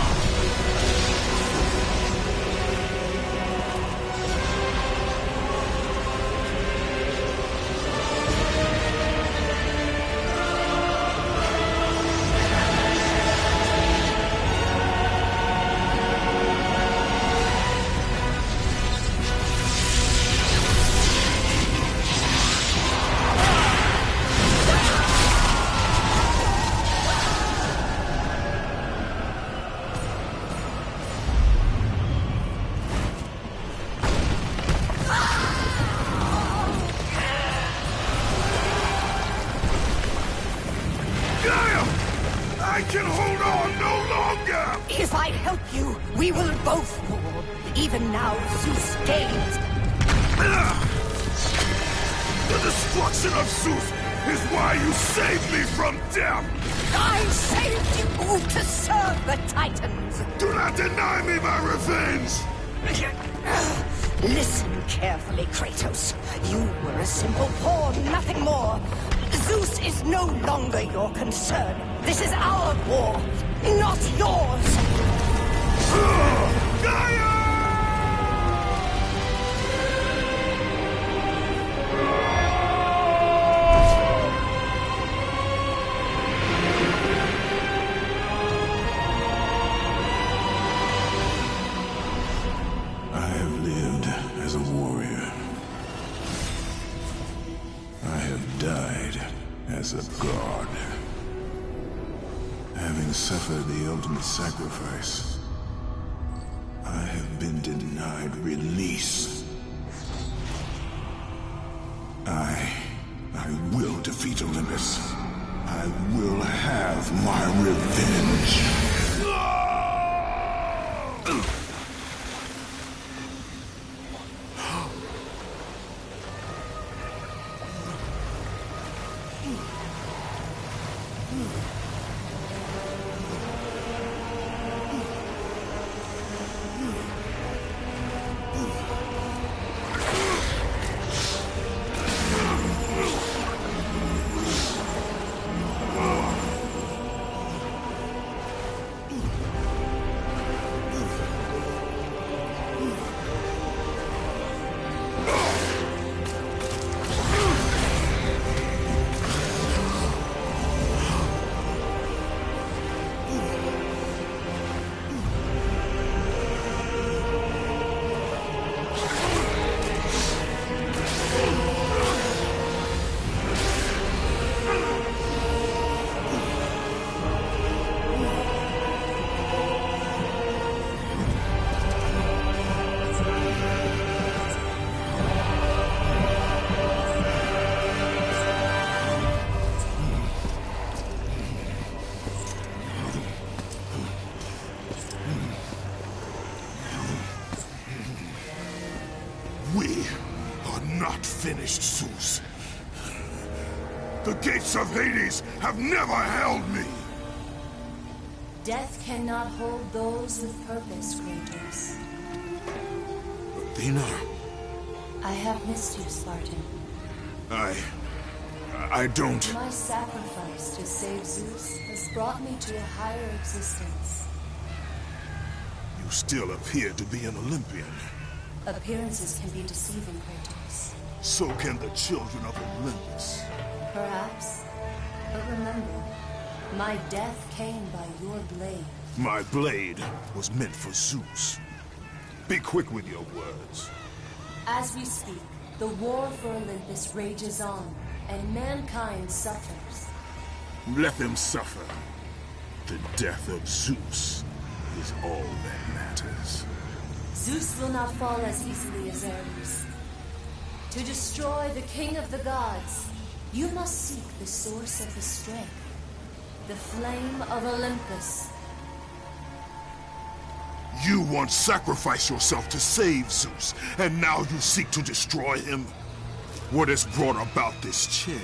I can hold on no longer! If I help you, we will both fall. Even now, Zeus gains. The destruction of Zeus is why you saved me from death! I saved you to serve the Titans! Do not deny me my revenge! Listen carefully, Kratos. You were a simple pawn, nothing more. Zeus is no longer your concern. This is our war, not yours! Gaia! I have lived as a warrior. I have died as a god. Having suffered the ultimate sacrifice, I have been denied release. I will defeat Olympus. I will have my revenge. We are not finished, Zeus. The gates of Hades have never held me. Death cannot hold those with purpose, Kratos. Athena, I have missed you, Spartan. I don't... My sacrifice to save Zeus has brought me to a higher existence. You You still appear to be an Olympian. Appearances can be deceiving, Kratos. So can the children of Olympus. Perhaps. But remember, my death came by your blade. My blade was meant for Zeus. Be quick with your words. As we speak, the war for Olympus rages on, and mankind suffers. Let them suffer. The death of Zeus is all that matters. Zeus will not fall as easily as Ares. To destroy the king of the gods, you must seek the source of the strength, the flame of Olympus. You once sacrificed yourself to save Zeus, and now you seek to destroy him? What has brought about this change?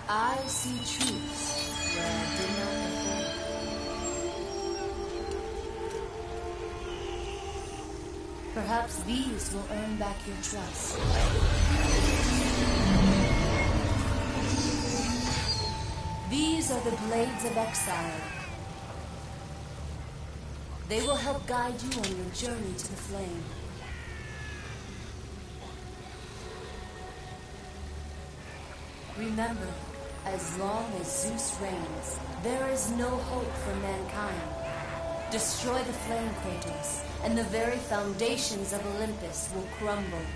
I see truths where I did not before. Perhaps these will earn back your trust. These are the blades of exile. They will help guide you on your journey to the flame. Remember, as long as Zeus reigns, there is no hope for mankind. Destroy the flame, Kratos, and the very foundations of Olympus will crumble.